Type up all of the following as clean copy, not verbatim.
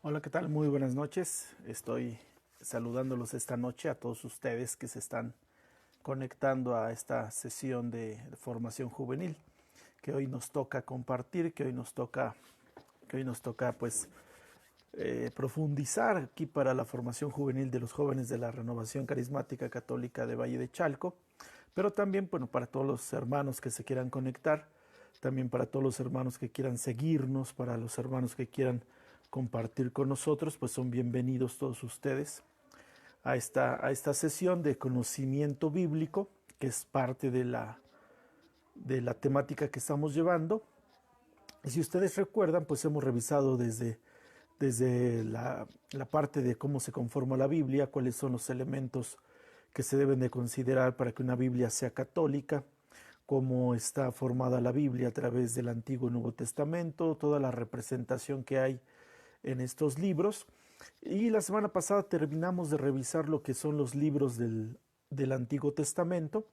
Hola, ¿qué tal? Muy buenas noches. Estoy saludándolos esta noche a todos ustedes que se están conectando a esta sesión de formación juvenil que hoy nos toca compartir, que hoy nos toca pues profundizar aquí para la formación juvenil de los jóvenes de la Renovación Carismática Católica de Valle de Chalco, pero también, bueno, para todos los hermanos que se quieran conectar, también para todos los hermanos que quieran seguirnos, para los hermanos que quieran compartir con nosotros, pues son bienvenidos todos ustedes a esta sesión de conocimiento bíblico, que es parte de la temática que estamos llevando. Y si ustedes recuerdan, pues hemos revisado desde la parte de cómo se conforma la Biblia, cuáles son los elementos que se deben de considerar para que una Biblia sea católica, cómo está formada la Biblia a través del Antiguo y Nuevo Testamento, toda la representación que hay en estos libros. Y la semana pasada terminamos de revisar lo que son los libros del Antiguo Testamento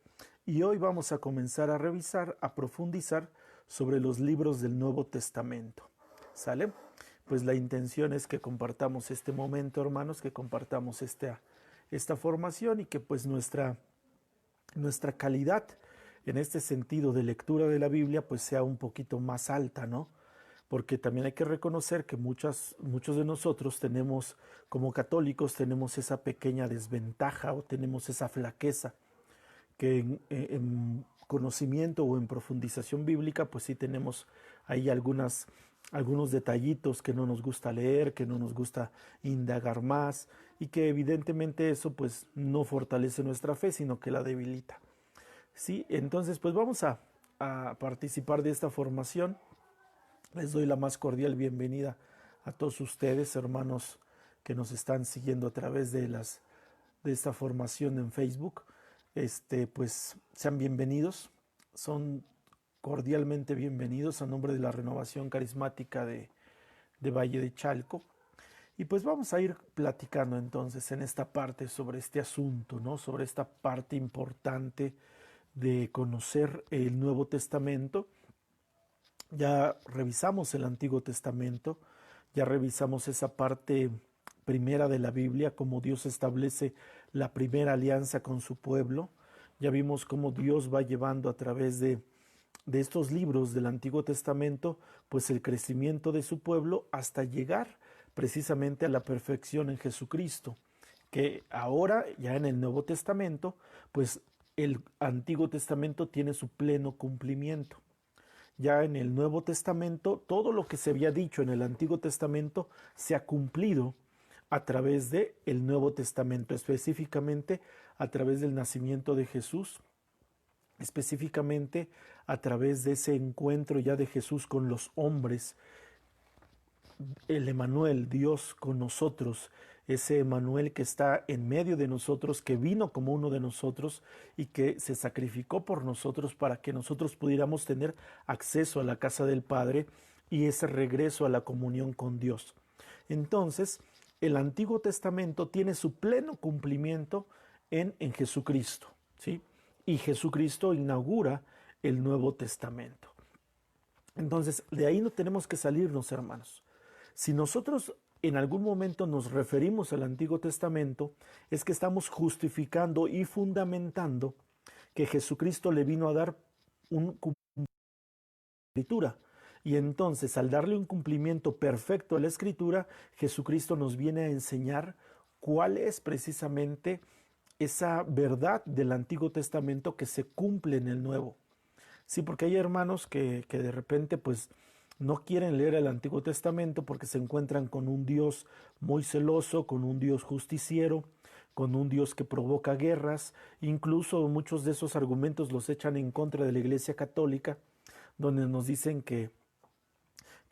y hoy vamos a comenzar a revisar, a profundizar sobre los libros del Nuevo Testamento. ¿Sale? Pues la intención es que compartamos este momento, hermanos, que compartamos esta formación y que pues nuestra calidad en este sentido de lectura de la Biblia pues sea un poquito más alta, ¿no? Porque también hay que reconocer que muchos de nosotros tenemos, como católicos, tenemos esa pequeña desventaja o tenemos esa flaqueza, que en conocimiento o en profundización bíblica, pues sí tenemos ahí algunos detallitos que no nos gusta leer, que no nos gusta indagar más y que evidentemente eso pues no fortalece nuestra fe, sino que la debilita. Sí, entonces pues vamos a participar de esta formación. Les doy la más cordial bienvenida a todos ustedes, hermanos que nos están siguiendo a través de esta formación en Facebook. Pues sean bienvenidos, son cordialmente bienvenidos a nombre de la Renovación Carismática de Valle de Chalco. Y pues vamos a ir platicando entonces en esta parte sobre este asunto, ¿no? Sobre esta parte importante de conocer el Nuevo Testamento. Ya revisamos el Antiguo Testamento, ya revisamos esa parte primera de la Biblia, cómo Dios establece la primera alianza con su pueblo. Ya vimos cómo Dios va llevando a través de estos libros del Antiguo Testamento, pues el crecimiento de su pueblo hasta llegar precisamente a la perfección en Jesucristo, que ahora ya en el Nuevo Testamento, pues el Antiguo Testamento tiene su pleno cumplimiento. Ya en el Nuevo Testamento, todo lo que se había dicho en el Antiguo Testamento se ha cumplido a través del Nuevo Testamento, específicamente a través del nacimiento de Jesús, específicamente a través de ese encuentro ya de Jesús con los hombres, el Emanuel, Dios con nosotros, ese Emanuel que está en medio de nosotros, que vino como uno de nosotros y que se sacrificó por nosotros para que nosotros pudiéramos tener acceso a la casa del Padre y ese regreso a la comunión con Dios. Entonces, el Antiguo Testamento tiene su pleno cumplimiento en Jesucristo, ¿sí? Y Jesucristo inaugura el Nuevo Testamento. Entonces, de ahí no tenemos que salirnos, hermanos. Si nosotros en algún momento nos referimos al Antiguo Testamento, es que estamos justificando y fundamentando que Jesucristo le vino a dar un escritura. Y entonces, al darle un cumplimiento perfecto a la escritura, Jesucristo nos viene a enseñar cuál es precisamente esa verdad del Antiguo Testamento que se cumple en el Nuevo. Sí, porque hay hermanos que de repente pues no quieren leer el Antiguo Testamento porque se encuentran con un Dios muy celoso, con un Dios justiciero, con un Dios que provoca guerras. Incluso muchos de esos argumentos los echan en contra de la Iglesia Católica, donde nos dicen que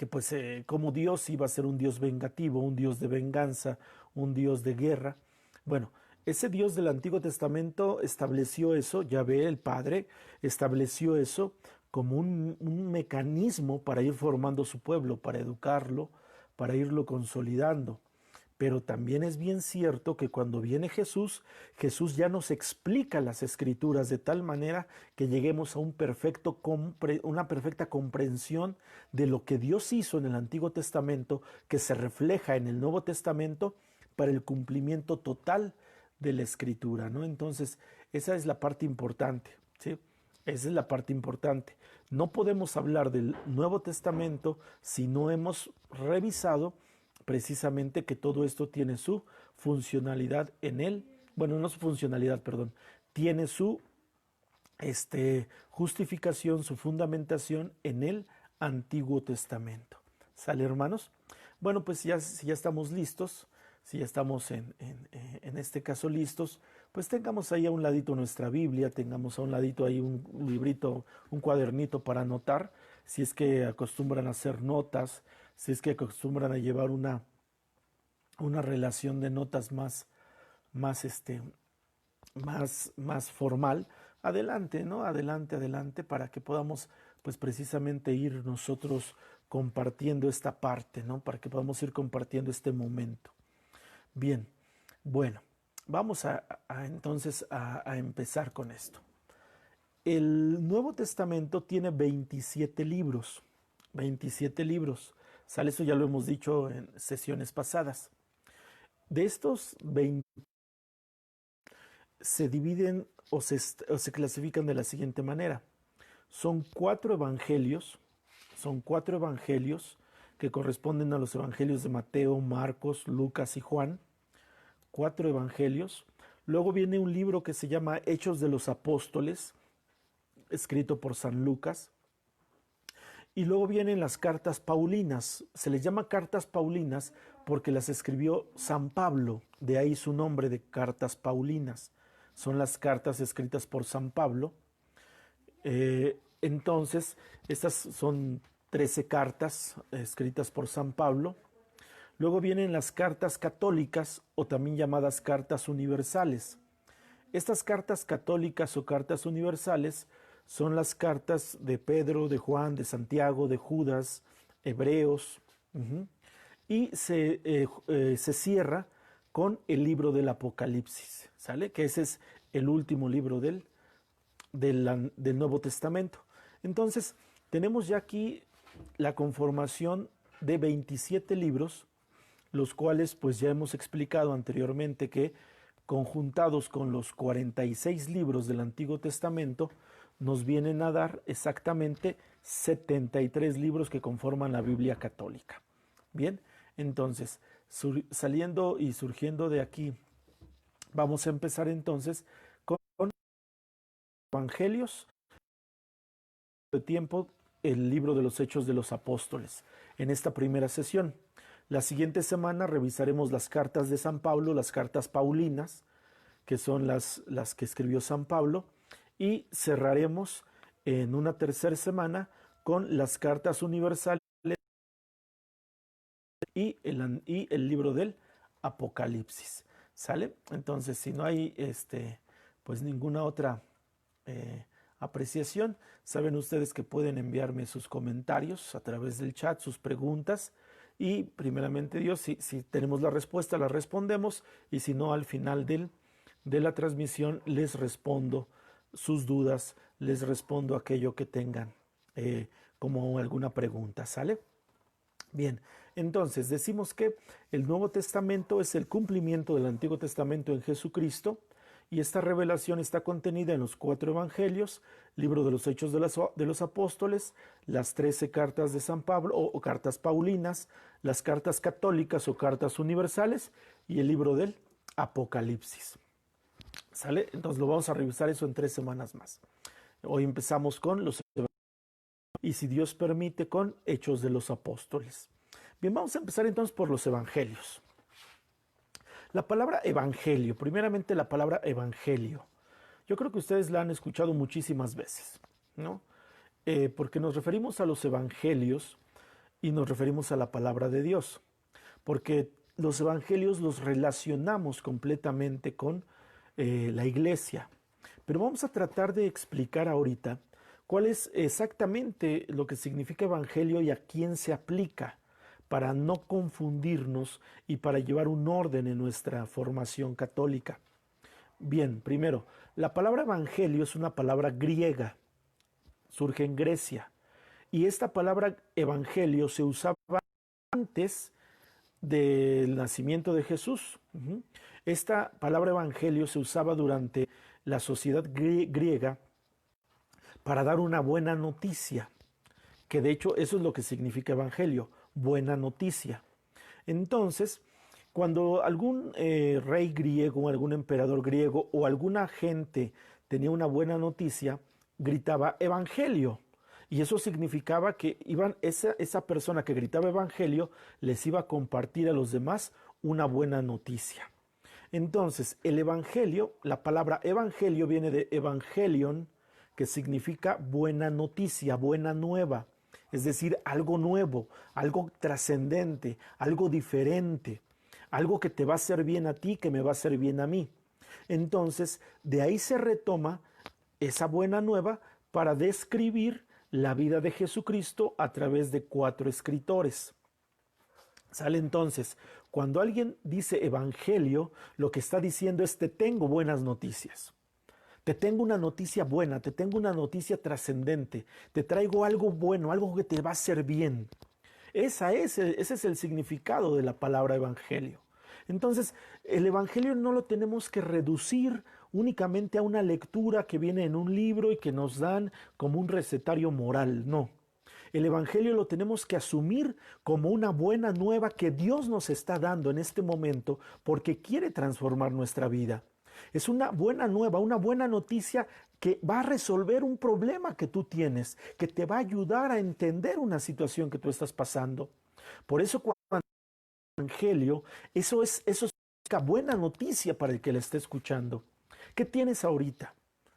pues como Dios iba a ser un Dios vengativo, un Dios de venganza, un Dios de guerra. Bueno, ese Dios del Antiguo Testamento estableció eso, Yahvé el Padre estableció eso como un mecanismo para ir formando su pueblo, para educarlo, para irlo consolidando. Pero también es bien cierto que cuando viene Jesús, Jesús ya nos explica las escrituras de tal manera que lleguemos a una perfecta comprensión de lo que Dios hizo en el Antiguo Testamento, que se refleja en el Nuevo Testamento para el cumplimiento total de la escritura, ¿no? Entonces, esa es la parte importante, ¿sí? Esa es la parte importante. No podemos hablar del Nuevo Testamento si no hemos revisado precisamente que todo esto tiene su funcionalidad en él. Bueno, no su funcionalidad, perdón. Tiene su justificación, su fundamentación en el Antiguo Testamento. ¿Sale, hermanos? Bueno, pues ya, si ya estamos listos, si ya estamos en este caso listos, pues tengamos ahí a un ladito nuestra Biblia, tengamos a un ladito ahí un librito, un cuadernito para anotar, si es que acostumbran a hacer notas, si es que acostumbran a llevar una relación de notas más, más formal, adelante, ¿no? Adelante, adelante, para que podamos, pues precisamente ir nosotros compartiendo esta parte, ¿no? Para que podamos ir compartiendo este momento. Bien, bueno, vamos entonces a empezar con esto. El Nuevo Testamento tiene 27 libros, 27 libros. ¿Sale? Eso ya lo hemos dicho en sesiones pasadas. De estos 20 se dividen o se clasifican de la siguiente manera. Son cuatro evangelios que corresponden a los evangelios de Mateo, Marcos, Lucas y Juan. 4 evangelios. Luego viene un libro que se llama Hechos de los Apóstoles, escrito por San Lucas. Y luego vienen las cartas paulinas. Se les llama cartas paulinas porque las escribió San Pablo, de ahí su nombre de cartas paulinas. Son las cartas escritas por San Pablo. Entonces, estas son 13 cartas escritas por San Pablo. Luego vienen las cartas católicas o también llamadas cartas universales. Estas cartas católicas o cartas universales son las cartas de Pedro, de Juan, de Santiago, de Judas, Hebreos, y se cierra con el libro del Apocalipsis, ¿sale? Que ese es el último libro del Nuevo Testamento. Entonces, tenemos ya aquí la conformación de 27 libros, los cuales pues ya hemos explicado anteriormente que conjuntados con los 46 libros del Antiguo Testamento nos vienen a dar exactamente 73 libros que conforman la Biblia católica. Bien, entonces, saliendo y surgiendo de aquí, vamos a empezar entonces con Evangelios, de tiempo, el libro de los Hechos de los Apóstoles, en esta primera sesión. La siguiente semana revisaremos las cartas de San Pablo, las cartas paulinas, que son las que escribió San Pablo, y cerraremos en una tercera semana con las cartas universales y el libro del Apocalipsis. ¿Sale? Entonces, si no hay pues ninguna otra apreciación, saben ustedes que pueden enviarme sus comentarios a través del chat, sus preguntas, y primeramente Dios, si tenemos la respuesta, la respondemos, y si no, al final de la transmisión les respondo sus dudas, les respondo aquello que tengan como alguna pregunta, ¿sale? Bien, entonces decimos que el Nuevo Testamento es el cumplimiento del Antiguo Testamento en Jesucristo, y esta revelación está contenida en los 4 evangelios, libro de los Hechos de los Apóstoles, las 13 cartas de San Pablo o cartas paulinas, las cartas católicas o cartas universales y el libro del Apocalipsis. ¿Sale? Entonces lo vamos a revisar eso en 3 semanas más. Hoy empezamos con los evangelios y, si Dios permite, con Hechos de los Apóstoles. Bien, vamos a empezar entonces por los evangelios. La palabra evangelio, primeramente la palabra evangelio, yo creo que ustedes la han escuchado muchísimas veces, ¿no? Porque nos referimos a los evangelios y nos referimos a la palabra de Dios, porque los evangelios los relacionamos completamente con la iglesia. Pero vamos a tratar de explicar ahorita cuál es exactamente lo que significa evangelio y a quién se aplica, para no confundirnos y para llevar un orden en nuestra formación católica. Bien, primero, la palabra evangelio es una palabra griega, surge en Grecia, y esta palabra evangelio se usaba antes del nacimiento de Jesús. Esta palabra evangelio se usaba durante la sociedad griega para dar una buena noticia, que de hecho eso es lo que significa evangelio, buena noticia. Entonces, cuando algún rey griego, algún emperador griego o alguna gente tenía una buena noticia, gritaba evangelio. Y eso significaba que esa persona que gritaba evangelio les iba a compartir a los demás una buena noticia. Entonces, el evangelio, la palabra evangelio viene de evangelion, que significa buena noticia, buena nueva. Es decir, algo nuevo, algo trascendente, algo diferente, algo que te va a hacer bien a ti, que me va a hacer bien a mí. Entonces, de ahí se retoma esa buena nueva para describir la vida de Jesucristo a través de 4 escritores. Sale entonces, cuando alguien dice evangelio, lo que está diciendo es: te tengo buenas noticias. Te tengo una noticia buena, te tengo una noticia trascendente, te traigo algo bueno, algo que te va a hacer bien. Ese es el significado de la palabra evangelio. Entonces, el evangelio no lo tenemos que reducir únicamente a una lectura que viene en un libro y que nos dan como un recetario moral, no. El evangelio lo tenemos que asumir como una buena nueva que Dios nos está dando en este momento porque quiere transformar nuestra vida. Es una buena nueva, una buena noticia que va a resolver un problema que tú tienes, que te va a ayudar a entender una situación que tú estás pasando. Por eso cuando el evangelio, eso significa buena noticia para el que le esté escuchando. ¿Qué tienes ahorita?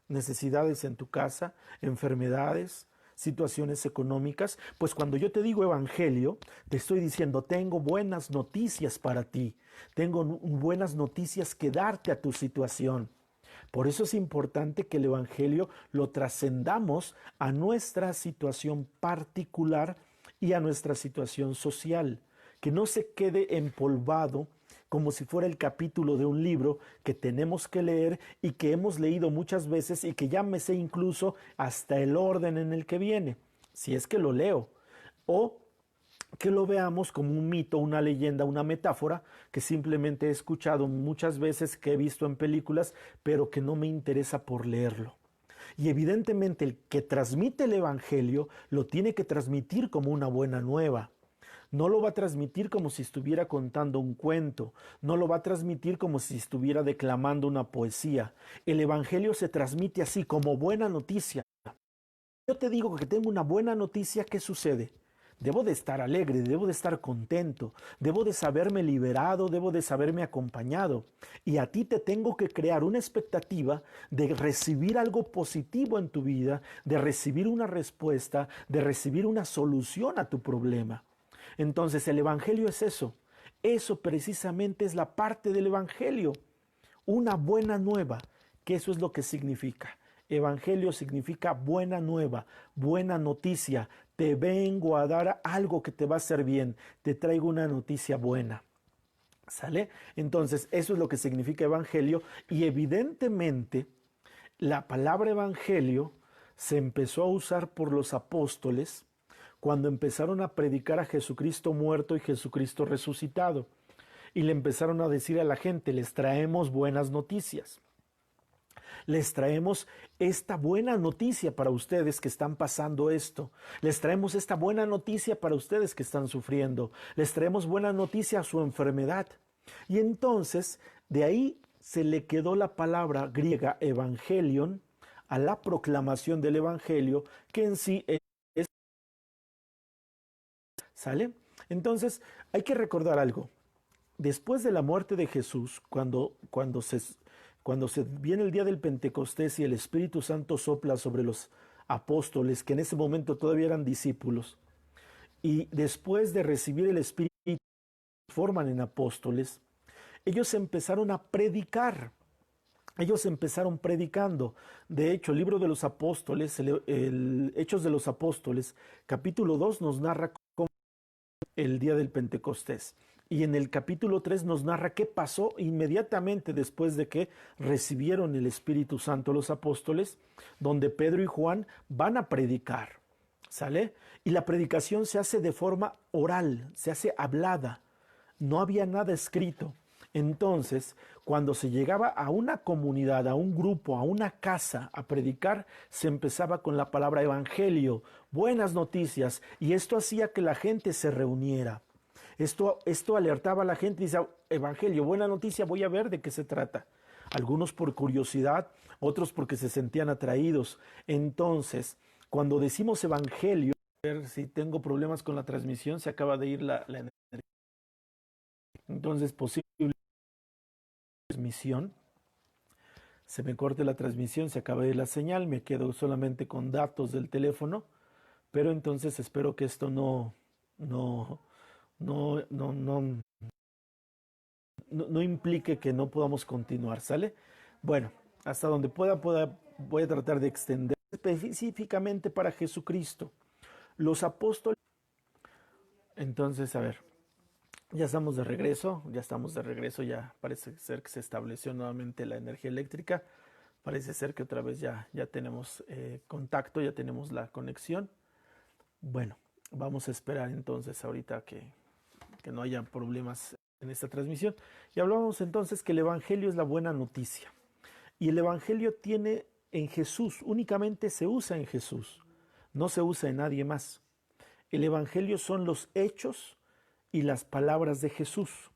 ¿Necesidades en tu casa? ¿Enfermedades? ¿Situaciones económicas? Pues cuando yo te digo evangelio, te estoy diciendo: tengo buenas noticias para ti, tengo buenas noticias que darte a tu situación. Por eso es importante que el evangelio lo trascendamos a nuestra situación particular y a nuestra situación social, que no se quede empolvado como si fuera el capítulo de un libro que tenemos que leer y que hemos leído muchas veces y que ya me sé incluso hasta el orden en el que viene, si es que lo leo, o que lo veamos como un mito, una leyenda, una metáfora que simplemente he escuchado muchas veces, que he visto en películas, pero que no me interesa por leerlo. Y evidentemente el que transmite el evangelio lo tiene que transmitir como una buena nueva. No lo va a transmitir como si estuviera contando un cuento, no lo va a transmitir como si estuviera declamando una poesía. El evangelio se transmite así, como buena noticia. Yo te digo que tengo una buena noticia, ¿qué sucede? Debo de estar alegre, debo de estar contento, debo de saberme liberado, debo de saberme acompañado. Y a ti te tengo que crear una expectativa de recibir algo positivo en tu vida, de recibir una respuesta, de recibir una solución a tu problema. Entonces el evangelio es eso. Eso precisamente es la parte del evangelio. Una buena nueva, que eso es lo que significa. Evangelio significa buena nueva, buena noticia. Te vengo a dar algo que te va a hacer bien. Te traigo una noticia buena. ¿Sale? Entonces, eso es lo que significa evangelio. Y evidentemente, la palabra evangelio se empezó a usar por los apóstoles cuando empezaron a predicar a Jesucristo muerto y Jesucristo resucitado. Y le empezaron a decir a la gente: les traemos buenas noticias. Les traemos esta buena noticia para ustedes que están pasando esto. Les traemos esta buena noticia para ustedes que están sufriendo. Les traemos buena noticia a su enfermedad. Y entonces, de ahí se le quedó la palabra griega evangelion a la proclamación del evangelio, que en sí es. ¿Sale? Entonces, hay que recordar algo. Después de la muerte de Jesús, cuando se viene el día del Pentecostés y el Espíritu Santo sopla sobre los apóstoles, que en ese momento todavía eran discípulos, y después de recibir el Espíritu, forman en apóstoles, ellos empezaron a predicar. Ellos empezaron predicando. De hecho, el libro de los apóstoles, el Hechos de los Apóstoles, capítulo 2, nos narra cómo el día del Pentecostés. Y en el capítulo 3 nos narra qué pasó inmediatamente después de que recibieron el Espíritu Santo los apóstoles, donde Pedro y Juan van a predicar, ¿sale? Y la predicación se hace de forma oral, se hace hablada, no había nada escrito. Entonces, cuando se llegaba a una comunidad, a un grupo, a una casa a predicar, se empezaba con la palabra evangelio, buenas noticias, y esto hacía que la gente se reuniera. Esto alertaba a la gente y dice, evangelio, buena noticia, voy a ver de qué se trata. Algunos por curiosidad, otros porque se sentían atraídos. Entonces, cuando decimos evangelio, a ver si tengo problemas con la transmisión, se acaba de ir la energía. Entonces, posible transmisión, se me corte la transmisión, se acaba de ir la señal, me quedo solamente con datos del teléfono, pero entonces espero que esto no implique que no podamos continuar, ¿sale? Bueno, hasta donde pueda, voy a tratar de extender específicamente para Jesucristo. Los apóstoles, entonces, a ver, ya estamos de regreso, ya parece ser que se estableció nuevamente la energía eléctrica, parece ser que otra vez ya tenemos contacto, ya tenemos la conexión. Bueno, vamos a esperar entonces ahorita que no haya problemas en esta transmisión. Y hablábamos entonces que el Evangelio es la buena noticia. Y el Evangelio tiene en Jesús, únicamente se usa en Jesús, no se usa en nadie más. El Evangelio son los hechos y las palabras de Jesús,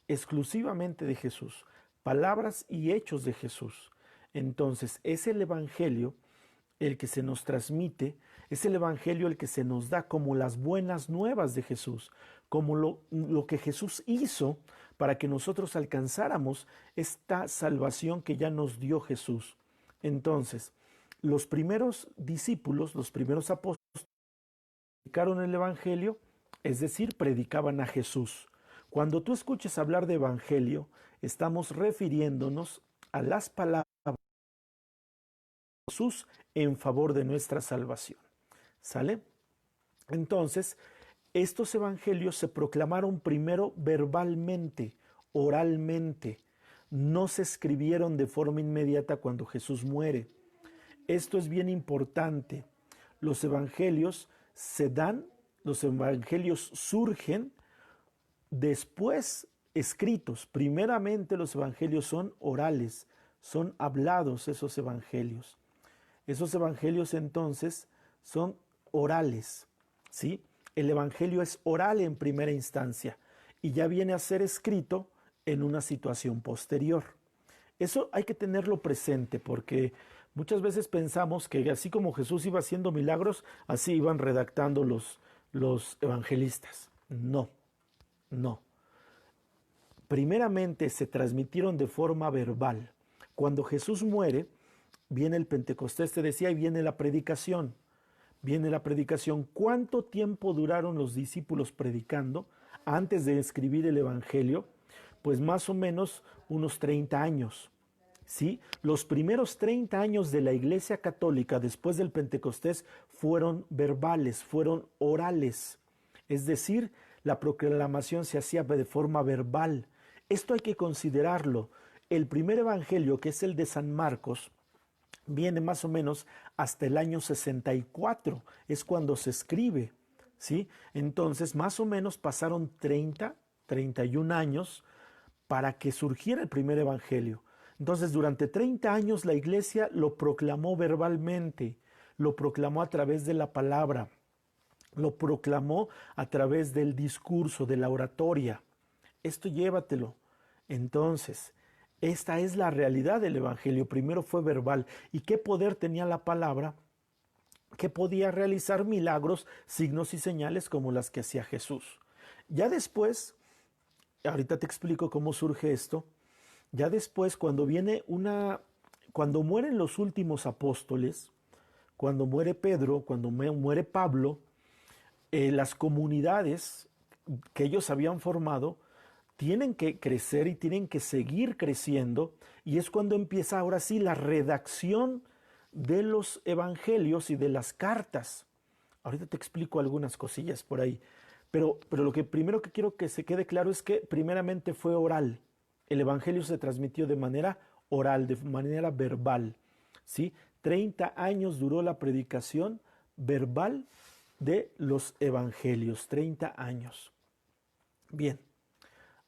exclusivamente de Jesús, palabras y hechos de Jesús. Entonces, es el Evangelio el que se nos transmite, es el Evangelio el que se nos da como las buenas nuevas de Jesús, como lo que Jesús hizo para que nosotros alcanzáramos esta salvación que ya nos dio Jesús. Entonces, los primeros discípulos, los primeros apóstoles, predicaron el Evangelio, es decir, predicaban a Jesús. Cuando tú escuches hablar de Evangelio, estamos refiriéndonos a las palabras de Jesús en favor de nuestra salvación. ¿Sale? Entonces, estos evangelios se proclamaron primero verbalmente, oralmente. No se escribieron de forma inmediata cuando Jesús muere. Esto es bien importante. Los evangelios se dan, los evangelios surgen después escritos. Primeramente los evangelios son orales, son hablados esos evangelios. Esos evangelios entonces son orales, ¿sí? El evangelio es oral en primera instancia y ya viene a ser escrito en una situación posterior. Eso hay que tenerlo presente porque muchas veces pensamos que así como Jesús iba haciendo milagros, así iban redactando los evangelistas. No. Primeramente se transmitieron de forma verbal. Cuando Jesús muere, viene el Pentecostés, te decía, y viene la predicación. ¿Cuánto tiempo duraron los discípulos predicando antes de escribir el Evangelio? Pues más o menos unos 30 años. ¿Sí? Los primeros 30 años de la Iglesia Católica después del Pentecostés fueron verbales, fueron orales. Es decir, la proclamación se hacía de forma verbal. Esto hay que considerarlo. El primer evangelio, que es el de San Marcos, viene más o menos hasta el año 64, es cuando se escribe, ¿sí? Entonces, más o menos pasaron 31 años para que surgiera el primer evangelio. Entonces, durante 30 años la iglesia lo proclamó verbalmente, lo proclamó a través de la palabra, lo proclamó a través del discurso, de la oratoria. Esto llévatelo. Entonces, esta es la realidad del evangelio. Primero fue verbal. ¿Y qué poder tenía la palabra? Que podía realizar milagros, signos y señales como las que hacía Jesús. Ya después, ahorita te explico cómo surge esto. Ya después, cuando mueren los últimos apóstoles, cuando muere Pedro, cuando muere Pablo, las comunidades que ellos habían formado tienen que crecer y tienen que seguir creciendo, y es cuando empieza ahora sí la redacción de los evangelios y de las cartas. Ahorita te explico algunas cosillas por ahí, Pero lo que primero que quiero que se quede claro es que primeramente fue oral. El evangelio se transmitió de manera oral, de manera verbal, ¿sí? 30 años duró la predicación verbal de los evangelios, 30 años. Bien,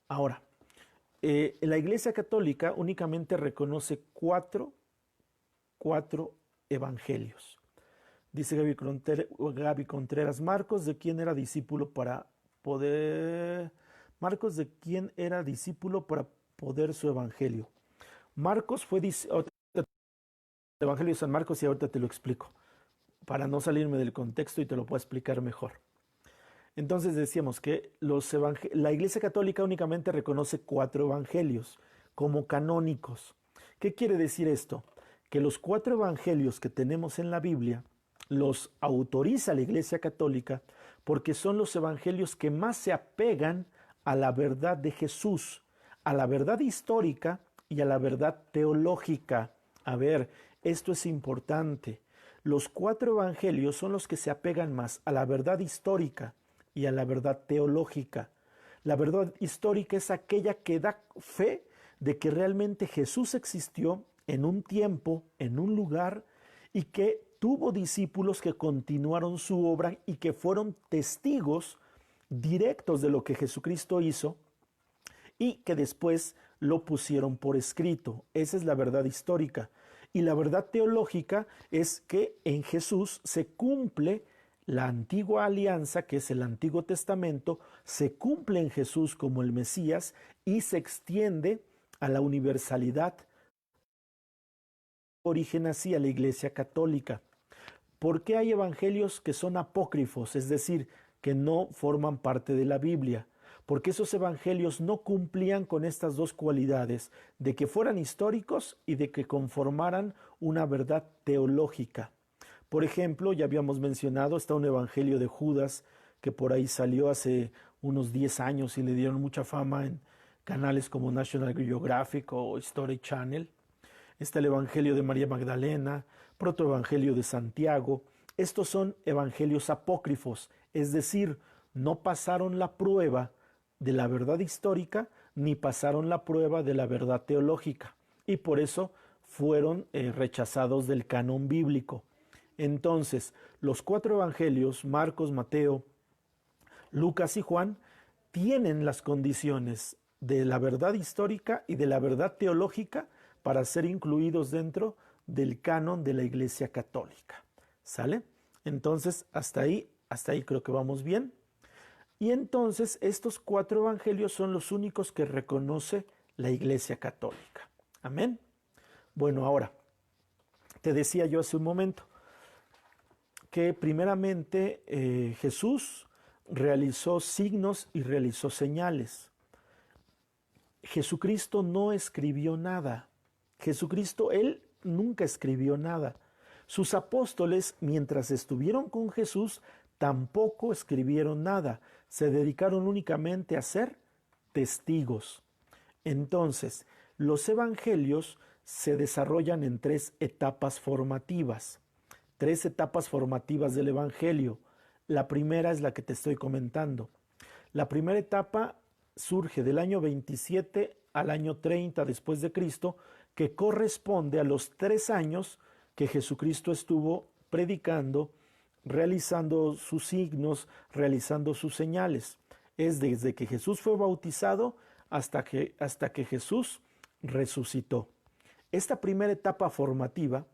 ahora, la Iglesia Católica únicamente reconoce cuatro evangelios. Dice Gaby Contreras, Marcos, ¿de quién era discípulo para poder? Marcos, ¿de quién era discípulo para poder su evangelio? Marcos fue el evangelio de San Marcos y ahorita te lo explico, para no salirme del contexto y te lo puedo explicar mejor. Entonces decíamos que la Iglesia Católica únicamente reconoce 4 evangelios como canónicos. ¿Qué quiere decir esto? Que los 4 evangelios que tenemos en la Biblia los autoriza la Iglesia Católica porque son los evangelios que más se apegan a la verdad de Jesús, a la verdad histórica y a la verdad teológica. A ver, esto es importante. Los 4 evangelios son los que se apegan más a la verdad histórica y a la verdad teológica. La verdad histórica es aquella que da fe de que realmente Jesús existió en un tiempo, en un lugar, y que tuvo discípulos que continuaron su obra y que fueron testigos directos de lo que Jesucristo hizo y que después lo pusieron por escrito. Esa es la verdad histórica. Y la verdad teológica es que en Jesús se cumple la antigua alianza, que es el Antiguo Testamento, se cumple en Jesús como el Mesías y se extiende a la universalidad. Origen así a la Iglesia Católica. ¿Por qué hay evangelios que son apócrifos, es decir, que no forman parte de la Biblia? Porque esos evangelios no cumplían con estas 2 cualidades, de que fueran históricos y de que conformaran una verdad teológica. Por ejemplo, ya habíamos mencionado, está un evangelio de Judas que por ahí salió hace unos 10 años y le dieron mucha fama en canales como National Geographic o History Channel. Está el evangelio de María Magdalena, protoevangelio de Santiago. Estos son evangelios apócrifos, es decir, no pasaron la prueba de la verdad histórica ni pasaron la prueba de la verdad teológica y por eso fueron rechazados del canon bíblico. Entonces, los 4 evangelios, Marcos, Mateo, Lucas y Juan, tienen las condiciones de la verdad histórica y de la verdad teológica para ser incluidos dentro del canon de la Iglesia Católica. ¿Sale? Entonces, hasta ahí creo que vamos bien. Y entonces, estos 4 evangelios son los únicos que reconoce la Iglesia Católica. Amén. Bueno, ahora, te decía yo hace un momento que primeramente Jesús realizó signos y realizó señales. Jesucristo no escribió nada. Jesucristo, él nunca escribió nada. Sus apóstoles, mientras estuvieron con Jesús, tampoco escribieron nada. Se dedicaron únicamente a ser testigos. Entonces, los evangelios se desarrollan en 3 etapas formativas. 3 etapas formativas del evangelio. La primera es la que te estoy comentando. La primera etapa surge del año 27 al año 30 después de Cristo, que corresponde a los 3 años que Jesucristo estuvo predicando, realizando sus signos, realizando sus señales. Es desde que Jesús fue bautizado hasta que Jesús resucitó. Esta primera etapa formativa,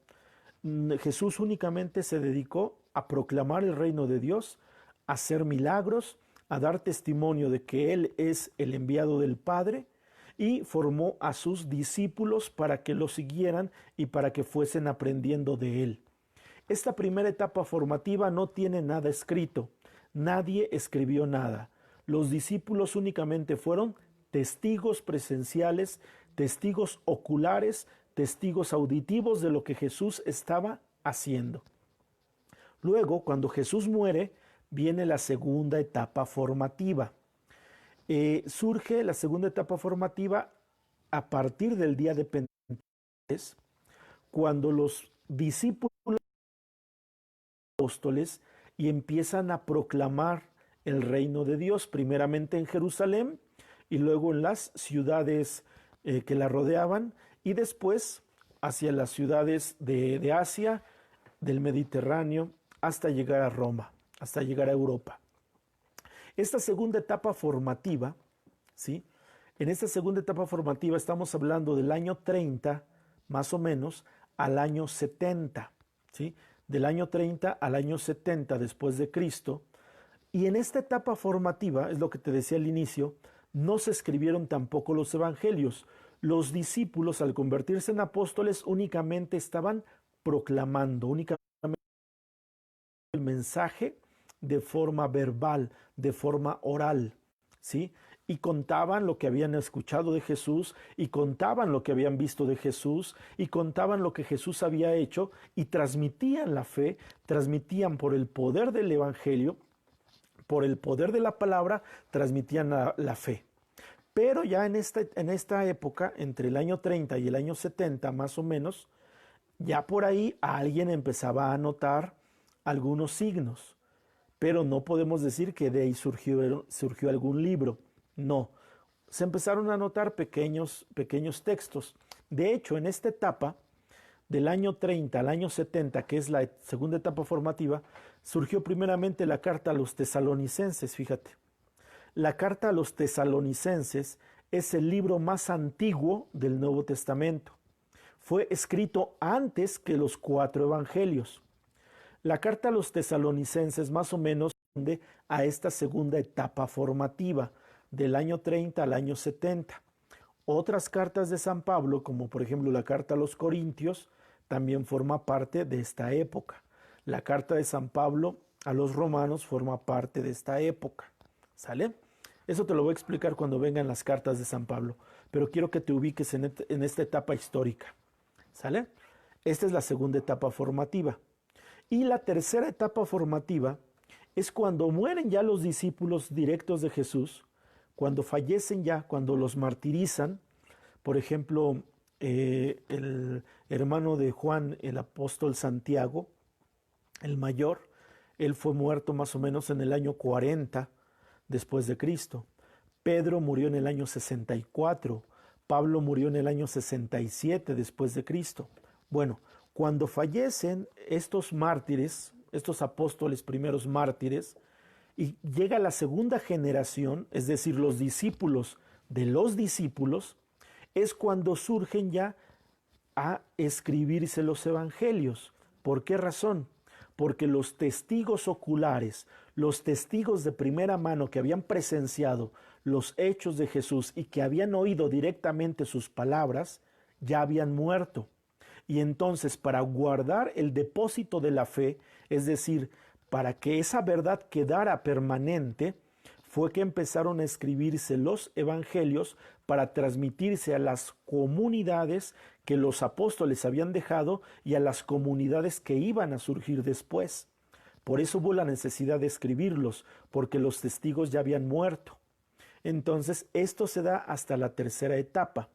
Jesús únicamente se dedicó a proclamar el reino de Dios, a hacer milagros, a dar testimonio de que Él es el enviado del Padre, y formó a sus discípulos para que lo siguieran y para que fuesen aprendiendo de Él. Esta primera etapa formativa no tiene nada escrito, nadie escribió nada. Los discípulos únicamente fueron testigos presenciales, testigos oculares, testigos auditivos de lo que Jesús estaba haciendo. Luego, cuando Jesús muere, viene la segunda etapa formativa. Surge la segunda etapa formativa a partir del día de Pentecostés, cuando los discípulos apóstoles y empiezan a proclamar el reino de Dios, primeramente en Jerusalén y luego en las ciudades que la rodeaban y después hacia las ciudades de Asia, del Mediterráneo, hasta llegar a Roma, hasta llegar a Europa. Esta segunda etapa formativa, ¿sí? En esta segunda etapa formativa estamos hablando del año 30, más o menos, al año 70, ¿sí? Del año 30 al año 70 después de Cristo. Y en esta etapa formativa, es lo que te decía al inicio, no se escribieron tampoco los evangelios. Los discípulos, al convertirse en apóstoles, únicamente estaban proclamando, únicamente el mensaje de forma verbal, de forma oral, ¿sí? Y contaban lo que habían escuchado de Jesús, y contaban lo que habían visto de Jesús, y contaban lo que Jesús había hecho, y transmitían la fe, transmitían por el poder del Evangelio, por el poder de la palabra, transmitían la fe. Pero ya en esta época, entre el año 30 y el año 70 más o menos, ya por ahí alguien empezaba a notar algunos signos, pero no podemos decir que de ahí surgió algún libro. No, se empezaron a notar pequeños textos. De hecho, en esta etapa, del año 30 al año 70, que es la segunda etapa formativa, surgió primeramente la carta a los tesalonicenses, fíjate. La carta a los tesalonicenses es el libro más antiguo del Nuevo Testamento. Fue escrito antes que los 4 evangelios. La carta a los tesalonicenses más o menos responde a esta segunda etapa formativa, del año 30 al año 70. Otras cartas de San Pablo, como por ejemplo la carta a los Corintios, también forma parte de esta época. La carta de San Pablo a los romanos forma parte de esta época. ¿Sale? Eso te lo voy a explicar cuando vengan las cartas de San Pablo, pero quiero que te ubiques en esta etapa histórica. ¿Sale? Esta es la segunda etapa formativa. Y la tercera etapa formativa es cuando mueren ya los discípulos directos de Jesús, cuando fallecen ya, cuando los martirizan. Por ejemplo, el hermano de Juan, el apóstol Santiago, el mayor, él fue muerto más o menos en el año 40 después de Cristo. Pedro murió en el año 64, Pablo murió en el año 67 después de Cristo. Bueno, cuando fallecen estos mártires, estos apóstoles primeros mártires, y llega la segunda generación, es decir, los discípulos de los discípulos, es cuando surgen ya a escribirse los evangelios. ¿Por qué razón? Porque los testigos oculares, los testigos de primera mano que habían presenciado los hechos de Jesús y que habían oído directamente sus palabras, ya habían muerto. Y entonces, para guardar el depósito de la fe, es decir, para que esa verdad quedara permanente, fue que empezaron a escribirse los evangelios para transmitirse a las comunidades que los apóstoles habían dejado y a las comunidades que iban a surgir después. Por eso hubo la necesidad de escribirlos, porque los testigos ya habían muerto. Entonces, esto se da hasta la tercera etapa.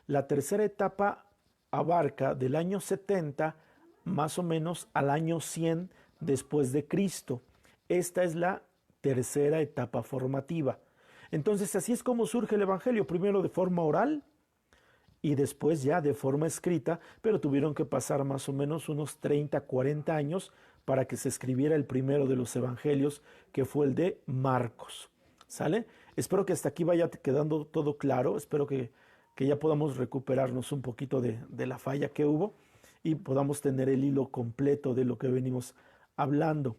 La tercera etapa abarca del año 70 más o menos al año 100 después de Cristo. Esta es la tercera etapa formativa. Entonces, así es como surge el Evangelio, primero de forma oral y después ya de forma escrita, pero tuvieron que pasar más o menos unos 30, 40 años para que se escribiera el primero de los Evangelios, que fue el de Marcos. ¿Sale? Espero que hasta aquí vaya quedando todo claro, espero que ya podamos recuperarnos un poquito de la falla que hubo y podamos tener el hilo completo de lo que venimos hablando.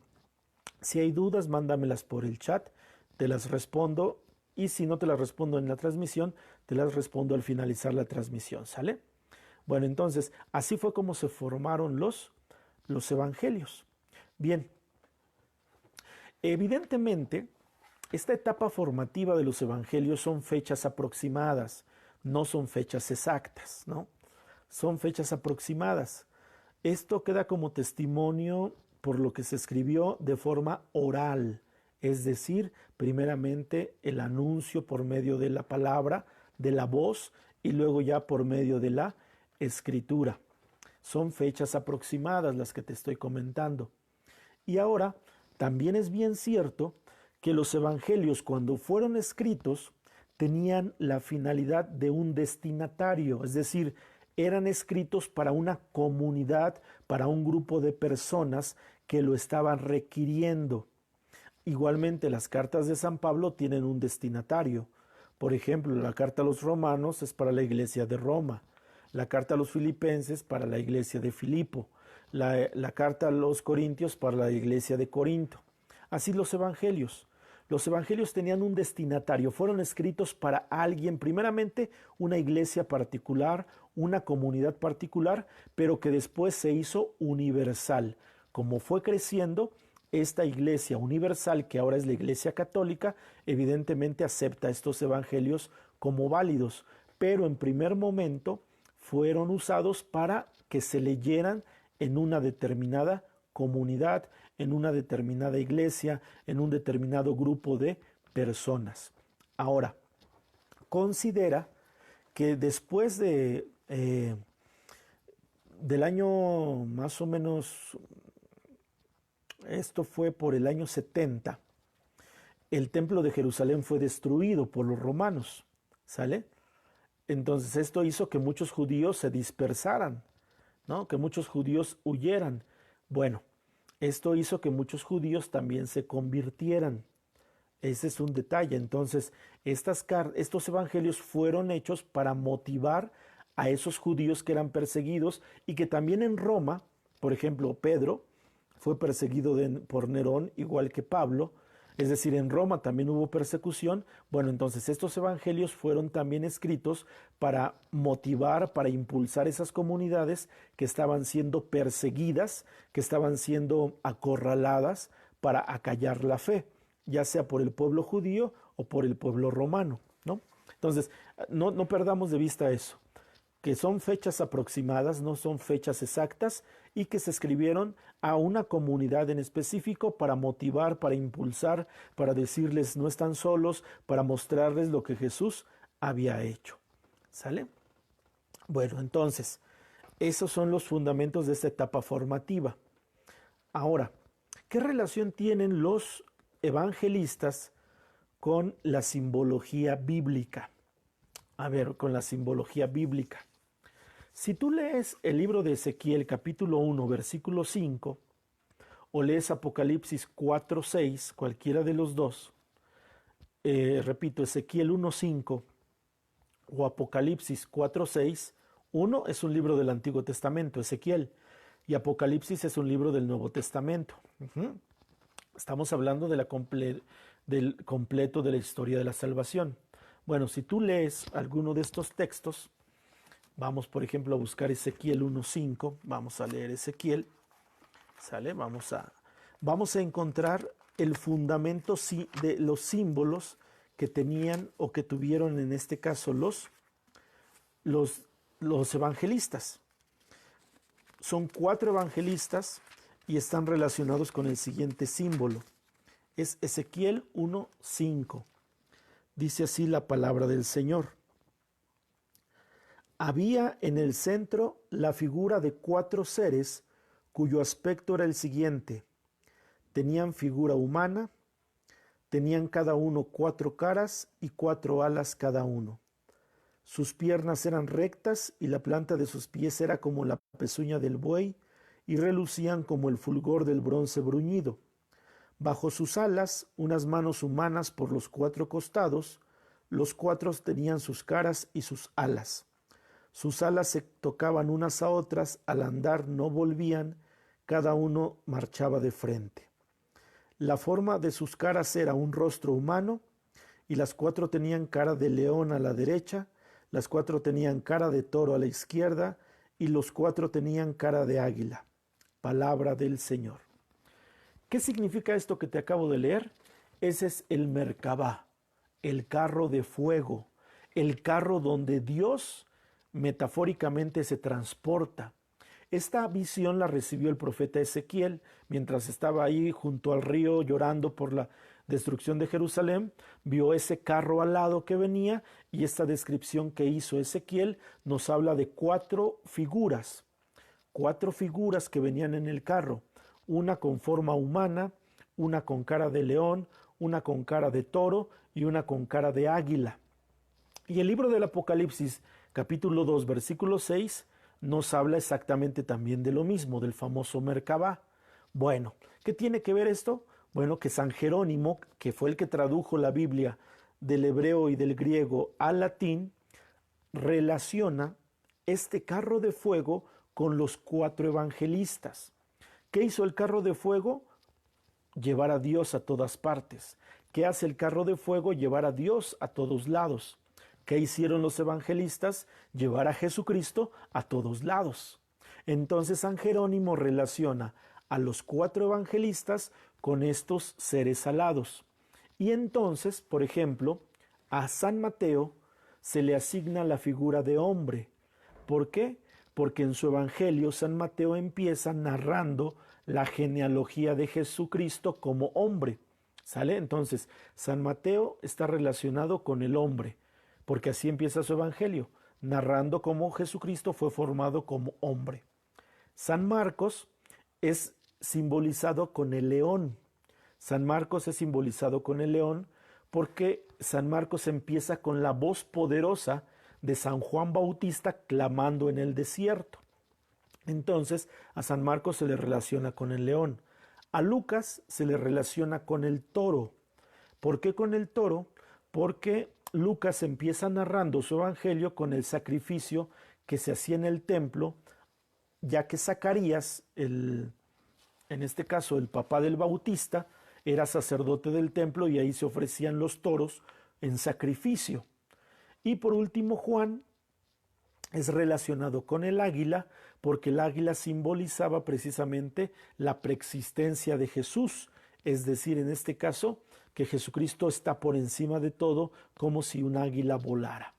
Si hay dudas, mándamelas por el chat, te las respondo, y si no te las respondo en la transmisión, te las respondo al finalizar la transmisión, ¿sale? Bueno, entonces, así fue como se formaron los evangelios. Bien, evidentemente, esta etapa formativa de los evangelios son fechas aproximadas, no son fechas exactas, ¿no? Son fechas aproximadas. Esto queda como testimonio por lo que se escribió de forma oral, es decir, primeramente el anuncio por medio de la palabra, de la voz, y luego ya por medio de la escritura. Son fechas aproximadas las que te estoy comentando. Y ahora, también es bien cierto que los evangelios, cuando fueron escritos, tenían la finalidad de un destinatario, es decir, eran escritos para una comunidad, para un grupo de personas que lo estaban requiriendo. Igualmente, las cartas de San Pablo tienen un destinatario. Por ejemplo, la carta a los romanos es para la iglesia de Roma, la carta a los filipenses para la iglesia de Filipo, la carta a los corintios para la iglesia de Corinto. Así los evangelios. Los evangelios tenían un destinatario, fueron escritos para alguien, primeramente una iglesia particular, una comunidad particular, pero que después se hizo universal. Como fue creciendo, esta iglesia universal, que ahora es la iglesia católica, evidentemente acepta estos evangelios como válidos, pero en primer momento fueron usados para que se leyeran en una determinada comunidad, en una determinada iglesia, en un determinado grupo de personas. Ahora, considera que después del año más o menos, esto fue por el año 70, el templo de Jerusalén fue destruido por los romanos, ¿sale? Entonces esto hizo que muchos judíos se dispersaran, ¿no? Que muchos judíos huyeran. Bueno, esto hizo que muchos judíos también se convirtieran. Ese es un detalle. Entonces, estos evangelios fueron hechos para motivar a esos judíos que eran perseguidos y que también en Roma, por ejemplo, Pedro fue perseguido por Nerón, igual que Pablo. Es decir, en Roma también hubo persecución. Bueno, entonces estos evangelios fueron también escritos para motivar, para impulsar esas comunidades que estaban siendo perseguidas, que estaban siendo acorraladas, para acallar la fe, ya sea por el pueblo judío o por el pueblo romano, ¿no? Entonces, no perdamos de vista eso, que son fechas aproximadas, no son fechas exactas, y que se escribieron a una comunidad en específico para motivar, para impulsar, para decirles no están solos, para mostrarles lo que Jesús había hecho. ¿Sale? Bueno, entonces, esos son los fundamentos de esta etapa formativa. Ahora, ¿qué relación tienen los evangelistas con la simbología bíblica? A ver, con la simbología bíblica. Si tú lees el libro de Ezequiel capítulo 1 versículo 5 o lees Apocalipsis 4, 6, cualquiera de los dos, repito, Ezequiel 1, 5 o Apocalipsis 4, 6, uno es un libro del Antiguo Testamento, Ezequiel, y Apocalipsis es un libro del Nuevo Testamento. Estamos hablando de del completo de la historia de la salvación. Bueno, si tú lees alguno de estos textos, vamos, por ejemplo, a buscar Ezequiel 1.5. Vamos a leer Ezequiel. ¿Sale? Vamos a encontrar el fundamento de los símbolos que tenían o que tuvieron en este caso los evangelistas. Son 4 evangelistas y están relacionados con el siguiente símbolo. Es Ezequiel 1.5. Dice así la palabra del Señor. Había en el centro la figura de 4 seres cuyo aspecto era el siguiente. Tenían figura humana, tenían cada uno 4 caras y 4 alas cada uno. Sus piernas eran rectas y la planta de sus pies era como la pezuña del buey y relucían como el fulgor del bronce bruñido. Bajo sus alas, unas manos humanas por los 4 costados, los 4 tenían sus caras y sus alas. Sus alas se tocaban unas a otras, al andar no volvían, cada uno marchaba de frente. La forma de sus caras era un rostro humano, y las 4 tenían cara de león a la derecha, las 4 tenían cara de toro a la izquierda, y los 4 tenían cara de águila. Palabra del Señor. ¿Qué significa esto que te acabo de leer? Ese es el Merkabá, el carro de fuego, el carro donde Dios metafóricamente se transporta. Esta visión la recibió el profeta Ezequiel mientras estaba ahí junto al río llorando por la destrucción de Jerusalén. Vio ese carro al lado que venía, y esta descripción que hizo Ezequiel nos habla de 4 figuras que venían en el carro, una con forma humana, una con cara de león, una con cara de toro y una con cara de águila. Y el libro del Apocalipsis, capítulo 2, versículo 6, nos habla exactamente también de lo mismo, del famoso Merkabá. Bueno, ¿qué tiene que ver esto? Bueno, que San Jerónimo, que fue el que tradujo la Biblia del hebreo y del griego al latín, relaciona este carro de fuego con los 4 evangelistas. ¿Qué hizo el carro de fuego? Llevar a Dios a todas partes. ¿Qué hace el carro de fuego? Llevar a Dios a todos lados. ¿Qué hicieron los evangelistas? Llevar a Jesucristo a todos lados. Entonces San Jerónimo relaciona a los 4 evangelistas con estos seres alados. Y entonces, por ejemplo, a San Mateo se le asigna la figura de hombre. ¿Por qué? Porque en su evangelio San Mateo empieza narrando la genealogía de Jesucristo como hombre. ¿Sale? Entonces, San Mateo está relacionado con el hombre, porque así empieza su evangelio, narrando cómo Jesucristo fue formado como hombre. San Marcos es simbolizado con el león. San Marcos es simbolizado con el león porque San Marcos empieza con la voz poderosa de San Juan Bautista clamando en el desierto. Entonces a San Marcos se le relaciona con el león. A Lucas se le relaciona con el toro. ¿Por qué con el toro? Porque Lucas empieza narrando su evangelio con el sacrificio que se hacía en el templo, ya que Zacarías, en este caso el papá del Bautista, era sacerdote del templo y ahí se ofrecían los toros en sacrificio. Y por último, Juan es relacionado con el águila porque el águila simbolizaba precisamente la preexistencia de Jesús, es decir, en este caso, que Jesucristo está por encima de todo como si un águila volara.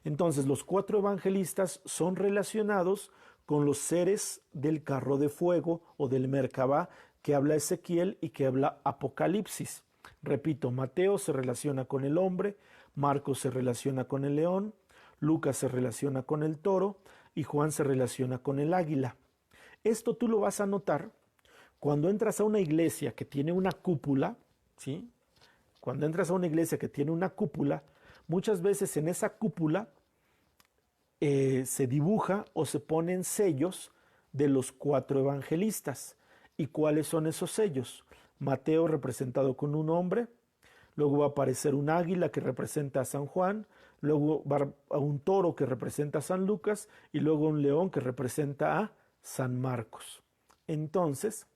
Entonces, los 4 evangelistas son relacionados con los seres del carro de fuego o del Merkabá que habla Ezequiel y que habla Apocalipsis. Repito, Mateo se relaciona con el hombre, Marcos se relaciona con el león, Lucas se relaciona con el toro y Juan se relaciona con el águila. Esto tú lo vas a notar cuando entras a una iglesia que tiene una cúpula, ¿sí? Cuando entras a una iglesia que tiene una cúpula, muchas veces en esa cúpula se dibuja o se ponen sellos de los 4 evangelistas. ¿Y cuáles son esos sellos? Mateo representado con un hombre, luego va a aparecer un águila que representa a San Juan, luego va a un toro que representa a San Lucas y luego un león que representa a San Marcos. Entonces,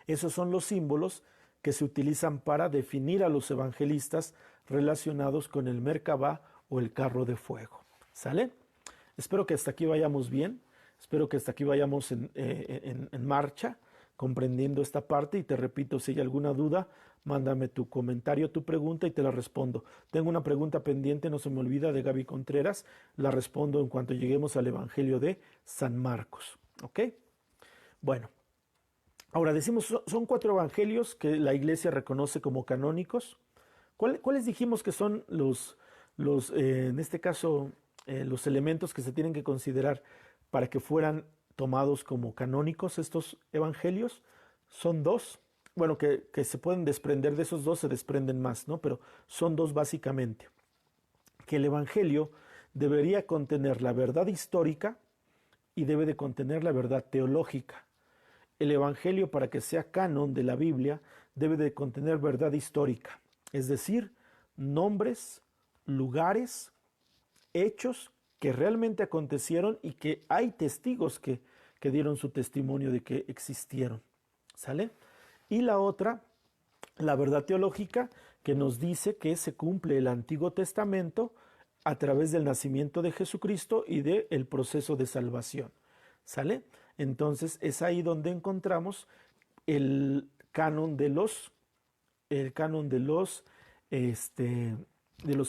esos son los símbolos que se utilizan para definir a los evangelistas relacionados con el Merkabá o el carro de fuego. ¿Sale? Espero que hasta aquí vayamos bien, espero que hasta aquí vayamos en marcha, comprendiendo esta parte, y te repito, si hay alguna duda, mándame tu comentario, tu pregunta y te la respondo. Tengo una pregunta pendiente, no se me olvida, de Gaby Contreras, la respondo en cuanto lleguemos al Evangelio de San Marcos. ¿Ok? Bueno, ahora decimos, son 4 evangelios que la iglesia reconoce como canónicos. ¿Cuáles dijimos que son en este caso, los elementos que se tienen que considerar para que fueran tomados como canónicos estos evangelios? Son 2, bueno, que se pueden desprender de esos 2, se desprenden más, ¿no? Pero son 2 básicamente. Que el evangelio debería contener la verdad histórica y debe de contener la verdad teológica. El evangelio, para que sea canon de la Biblia, debe de contener verdad histórica, es decir, nombres, lugares, hechos que realmente acontecieron y que hay testigos que dieron su testimonio de que existieron. ¿Sale? Y la otra, la verdad teológica, que nos dice que se cumple el Antiguo Testamento a través del nacimiento de Jesucristo y del proceso de salvación. ¿Sale? Entonces es ahí donde encontramos el canon de los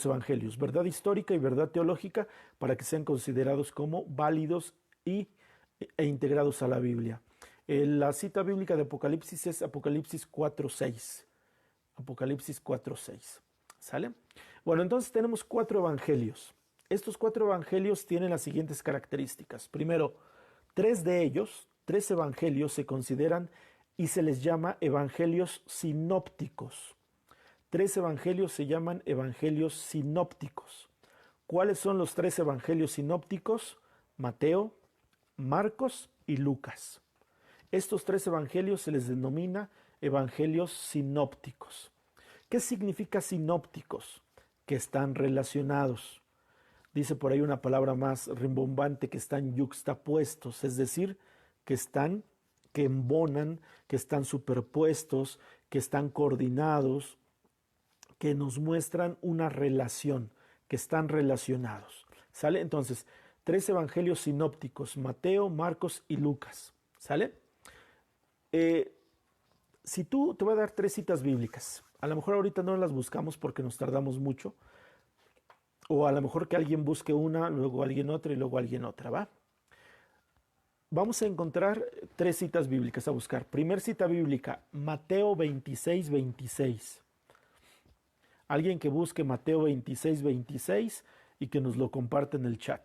evangelios, verdad histórica y verdad teológica, para que sean considerados como válidos e integrados a la Biblia. La cita bíblica de Apocalipsis es Apocalipsis 4:6. Apocalipsis 4:6. ¿Sale? Bueno, entonces tenemos 4 evangelios. Estos 4 evangelios tienen las siguientes características. Primero, 3 de ellos, 3 evangelios, se consideran y se les llama evangelios sinópticos. 3 evangelios se llaman evangelios sinópticos. ¿Cuáles son los 3 evangelios sinópticos? Mateo, Marcos y Lucas. Estos 3 evangelios se les denomina evangelios sinópticos. ¿Qué significa sinópticos? Que están relacionados. Dice por ahí una palabra más rimbombante, que están yuxtapuestos, es decir, que embonan, que están superpuestos, que están coordinados, que nos muestran una relación, que están relacionados. ¿Sale? Entonces, 3 evangelios sinópticos, Mateo, Marcos y Lucas. ¿Sale? Si te voy a dar 3 citas bíblicas. A lo mejor ahorita no las buscamos porque nos tardamos mucho. O a lo mejor que alguien busque una, luego alguien otra y luego alguien otra, ¿va? Vamos a encontrar 3 citas bíblicas a buscar. Primer cita bíblica, Mateo 26, 26. Alguien que busque Mateo 26, 26 y que nos lo comparte en el chat.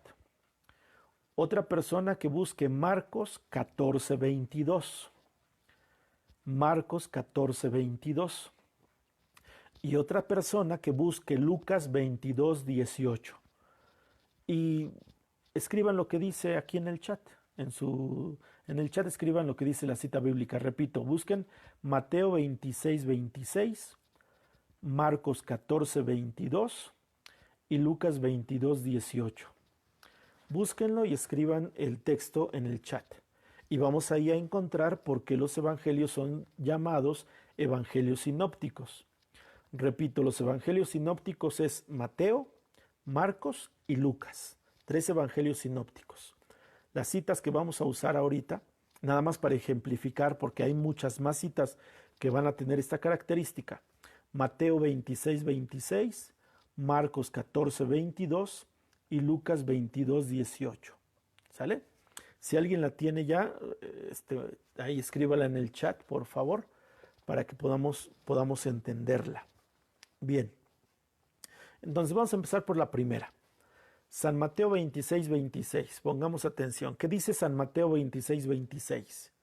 Otra persona que busque Marcos 14, 22. Marcos 14, 22. Y otra persona que busque Lucas 22, 18. Y escriban lo que dice aquí en el chat. En el chat escriban lo que dice la cita bíblica. Repito, busquen Mateo 26, 26, Marcos 14, 22 y Lucas 22, 18. Búsquenlo y escriban el texto en el chat. Y vamos ahí a encontrar por qué los evangelios son llamados evangelios sinópticos. Repito, los evangelios sinópticos es Mateo, Marcos y Lucas. 3 evangelios sinópticos. Las citas que vamos a usar ahorita, nada más para ejemplificar, porque hay muchas más citas que van a tener esta característica. Mateo 26, 26, Marcos 14, 22 y Lucas 22, 18. ¿Sale? Si alguien la tiene ya, ahí escríbala en el chat, por favor, para que podamos entenderla. Bien, entonces vamos a empezar por la primera. San Mateo 26, 26. Pongamos atención. ¿Qué dice San Mateo 26, 26?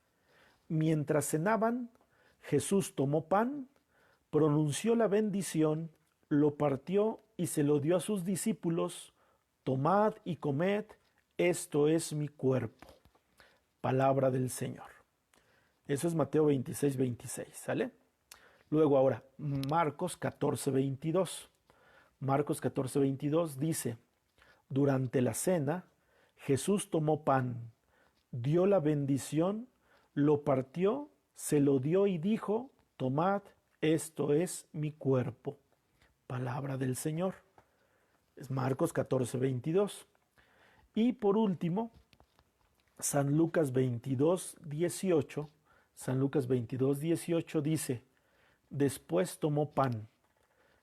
Mientras cenaban, Jesús tomó pan, pronunció la bendición, lo partió y se lo dio a sus discípulos. Tomad y comed, esto es mi cuerpo. Palabra del Señor. Eso es Mateo 26, 26. ¿Sale? Luego ahora, Marcos 14, 22. Marcos 14, 22 dice: durante la cena, Jesús tomó pan, dio la bendición, lo partió, se lo dio y dijo: tomad, esto es mi cuerpo. Palabra del Señor. Es Marcos 14, 22. Y por último, San Lucas 22, 18. San Lucas 22, 18 dice: después tomó pan,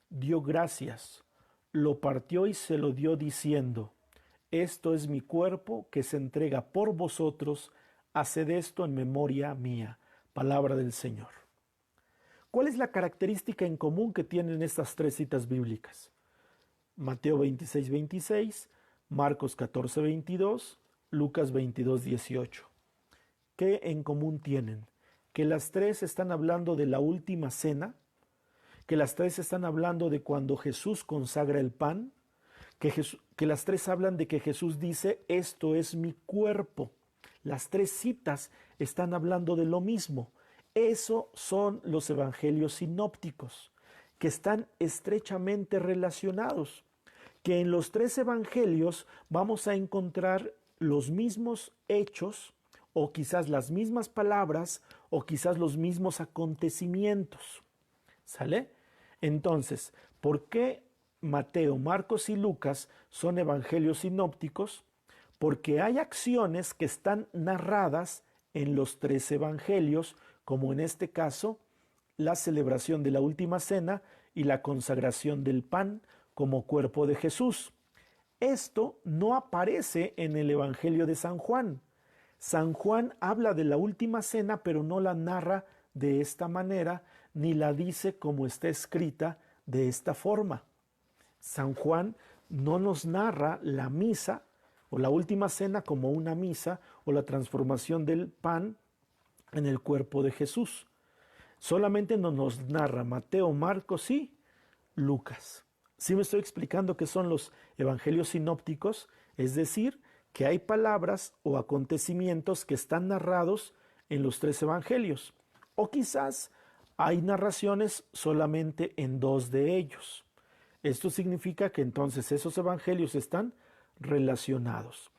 dio gracias, lo partió y se lo dio diciendo: esto es mi cuerpo que se entrega por vosotros, haced esto en memoria mía. Palabra del Señor. ¿Cuál es la característica en común que tienen estas 3 citas bíblicas? Mateo 26, 26, Marcos 14, 22, Lucas 22, 18. ¿Qué en común tienen? Que las 3 están hablando de la última cena, que las 3 están hablando de cuando Jesús consagra el pan, que las 3 hablan de que Jesús dice: esto es mi cuerpo. Las 3 citas están hablando de lo mismo. Eso son los evangelios sinópticos, que están estrechamente relacionados, que en los 3 evangelios vamos a encontrar los mismos hechos, o quizás las mismas palabras, o quizás los mismos acontecimientos. ¿Sale? Entonces, ¿por qué Mateo, Marcos y Lucas son evangelios sinópticos? Porque hay acciones que están narradas en los 3 evangelios, como en este caso, la celebración de la última cena y la consagración del pan como cuerpo de Jesús. Esto no aparece en el Evangelio de San Juan. San Juan habla de la última cena, pero no la narra de esta manera, ni la dice como está escrita de esta forma. San Juan no nos narra la misa o la última cena como una misa o la transformación del pan en el cuerpo de Jesús. Solamente nos narra Mateo, Marcos y Lucas. ¿Sí me estoy explicando qué son los evangelios sinópticos? Es decir, que hay palabras o acontecimientos que están narrados en los 3 evangelios. O quizás hay narraciones solamente en 2 de ellos. Esto significa que entonces esos evangelios están relacionados.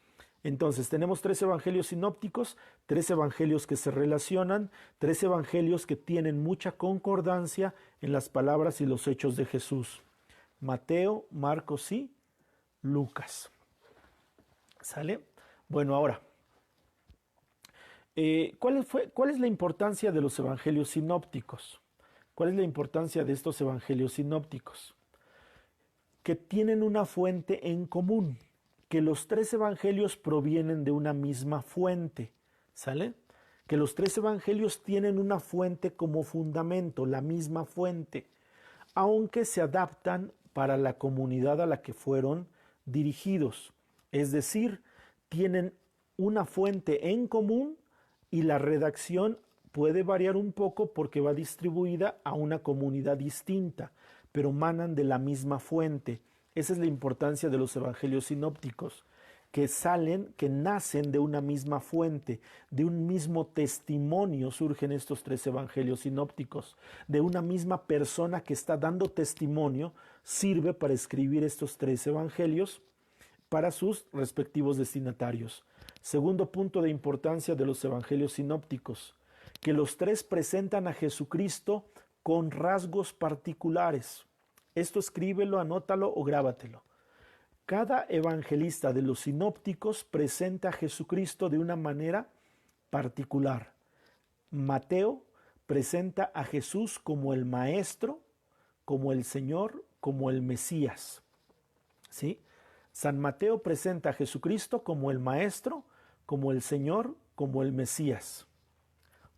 Entonces tenemos 3 evangelios sinópticos, 3 evangelios que se relacionan, 3 evangelios que tienen mucha concordancia en las palabras y los hechos de Jesús. Mateo, Marcos y Lucas. ¿Sale? Bueno, ahora, ¿cuál es la importancia de los evangelios sinópticos? ¿Cuál es la importancia de estos evangelios sinópticos? Que tienen una fuente en común, que los 3 evangelios provienen de una misma fuente, ¿sale? Que los 3 evangelios tienen una fuente como fundamento, la misma fuente, aunque se adaptan para la comunidad a la que fueron dirigidos. Es decir, tienen una fuente en común y la redacción puede variar un poco porque va distribuida a una comunidad distinta, pero manan de la misma fuente. Esa es la importancia de los evangelios sinópticos, que nacen de una misma fuente, de un mismo testimonio surgen estos 3 evangelios sinópticos, de una misma persona que está dando testimonio, sirve para escribir estos 3 evangelios para sus respectivos destinatarios. Segundo punto de importancia de los evangelios sinópticos, que los 3 presentan a Jesucristo con rasgos particulares. Esto escríbelo, anótalo o grábatelo. Cada evangelista de los sinópticos presenta a Jesucristo de una manera particular. Mateo presenta a Jesús como el Maestro, como el Señor, como el Mesías. ¿Sí? San Mateo presenta a Jesucristo como el Maestro, como el Señor, como el Mesías.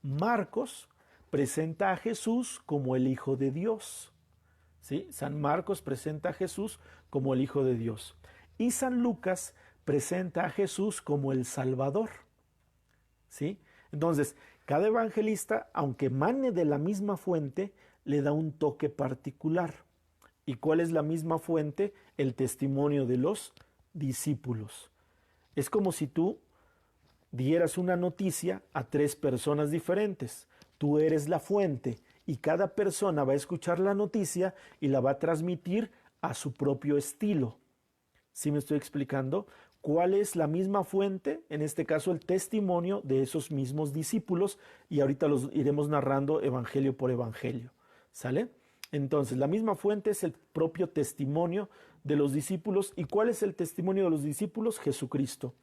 Marcos presenta a Jesús como el Hijo de Dios. ¿Sí? San Marcos presenta a Jesús como el Hijo de Dios. Y San Lucas presenta a Jesús como el Salvador. ¿Sí? Entonces, cada evangelista, aunque emane de la misma fuente, le da un toque particular. ¿Y cuál es la misma fuente? El testimonio de los discípulos. Es como si tú dieras una noticia a 3 personas diferentes. Tú eres la fuente y cada persona va a escuchar la noticia y la va a transmitir a su propio estilo. ¿Sí me estoy explicando? ¿Cuál es la misma fuente? En este caso, el testimonio de esos mismos discípulos, y ahorita los iremos narrando evangelio por evangelio. ¿Sale? Entonces, la misma fuente es el propio testimonio de los discípulos. ¿Y cuál es el testimonio de los discípulos? Jesucristo.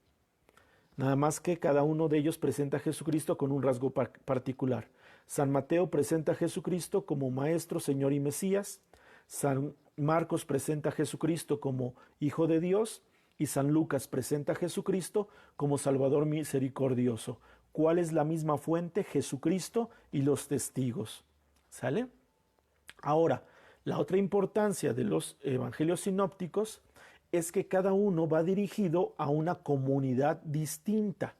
Nada más que cada uno de ellos presenta a Jesucristo con un rasgo particular. San Mateo presenta a Jesucristo como Maestro, Señor y Mesías. San Marcos presenta a Jesucristo como Hijo de Dios. Y San Lucas presenta a Jesucristo como Salvador misericordioso. ¿Cuál es la misma fuente? Jesucristo y los testigos. ¿Sale? Ahora, la otra importancia de los evangelios sinópticos es que cada uno va dirigido a una comunidad distinta.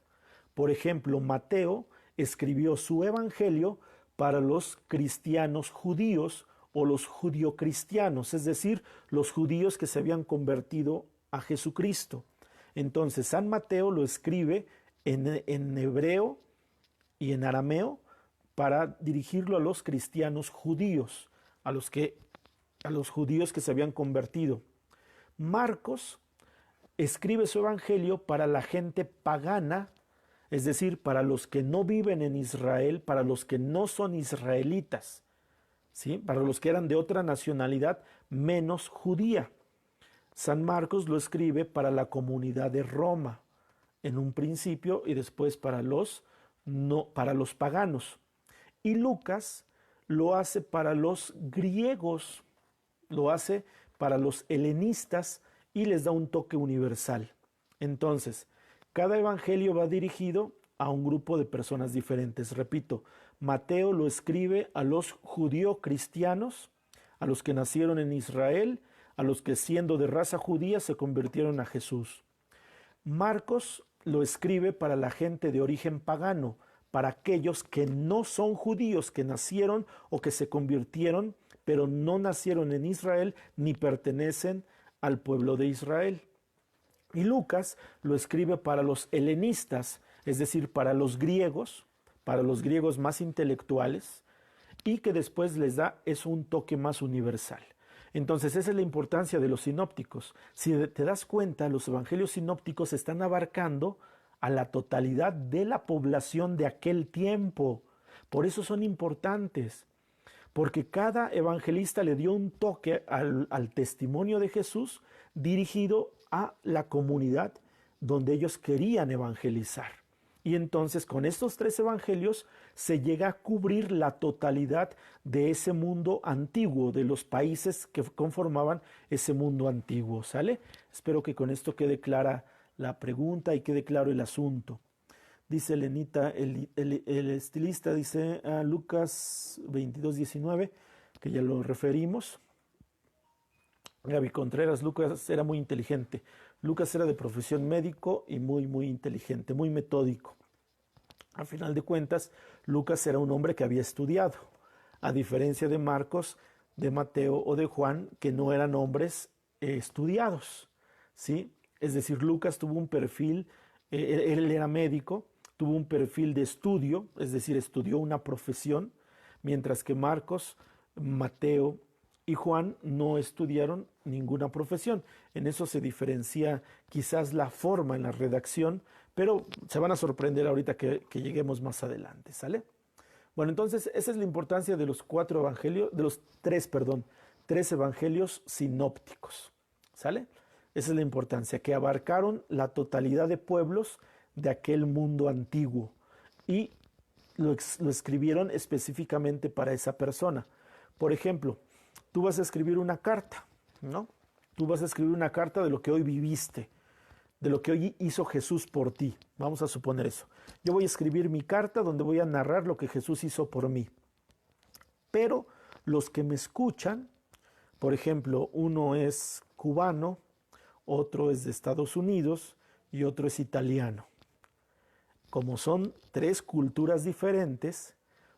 Por ejemplo, Mateo escribió su evangelio para los cristianos judíos o los judio-cristianos, es decir, los judíos que se habían convertido a Jesucristo. Entonces, San Mateo lo escribe en hebreo y en arameo para dirigirlo a los cristianos judíos, a los judíos que se habían convertido. Marcos escribe su evangelio para la gente pagana, es decir, para los que no viven en Israel, para los que no son israelitas, ¿sí? Para los que eran de otra nacionalidad menos judía. San Marcos lo escribe para la comunidad de Roma, en un principio, y después para los paganos. Y Lucas lo hace para los griegos, lo hace para los helenistas y les da un toque universal. Entonces, cada evangelio va dirigido a un grupo de personas diferentes. Repito, Mateo lo escribe a los judío-cristianos, a los que nacieron en Israel, a los que siendo de raza judía se convirtieron a Jesús. Marcos lo escribe para la gente de origen pagano, para aquellos que no son judíos, que nacieron o que se convirtieron pero no nacieron en Israel ni pertenecen al pueblo de Israel. Y Lucas lo escribe para los helenistas, es decir, para los griegos más intelectuales, y que después les da es un toque más universal. Entonces, esa es la importancia de los sinópticos. Si te das cuenta, los evangelios sinópticos están abarcando a la totalidad de la población de aquel tiempo. Por eso son importantes, porque cada evangelista le dio un toque al testimonio de Jesús dirigido a la comunidad donde ellos querían evangelizar. Y entonces con estos 3 evangelios se llega a cubrir la totalidad de ese mundo antiguo, de los países que conformaban ese mundo antiguo, ¿sale? Espero que con esto quede clara la pregunta y quede claro el asunto. Dice Lenita, el estilista, dice a Lucas 22:19, que ya lo referimos. Gaby Contreras, Lucas era muy inteligente. Lucas era de profesión médico y muy inteligente, muy metódico. A final de cuentas, Lucas era un hombre que había estudiado, a diferencia de Marcos, de Mateo o de Juan, que no eran hombres estudiados, ¿sí? Es decir, Lucas tuvo un perfil, él era médico, tuvo un perfil de estudio, es decir, estudió una profesión, mientras que Marcos, Mateo y Juan no estudiaron ninguna profesión. En eso se diferencia quizás la forma en la redacción, pero se van a sorprender ahorita que lleguemos más adelante, ¿sale? Bueno, entonces esa es la importancia de los 4 evangelios, de los 3 evangelios sinópticos, ¿sale? Esa es la importancia, que abarcaron la totalidad de pueblos de aquel mundo antiguo y lo escribieron específicamente para esa persona. Por ejemplo, tú vas a escribir una carta, ¿no? Tú vas a escribir una carta de lo que hoy viviste, de lo que hoy hizo Jesús por ti. Vamos a suponer eso. Yo voy a escribir mi carta donde voy a narrar lo que Jesús hizo por mí. Pero los que me escuchan, por ejemplo, uno es cubano, otro es de Estados Unidos y otro es italiano. Como son 3 culturas diferentes,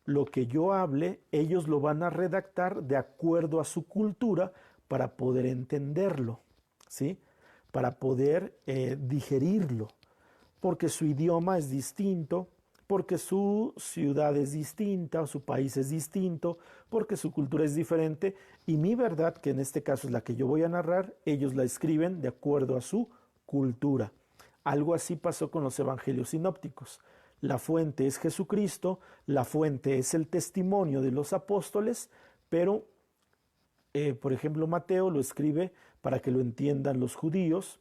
lo que yo hable, ellos lo van a redactar de acuerdo a su cultura para poder entenderlo, ¿sí? Para poder digerirlo, porque su idioma es distinto, porque su ciudad es distinta, o su país es distinto, porque su cultura es diferente, y mi verdad, que en este caso es la que yo voy a narrar, ellos la escriben de acuerdo a su cultura. Algo así pasó con los evangelios sinópticos. La fuente es Jesucristo, la fuente es el testimonio de los apóstoles, pero, por ejemplo, Mateo lo escribe para que lo entiendan los judíos,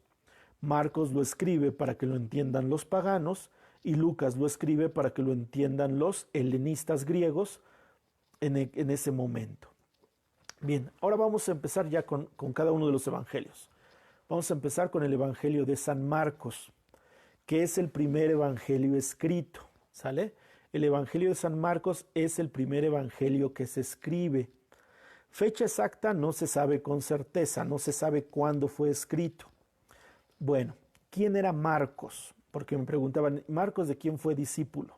Marcos lo escribe para que lo entiendan los paganos, y Lucas lo escribe para que lo entiendan los helenistas griegos en ese momento. Bien, ahora vamos a empezar ya con cada uno de los evangelios. Vamos a empezar con el evangelio de San Marcos, que es el primer evangelio escrito, ¿sale? El evangelio de San Marcos es el primer evangelio que se escribe. Fecha exacta no se sabe con certeza, no se sabe cuándo fue escrito. Bueno, ¿quién era Marcos? Porque me preguntaban, ¿Marcos de quién fue discípulo?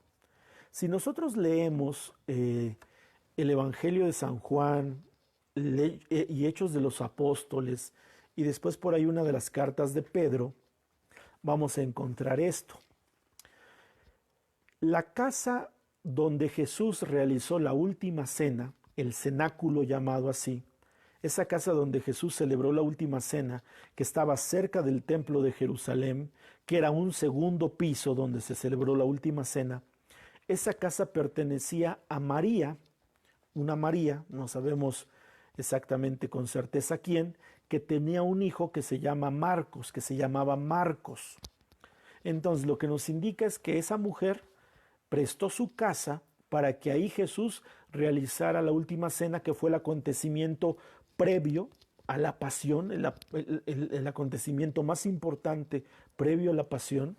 Si nosotros leemos el evangelio de San Juan y Hechos de los Apóstoles, y después por ahí una de las cartas de Pedro, vamos a encontrar esto. La casa donde Jesús realizó la última cena, el cenáculo llamado así, esa casa donde Jesús celebró la última cena, que estaba cerca del templo de Jerusalén, que era un segundo piso donde se celebró la última cena, esa casa pertenecía a María, una María, no sabemos exactamente con certeza quién, que tenía un hijo que se llama Marcos, que se llamaba Marcos. Entonces lo que nos indica es que esa mujer prestó su casa para que ahí Jesús realizara la última cena, que fue el acontecimiento previo a la pasión, el acontecimiento más importante previo a la pasión,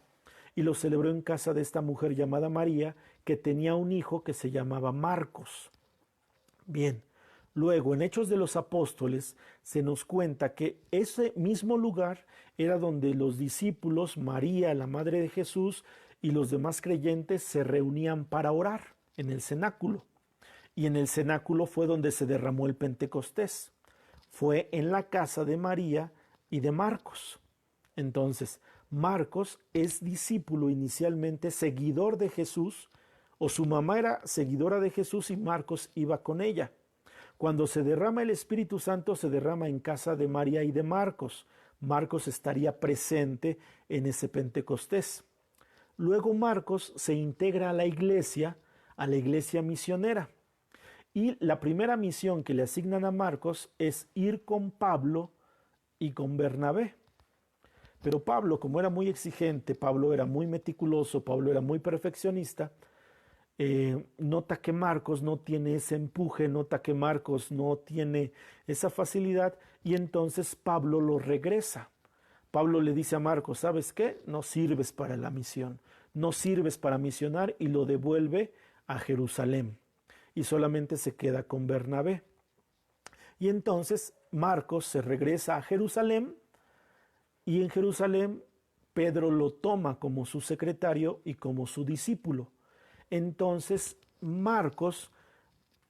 y lo celebró en casa de esta mujer llamada María, que tenía un hijo que se llamaba Marcos. Bien, luego en Hechos de los Apóstoles se nos cuenta que ese mismo lugar era donde los discípulos, María, la madre de Jesús, y los demás creyentes se reunían para orar en el cenáculo. y en el cenáculo fue donde se derramó el Pentecostés. Fue en la casa de María y de Marcos. Entonces, Marcos es discípulo inicialmente, seguidor de Jesús, o su mamá era seguidora de Jesús y Marcos iba con ella. Cuando se derrama el Espíritu Santo, se derrama en casa de María y de Marcos. Marcos estaría presente en ese Pentecostés. Luego Marcos se integra a la iglesia misionera. Y la primera misión que le asignan a Marcos es ir con Pablo y con Bernabé. Pero Pablo, como era muy exigente, Pablo era muy meticuloso, Pablo era muy perfeccionista, nota que Marcos no tiene ese empuje, nota que Marcos no tiene esa facilidad y entonces Pablo lo regresa. Pablo le dice a Marcos, ¿sabes qué? No sirves para la misión, no sirves para misionar y lo devuelve a Jerusalén y solamente se queda con Bernabé. Y entonces Marcos se regresa a Jerusalén y en Jerusalén Pedro lo toma como su secretario y como su discípulo. Entonces Marcos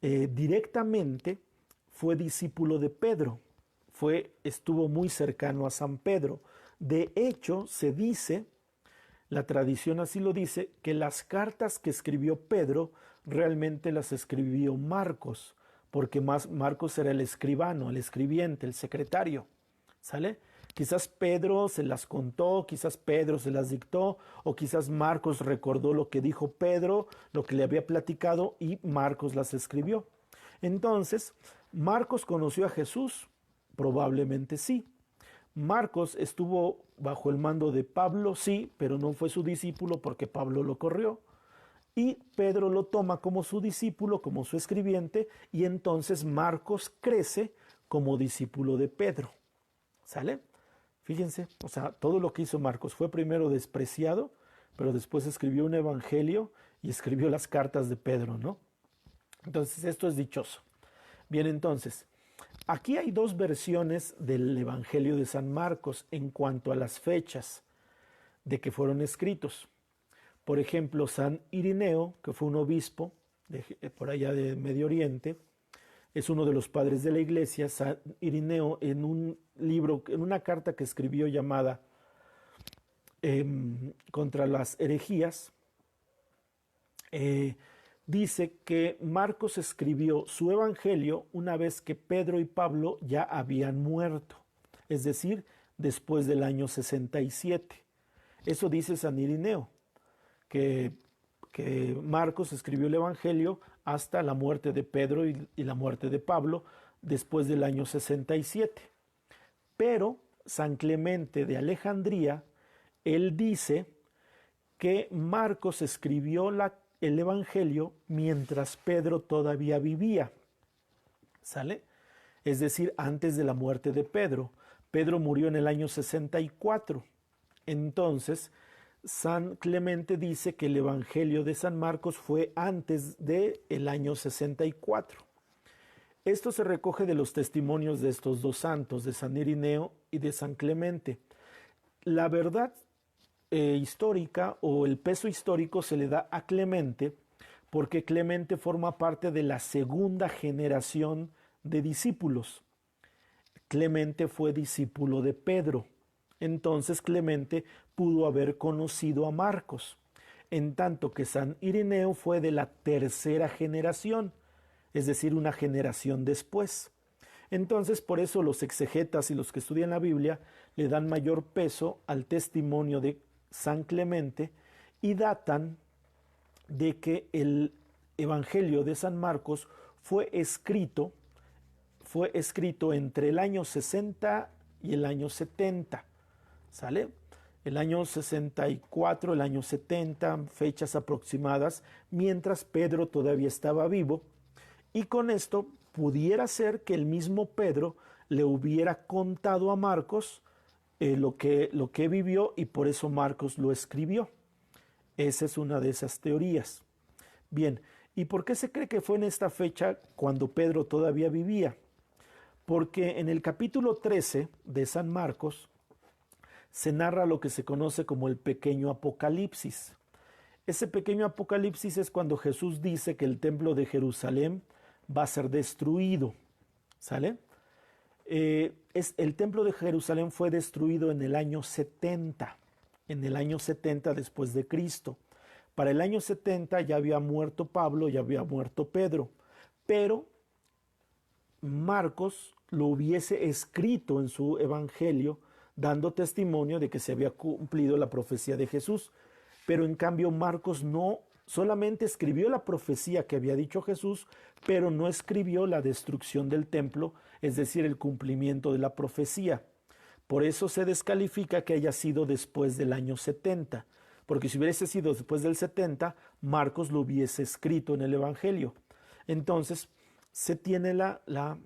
directamente fue discípulo de Pedro, estuvo muy cercano a San Pedro. De hecho, se dice, la tradición así lo dice, que las cartas que escribió Pedro realmente las escribió Marcos, porque Marcos era el escribano, el escribiente, el secretario, ¿sale? Quizás Pedro se las contó, quizás Pedro se las dictó, o quizás Marcos recordó lo que dijo Pedro, lo que le había platicado, y Marcos las escribió. Entonces, ¿Marcos conoció a Jesús? Probablemente sí. Marcos estuvo bajo el mando de Pablo, sí, pero no fue su discípulo porque Pablo lo corrió. Y Pedro lo toma como su discípulo, como su escribiente, y entonces Marcos crece como discípulo de Pedro. ¿Sale? Fíjense, o sea, todo lo que hizo Marcos fue primero despreciado, pero después escribió un evangelio y escribió las cartas de Pedro, ¿no? Entonces esto es dichoso. Bien, entonces, aquí hay dos versiones del evangelio de San Marcos en cuanto a las fechas de que fueron escritos. Por ejemplo, San Irineo, que fue un obispo por allá de Medio Oriente, es uno de los padres de la iglesia. San Irineo, en un libro, en una carta que escribió llamada Contra las herejías, dice que Marcos escribió su evangelio una vez que Pedro y Pablo ya habían muerto, es decir, después del año 67. Eso dice San Irineo, que Marcos escribió el evangelio hasta la muerte de Pedro y la muerte de Pablo después del año 67. Pero San Clemente de Alejandría, él dice que Marcos escribió el evangelio mientras Pedro todavía vivía, ¿sale? Es decir, antes de la muerte de Pedro. Pedro murió en el año 64. Entonces, San Clemente dice que el evangelio de San Marcos fue antes del año 64. Esto se recoge de los testimonios de estos dos santos, de San Irineo y de San Clemente. La verdad histórica o el peso histórico se le da a Clemente porque Clemente forma parte de la segunda generación de discípulos. Clemente fue discípulo de Pedro. Entonces Clemente pudo haber conocido a Marcos, en tanto que San Irineo fue de la tercera generación, es decir, una generación después. Entonces, por eso los exegetas y los que estudian la Biblia le dan mayor peso al testimonio de San Clemente y datan de que el Evangelio de San Marcos fue escrito entre el año 60 y el año 70. ¿Sale? El año 64, el año 70, fechas aproximadas, mientras Pedro todavía estaba vivo. Y con esto pudiera ser que el mismo Pedro le hubiera contado a Marcos lo que vivió y por eso Marcos lo escribió. Esa es una de esas teorías. Bien, ¿y por qué se cree que fue en esta fecha cuando Pedro todavía vivía? Porque en el capítulo 13 de San Marcos se narra lo que se conoce como el pequeño Apocalipsis. Ese pequeño Apocalipsis es cuando Jesús dice que el templo de Jerusalén va a ser destruido, ¿sale? El templo de Jerusalén fue destruido en el año 70, en el año 70 después de Cristo. Para el año 70 ya había muerto Pablo, ya había muerto Pedro, pero Marcos lo hubiese escrito en su evangelio dando testimonio de que se había cumplido la profecía de Jesús. Pero en cambio Marcos no solamente escribió la profecía que había dicho Jesús, pero no escribió la destrucción del templo, es decir, el cumplimiento de la profecía. Por eso se descalifica que haya sido después del año 70, porque si hubiese sido después del 70, Marcos lo hubiese escrito en el evangelio. Entonces, se tiene la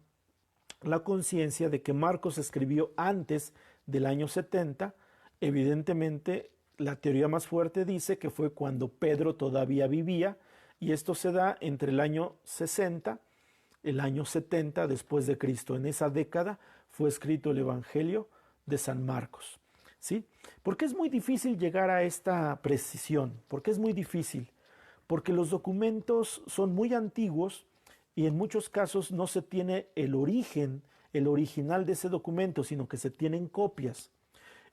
conciencia de que Marcos escribió antes del año 70. Evidentemente, la teoría más fuerte dice que fue cuando Pedro todavía vivía, y esto se da entre el año 60, el año 70 después de Cristo. En esa década fue escrito el Evangelio de San Marcos. ¿Sí? ¿Por qué es muy difícil llegar a esta precisión? ¿Por qué es muy difícil? Porque los documentos son muy antiguos y en muchos casos no se tiene el origen, el original de ese documento, sino que se tienen copias.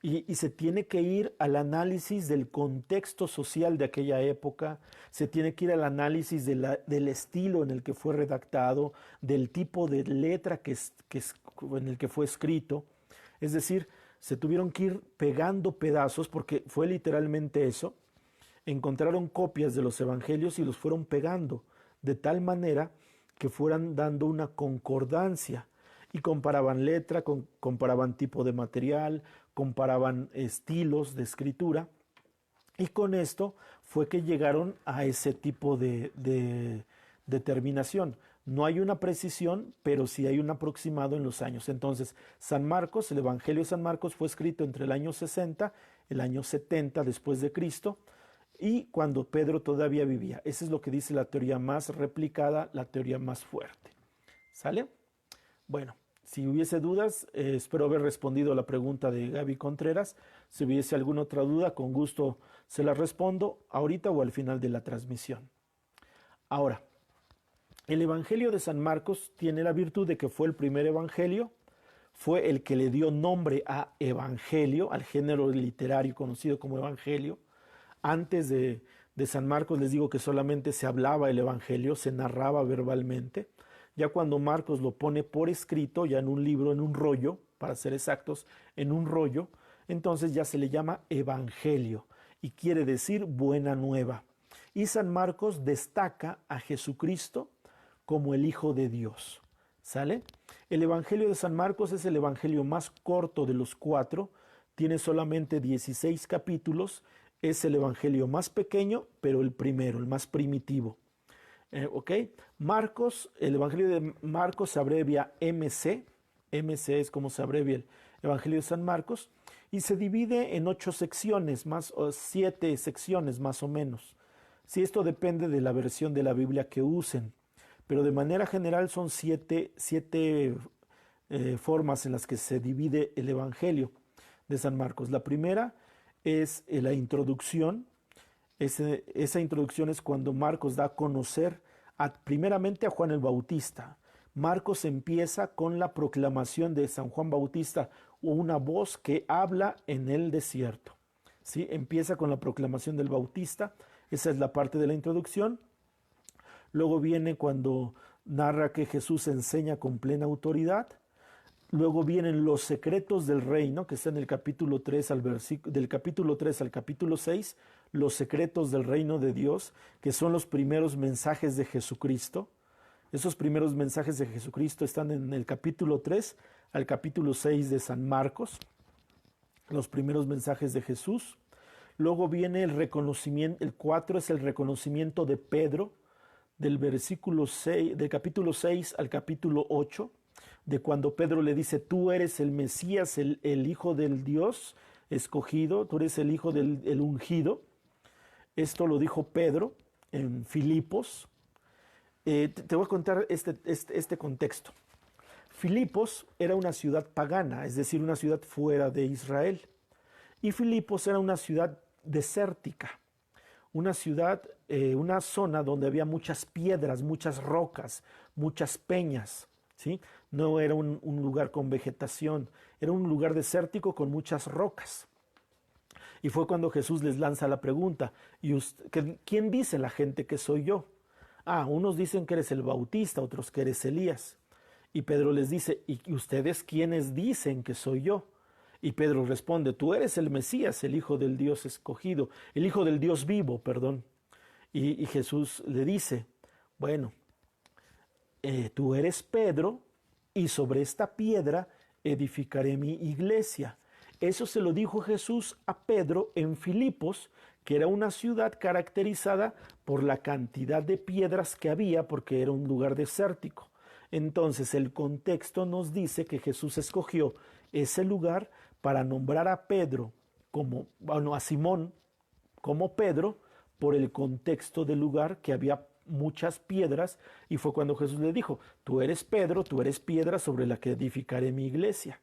Y se tiene que ir al análisis del contexto social de aquella época, se tiene que ir al análisis del estilo en el que fue redactado, del tipo de letra en el que fue escrito. Es decir, se tuvieron que ir pegando pedazos, porque fue literalmente eso. Encontraron copias de los evangelios y los fueron pegando, de tal manera que fueran dando una concordancia. Y comparaban letra, comparaban tipo de material, comparaban estilos de escritura, y con esto fue que llegaron a ese tipo de determinación. No hay una precisión, pero sí hay un aproximado en los años. Entonces, San Marcos, el Evangelio de San Marcos fue escrito entre el año 60, el año 70 después de Cristo, y cuando Pedro todavía vivía. Esa es lo que dice la teoría más replicada, la teoría más fuerte. ¿Sale? Bueno, si hubiese dudas, espero haber respondido a la pregunta de Gaby Contreras. Si hubiese alguna otra duda, con gusto se la respondo ahorita o al final de la transmisión. Ahora, el Evangelio de San Marcos tiene la virtud de que fue el primer evangelio, fue el que le dio nombre a evangelio, al género literario conocido como evangelio. Antes de San Marcos les digo que solamente se hablaba el evangelio, se narraba verbalmente. Ya cuando Marcos lo pone por escrito, ya en un libro, en un rollo, para ser exactos, en un rollo, entonces ya se le llama evangelio y quiere decir buena nueva. Y San Marcos destaca a Jesucristo como el Hijo de Dios. ¿Sale? El Evangelio de San Marcos es el evangelio más corto de los 4, tiene solamente 16 capítulos, es el evangelio más pequeño, pero el primero, el más primitivo. ¿Ok? Marcos, el Evangelio de Marcos se abrevia MC. MC es como se abrevia el Evangelio de San Marcos, y se divide en 8 secciones, más o 7 secciones más o menos. Si esto depende de la versión de la Biblia que usen, pero de manera general son 7 formas en las que se divide el Evangelio de San Marcos. La primera es la introducción. Esa introducción es cuando Marcos da a conocer primeramente a Juan el Bautista. Marcos empieza con la proclamación de San Juan Bautista, una voz que habla en el desierto. ¿Sí? Empieza con la proclamación del Bautista, esa es la parte de la introducción. Luego viene cuando narra que Jesús enseña con plena autoridad. Luego vienen los secretos del reino, que está en el capítulo 3 del capítulo 3 al capítulo 6, los secretos del reino de Dios, que son los primeros mensajes de Jesucristo. Esos primeros mensajes de Jesucristo están en el capítulo 3 al capítulo 6 de San Marcos, los primeros mensajes de Jesús. Luego viene el reconocimiento, el 4 es el reconocimiento de Pedro, del capítulo 6 al capítulo 8, de cuando Pedro le dice, tú eres el Mesías, el Hijo del Dios escogido, tú eres el Hijo del ungido. Esto lo dijo Pedro en Filipos. Te voy a contar este contexto. Filipos era una ciudad pagana, es decir, una ciudad fuera de Israel. Y Filipos era una ciudad desértica, una ciudad, una zona donde había muchas piedras, muchas rocas, muchas peñas, ¿sí? No era un lugar con vegetación, era un lugar desértico con muchas rocas. Y fue cuando Jesús les lanza la pregunta, ¿quién dice la gente que soy yo? Ah, unos dicen que eres el Bautista, otros que eres Elías. Y Pedro les dice, ¿y ustedes quiénes dicen que soy yo? Y Pedro responde, tú eres el Mesías, el Hijo del Dios escogido, el Hijo del Dios vivo, perdón. Y Jesús le dice, bueno, tú eres Pedro, y sobre esta piedra edificaré mi iglesia. Eso se lo dijo Jesús a Pedro en Filipos, que era una ciudad caracterizada por la cantidad de piedras que había, porque era un lugar desértico. Entonces el contexto nos dice que Jesús escogió ese lugar para nombrar a Pedro a Simón como Pedro, por el contexto del lugar, que había muchas piedras, y fue cuando Jesús le dijo, tú eres Pedro, tú eres piedra sobre la que edificaré mi iglesia.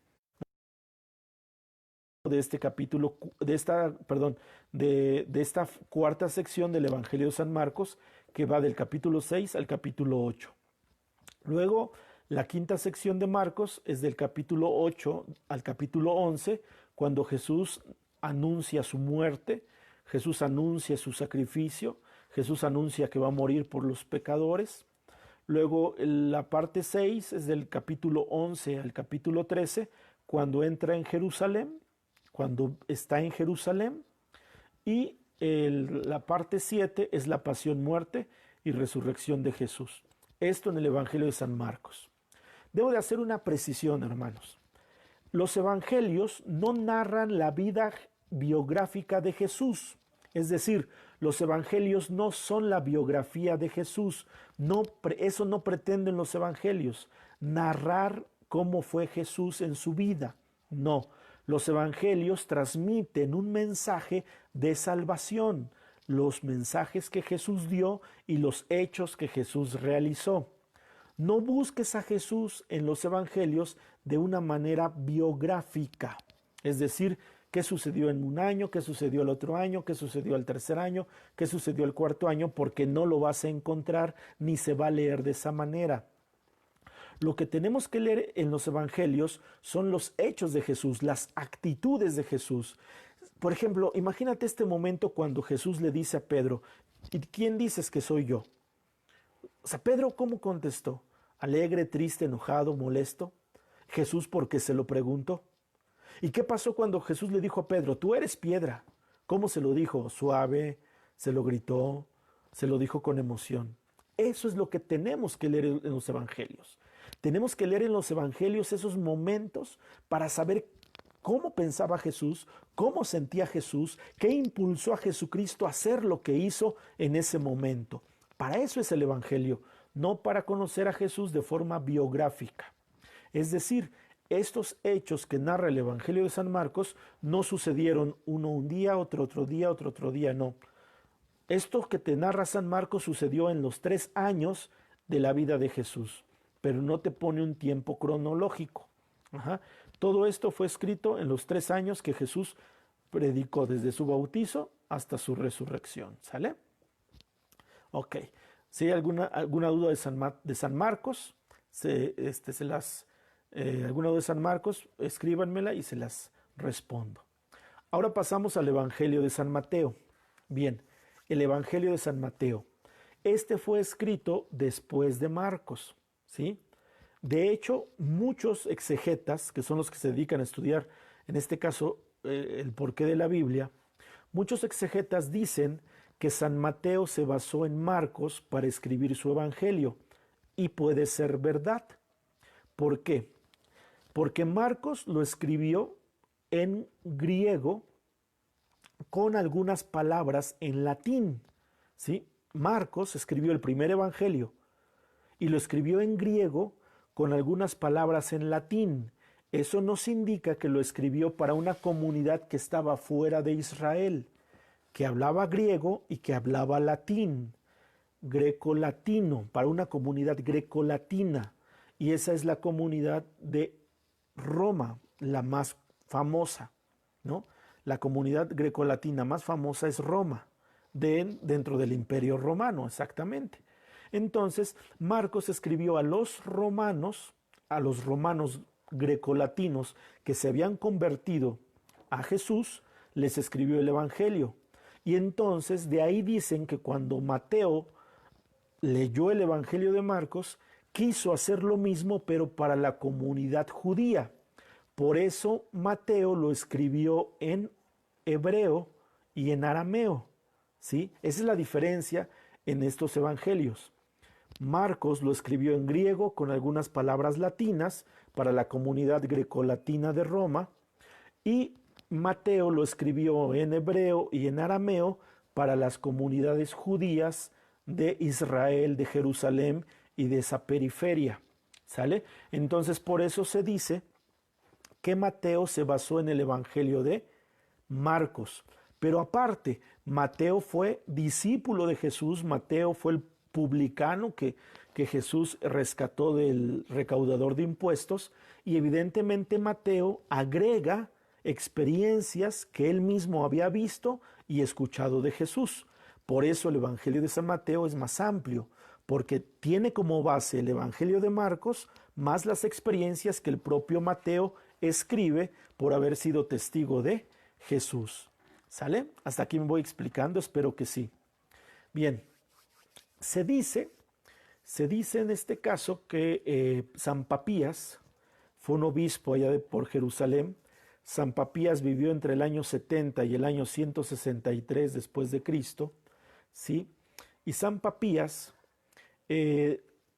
De este capítulo, de esta cuarta sección del Evangelio de San Marcos, que va del capítulo 6 al capítulo 8. Luego, la quinta sección de Marcos es del capítulo 8 al capítulo 11, cuando Jesús anuncia su muerte, Jesús anuncia su sacrificio, Jesús anuncia que va a morir por los pecadores. Luego la parte 6 es del capítulo 11 al capítulo 13, cuando entra en Jerusalén, cuando está en Jerusalén. Y la parte 7 es la pasión, muerte y resurrección de Jesús. Esto en el Evangelio de San Marcos. Debo de hacer una precisión, hermanos. Los evangelios no narran la vida biográfica de Jesús. Es decir, los evangelios no son la biografía de Jesús. Eso no pretenden los evangelios, narrar cómo fue Jesús en su vida. No, los evangelios transmiten un mensaje de salvación, los mensajes que Jesús dio y los hechos que Jesús realizó. No busques a Jesús en los evangelios de una manera biográfica, es decir, qué sucedió en un año, qué sucedió el otro año, qué sucedió el tercer año, qué sucedió el cuarto año, porque no lo vas a encontrar ni se va a leer de esa manera. Lo que tenemos que leer en los evangelios son los hechos de Jesús, las actitudes de Jesús. Por ejemplo, imagínate este momento cuando Jesús le dice a Pedro, ¿y quién dices que soy yo? O sea, Pedro, ¿cómo contestó? ¿Alegre, triste, enojado, molesto? Jesús, porque se lo preguntó. ¿Y qué pasó cuando Jesús le dijo a Pedro, tú eres piedra? ¿Cómo se lo dijo? Suave, se lo gritó, se lo dijo con emoción. Eso es lo que tenemos que leer en los evangelios. Tenemos que leer en los evangelios esos momentos para saber cómo pensaba Jesús, cómo sentía Jesús, qué impulsó a Jesucristo a hacer lo que hizo en ese momento. Para eso es el evangelio, no para conocer a Jesús de forma biográfica. Es decir, estos hechos que narra el Evangelio de San Marcos no sucedieron uno un día, otro día, otro día, no. Esto que te narra San Marcos sucedió en los 3 años de la vida de Jesús, pero no te pone un tiempo cronológico. Todo esto fue escrito en los 3 años que Jesús predicó, desde su bautizo hasta su resurrección. ¿Sale? Ok. Si hay alguna duda de San Marcos, alguna duda de San Marcos, escríbanmela y se las respondo. Ahora pasamos al Evangelio de San Mateo. Bien, el Evangelio de San Mateo. Este fue escrito después de Marcos, ¿sí? De hecho, muchos exegetas, que son los que se dedican a estudiar, en este caso, el porqué de la Biblia, muchos exegetas dicen que San Mateo se basó en Marcos para escribir su Evangelio, y puede ser verdad. ¿Por qué? Porque Marcos lo escribió en griego con algunas palabras en latín, ¿sí? Marcos escribió el primer evangelio y lo escribió en griego con algunas palabras en latín. Eso nos indica que lo escribió para una comunidad que estaba fuera de Israel, que hablaba griego y que hablaba latín, greco-latino, para una comunidad greco-latina. Y esa es la comunidad de Roma, la más famosa, ¿no? La comunidad grecolatina más famosa es Roma, dentro del Imperio Romano, exactamente. Entonces, Marcos escribió a los romanos grecolatinos que se habían convertido a Jesús, les escribió el Evangelio. Y entonces de ahí dicen que cuando Mateo leyó el Evangelio de Marcos, quiso hacer lo mismo, pero para la comunidad judía. Por eso Mateo lo escribió en hebreo y en arameo, ¿sí? Esa es la diferencia en estos evangelios. Marcos lo escribió en griego con algunas palabras latinas para la comunidad grecolatina de Roma, y Mateo lo escribió en hebreo y en arameo para las comunidades judías de Israel, de Jerusalén y de esa periferia. ¿Sale? Entonces por eso se dice que Mateo se basó en el Evangelio de Marcos. Pero aparte, Mateo fue discípulo de Jesús, Mateo fue el publicano que Jesús rescató del recaudador de impuestos, y evidentemente Mateo agrega experiencias que él mismo había visto y escuchado de Jesús. Por eso el Evangelio de San Mateo es más amplio, porque tiene como base el Evangelio de Marcos más las experiencias que el propio Mateo escribe por haber sido testigo de Jesús. ¿Sale? Hasta aquí me voy explicando, espero que sí. Bien, se dice en este caso que San Papías fue un obispo allá por Jerusalén. San Papías vivió entre el año 70 y el año 163 después de Cristo, ¿sí? Y San Papías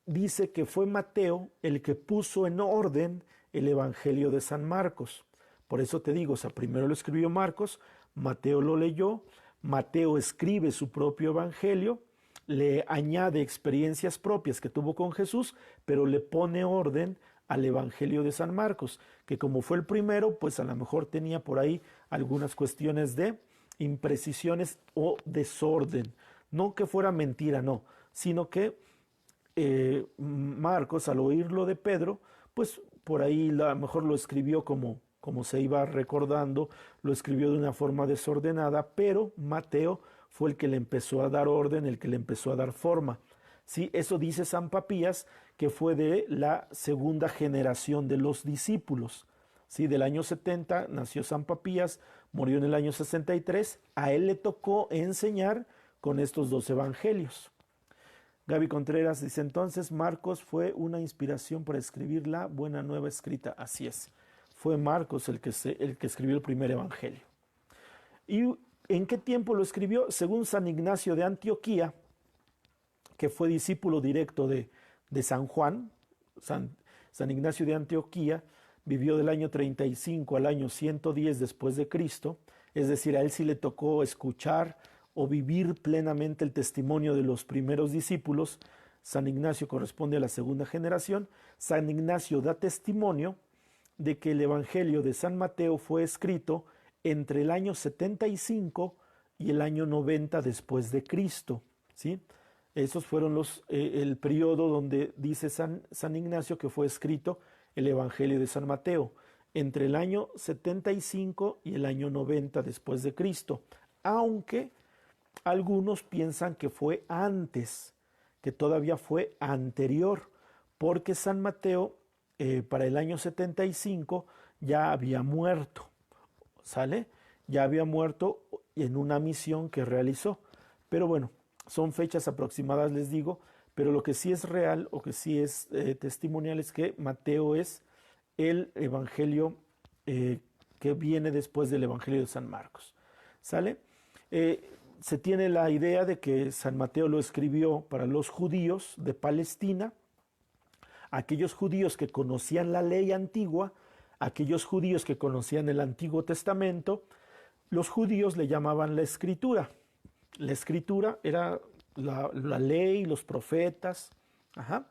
dice que fue Mateo el que puso en orden el Evangelio de San Marcos. Por eso te digo, o sea, primero lo escribió Marcos, Mateo lo leyó, Mateo escribe su propio Evangelio, le añade experiencias propias que tuvo con Jesús, pero le pone orden al Evangelio de San Marcos, que como fue el primero, pues a lo mejor tenía por ahí algunas cuestiones de imprecisiones o desorden. No que fuera mentira, no, sino que Marcos, al oírlo de Pedro, pues por ahí a lo mejor lo escribió como se iba recordando, lo escribió de una forma desordenada, pero Mateo fue el que le empezó a dar orden, el que le empezó a dar forma. ¿Sí? Eso dice San Papías, que fue de la segunda generación de los discípulos. ¿Sí? Del año 70 nació San Papías, murió en el año 63, a él le tocó enseñar con estos dos evangelios. Gaby Contreras dice, entonces Marcos fue una inspiración para escribir la Buena Nueva escrita. Así es, fue Marcos el que escribió el primer evangelio. ¿Y en qué tiempo lo escribió? Según San Ignacio de Antioquía, que fue discípulo directo de San Juan, San Ignacio de Antioquía vivió del año 35 al año 110 después de Cristo, es decir, a él sí le tocó escuchar o vivir plenamente el testimonio de los primeros discípulos. San Ignacio corresponde a la segunda generación. San Ignacio da testimonio de que el Evangelio de San Mateo fue escrito entre el año 75 y el año 90 después de Cristo, ¿sí? Esos fueron el periodo donde dice San Ignacio que fue escrito el Evangelio de San Mateo, entre el año 75 y el año 90 después de Cristo, aunque algunos piensan que fue antes, que todavía fue anterior, porque San Mateo para el año 75 ya había muerto, ¿sale? Ya había muerto en una misión que realizó. Pero bueno, son fechas aproximadas, les digo, pero lo que sí es real o que sí es testimonial es que Mateo es el evangelio que viene después del Evangelio de San Marcos, ¿sale? Se tiene la idea de que San Mateo lo escribió para los judíos de Palestina, aquellos judíos que conocían la ley antigua, aquellos judíos que conocían el Antiguo Testamento. Los judíos le llamaban la Escritura. La Escritura era la ley, los profetas. Ajá.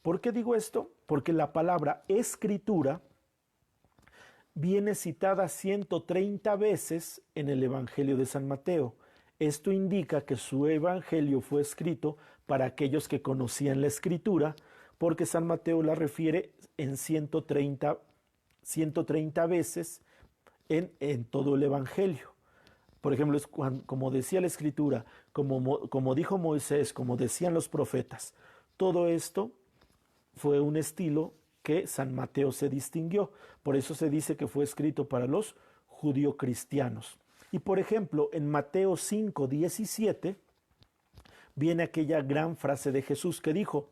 ¿Por qué digo esto? Porque la palabra Escritura viene citada 130 veces en el Evangelio de San Mateo. Esto indica que su evangelio fue escrito para aquellos que conocían la Escritura, porque San Mateo la refiere en 130 veces en todo el evangelio. Por ejemplo, como decía la Escritura, como dijo Moisés, como decían los profetas. Todo esto fue un estilo que San Mateo se distinguió. Por eso se dice que fue escrito para los judio-cristianos. Y por ejemplo, en Mateo 5:17 viene aquella gran frase de Jesús que dijo: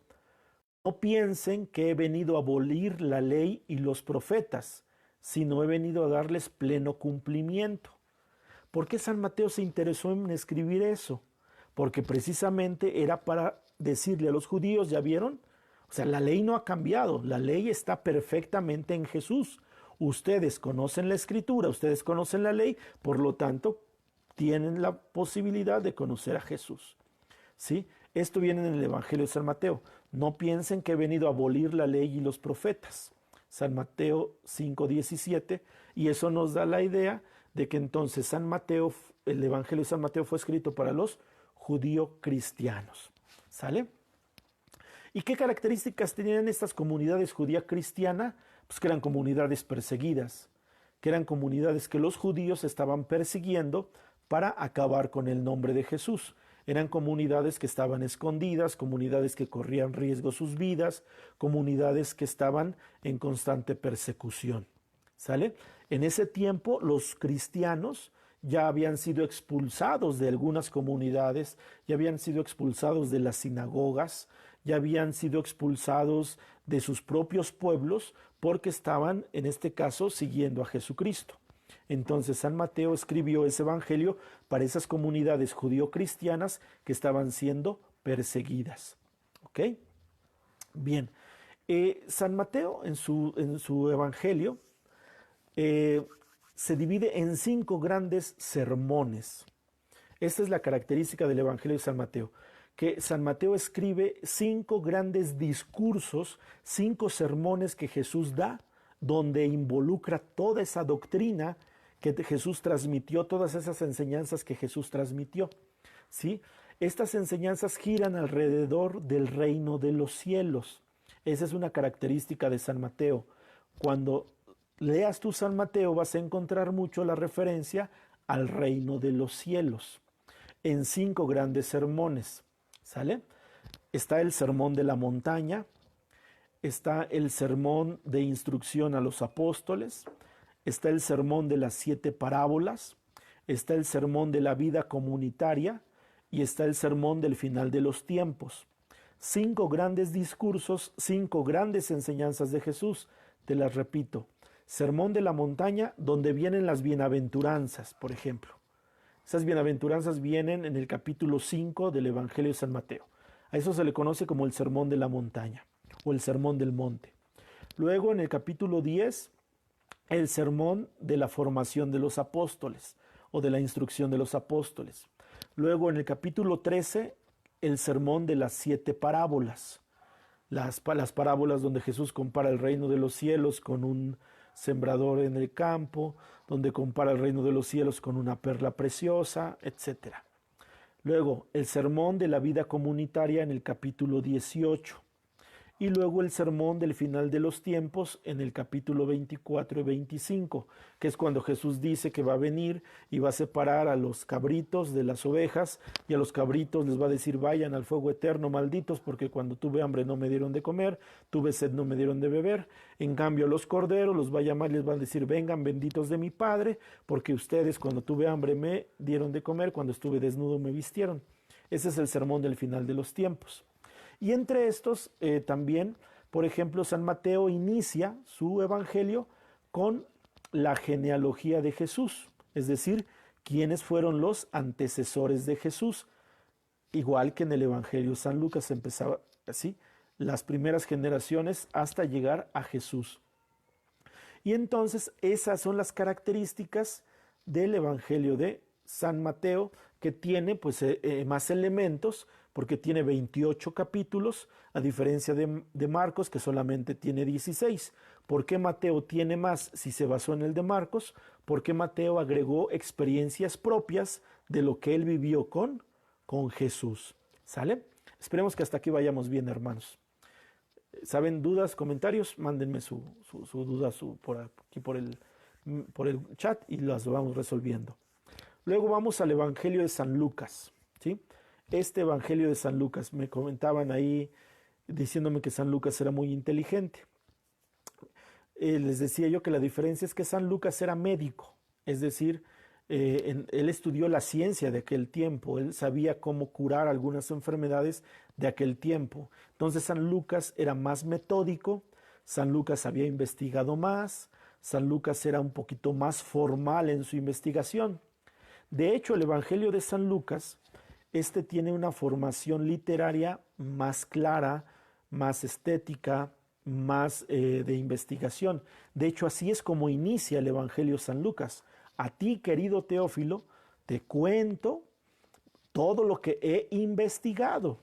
no piensen que he venido a abolir la ley y los profetas, sino he venido a darles pleno cumplimiento. ¿Por qué San Mateo se interesó en escribir eso? Porque precisamente era para decirle a los judíos, ¿ya vieron? O sea, la ley no ha cambiado, la ley está perfectamente en Jesús. Ustedes conocen la Escritura, ustedes conocen la ley, por lo tanto, tienen la posibilidad de conocer a Jesús. ¿Sí? Esto viene en el Evangelio de San Mateo. No piensen que he venido a abolir la ley y los profetas. San Mateo 5:17, y eso nos da la idea de que entonces San Mateo, el Evangelio de San Mateo fue escrito para los judío-cristianos. ¿Sale? ¿Y qué características tenían estas comunidades judía cristiana? Pues que eran comunidades perseguidas, que eran comunidades que los judíos estaban persiguiendo para acabar con el nombre de Jesús. Eran comunidades que estaban escondidas, comunidades que corrían riesgo sus vidas, comunidades que estaban en constante persecución. ¿Sale? En ese tiempo los cristianos ya habían sido expulsados de algunas comunidades, ya habían sido expulsados de las sinagogas, ya habían sido expulsados de sus propios pueblos porque estaban, en este caso, siguiendo a Jesucristo. Entonces San Mateo escribió ese evangelio para esas comunidades judío-cristianas que estaban siendo perseguidas. ¿Ok? Bien, San Mateo en su evangelio se divide en 5 grandes sermones. Esta es la característica del evangelio de San Mateo, que San Mateo escribe 5 grandes discursos, 5 sermones que Jesús da, donde involucra toda esa doctrina que Jesús transmitió, todas esas enseñanzas que Jesús transmitió. ¿Sí? Estas enseñanzas giran alrededor del reino de los cielos. Esa es una característica de San Mateo. Cuando leas tú San Mateo vas a encontrar mucho la referencia al reino de los cielos en 5 grandes sermones. ¿Sale? Está el sermón de la montaña, está el sermón de instrucción a los apóstoles, está el sermón de las 7 parábolas, está el sermón de la vida comunitaria y está el sermón del final de los tiempos. 5 grandes discursos, 5 grandes enseñanzas de Jesús. Te las repito. Sermón de la montaña, donde vienen las bienaventuranzas, por ejemplo. Esas bienaventuranzas vienen en el capítulo 5 del Evangelio de San Mateo. A eso se le conoce como el sermón de la montaña o el sermón del monte. Luego en el capítulo 10, el sermón de la formación de los apóstoles o de la instrucción de los apóstoles. Luego en el capítulo 13, el sermón de las 7 parábolas. Las parábolas donde Jesús compara el reino de los cielos con un sembrador en el campo, donde compara el reino de los cielos con una perla preciosa, etc. Luego, el sermón de la vida comunitaria en el capítulo 18. Y luego el sermón del final de los tiempos en el capítulo 24 y 25, que es cuando Jesús dice que va a venir y va a separar a los cabritos de las ovejas, y a los cabritos les va a decir: vayan al fuego eterno, malditos, porque cuando tuve hambre no me dieron de comer, tuve sed no me dieron de beber. En cambio a los corderos los va a llamar y les va a decir: vengan, benditos de mi Padre, porque ustedes cuando tuve hambre me dieron de comer, cuando estuve desnudo me vistieron. Ese es el sermón del final de los tiempos. Y entre estos también, por ejemplo, San Mateo inicia su evangelio con la genealogía de Jesús, es decir, quiénes fueron los antecesores de Jesús. Igual que en el evangelio de San Lucas empezaba así, las primeras generaciones hasta llegar a Jesús. Y entonces esas son las características del evangelio de San Mateo, que tiene pues más elementos, porque tiene 28 capítulos, a diferencia de Marcos, que solamente tiene 16. ¿Por qué Mateo tiene más si se basó en el de Marcos? Porque Mateo agregó experiencias propias de lo que él vivió con Jesús. ¿Sale? Esperemos que hasta aquí vayamos bien, hermanos. ¿Saben dudas, comentarios? Mándenme su duda por aquí por el chat y las vamos resolviendo. Luego vamos al Evangelio de San Lucas, ¿sí? Este Evangelio de San Lucas, me comentaban ahí diciéndome que San Lucas era muy inteligente. Les decía yo que la diferencia es que San Lucas era médico, es decir, él estudió la ciencia de aquel tiempo, él sabía cómo curar algunas enfermedades de aquel tiempo. Entonces San Lucas era más metódico, San Lucas había investigado más, San Lucas era un poquito más formal en su investigación. De hecho, el Evangelio de San Lucas, este tiene una formación literaria más clara, más estética, más de investigación. De hecho, así es como inicia el Evangelio San Lucas. A ti, querido Teófilo, te cuento todo lo que he investigado.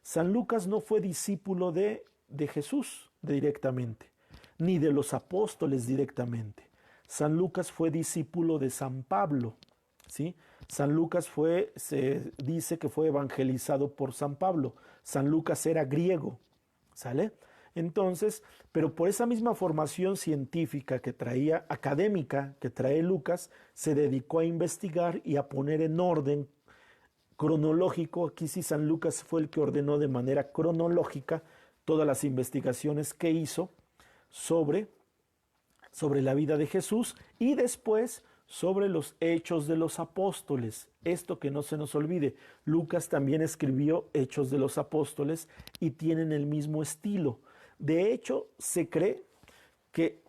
San Lucas no fue discípulo de Jesús directamente, ni de los apóstoles directamente. San Lucas fue discípulo de San Pablo, ¿sí? San Lucas se dice que fue evangelizado por San Pablo. San Lucas era griego, ¿sale? Entonces, pero por esa misma formación científica que traía, académica que trae Lucas, se dedicó a investigar y a poner en orden cronológico. Aquí sí San Lucas fue el que ordenó de manera cronológica todas las investigaciones que hizo sobre la vida de Jesús y después sobre los hechos de los apóstoles. Esto que no se nos olvide, Lucas también escribió Hechos de los Apóstoles y tienen el mismo estilo. De hecho, se cree que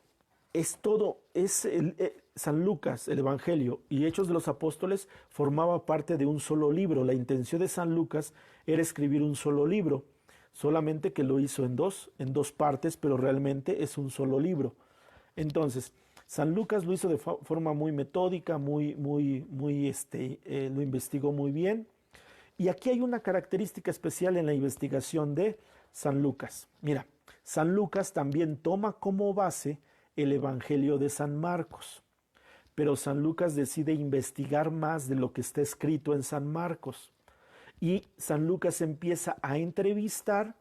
San Lucas, el Evangelio y Hechos de los Apóstoles formaba parte de un solo libro. La intención de San Lucas era escribir un solo libro, solamente que lo hizo en dos partes, pero realmente es un solo libro. Entonces, San Lucas lo hizo de forma muy metódica, lo investigó muy bien. Y aquí hay una característica especial en la investigación de San Lucas. Mira, San Lucas también toma como base el Evangelio de San Marcos, pero San Lucas decide investigar más de lo que está escrito en San Marcos. Y San Lucas empieza a entrevistar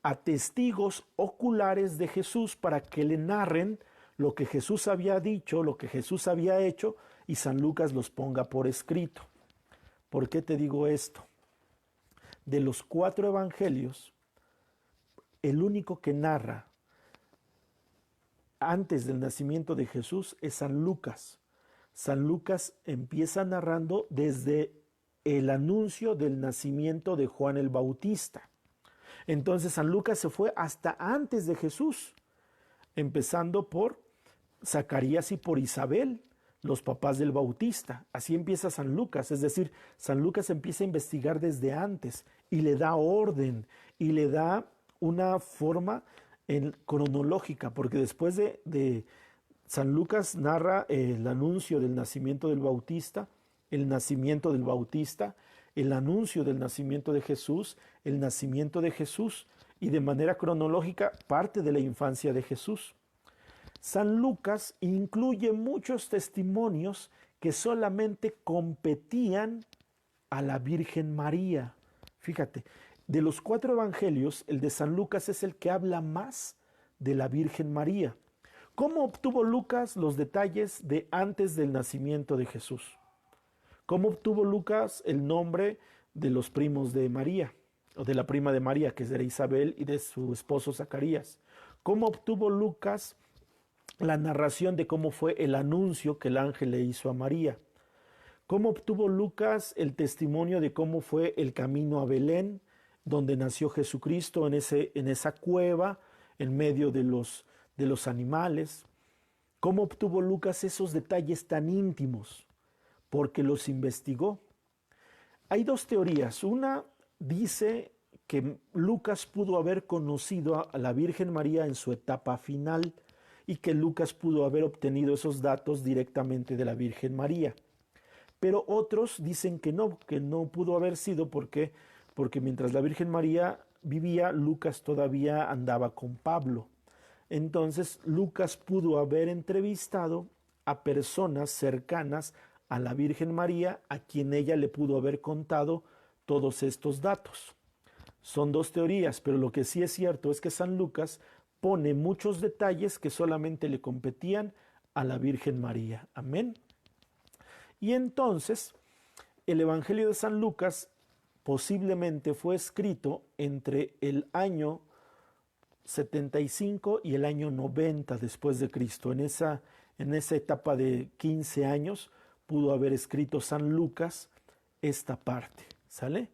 a testigos oculares de Jesús para que le narren lo que Jesús había dicho, lo que Jesús había hecho, y San Lucas los ponga por escrito. ¿Por qué te digo esto? De los 4 evangelios, el único que narra antes del nacimiento de Jesús es San Lucas. San Lucas empieza narrando desde el anuncio del nacimiento de Juan el Bautista. Entonces San Lucas se fue hasta antes de Jesús, empezando por Zacarías y por Isabel, los papás del Bautista. Así empieza San Lucas, es decir, San Lucas empieza a investigar desde antes y le da orden y le da una forma cronológica, porque después de San Lucas narra el anuncio del nacimiento del Bautista, el nacimiento del Bautista, el anuncio del nacimiento de Jesús, el nacimiento de Jesús y de manera cronológica parte de la infancia de Jesús. San Lucas incluye muchos testimonios que solamente competían a la Virgen María. Fíjate, de los 4 evangelios, el de San Lucas es el que habla más de la Virgen María. ¿Cómo obtuvo Lucas los detalles de antes del nacimiento de Jesús? ¿Cómo obtuvo Lucas el nombre de los primos de María, o de la prima de María, que era Isabel, y de su esposo Zacarías? ¿Cómo obtuvo Lucas la narración de cómo fue el anuncio que el ángel le hizo a María? ¿Cómo obtuvo Lucas el testimonio de cómo fue el camino a Belén, donde nació Jesucristo en esa cueva, en medio de los animales? ¿Cómo obtuvo Lucas esos detalles tan íntimos? Porque los investigó. Hay 2 teorías. Una dice que Lucas pudo haber conocido a la Virgen María en su etapa final y que Lucas pudo haber obtenido esos datos directamente de la Virgen María. Pero otros dicen que no pudo haber sido porque mientras la Virgen María vivía, Lucas todavía andaba con Pablo. Entonces Lucas pudo haber entrevistado a personas cercanas a la Virgen María, a quien ella le pudo haber contado todos estos datos. Son 2 teorías, pero lo que sí es cierto es que San Lucas pone muchos detalles que solamente le competían a la Virgen María. Amén. Y entonces el Evangelio de San Lucas posiblemente fue escrito entre el año 75 y el año 90 después de Cristo. En esa etapa de 15 años pudo haber escrito San Lucas esta parte, ¿sale?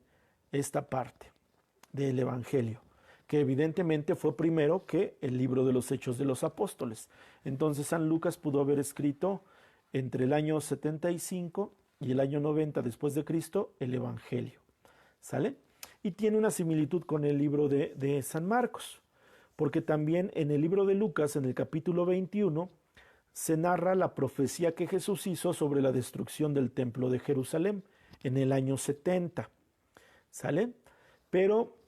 Esta parte del Evangelio, que evidentemente fue primero que el libro de los Hechos de los Apóstoles. Entonces San Lucas pudo haber escrito entre el año 75 y el año 90 después de Cristo el Evangelio, ¿sale? Y tiene una similitud con el libro de San Marcos, porque también en el libro de Lucas, en el capítulo 21, se narra la profecía que Jesús hizo sobre la destrucción del templo de Jerusalén en el año 70, ¿sale? Pero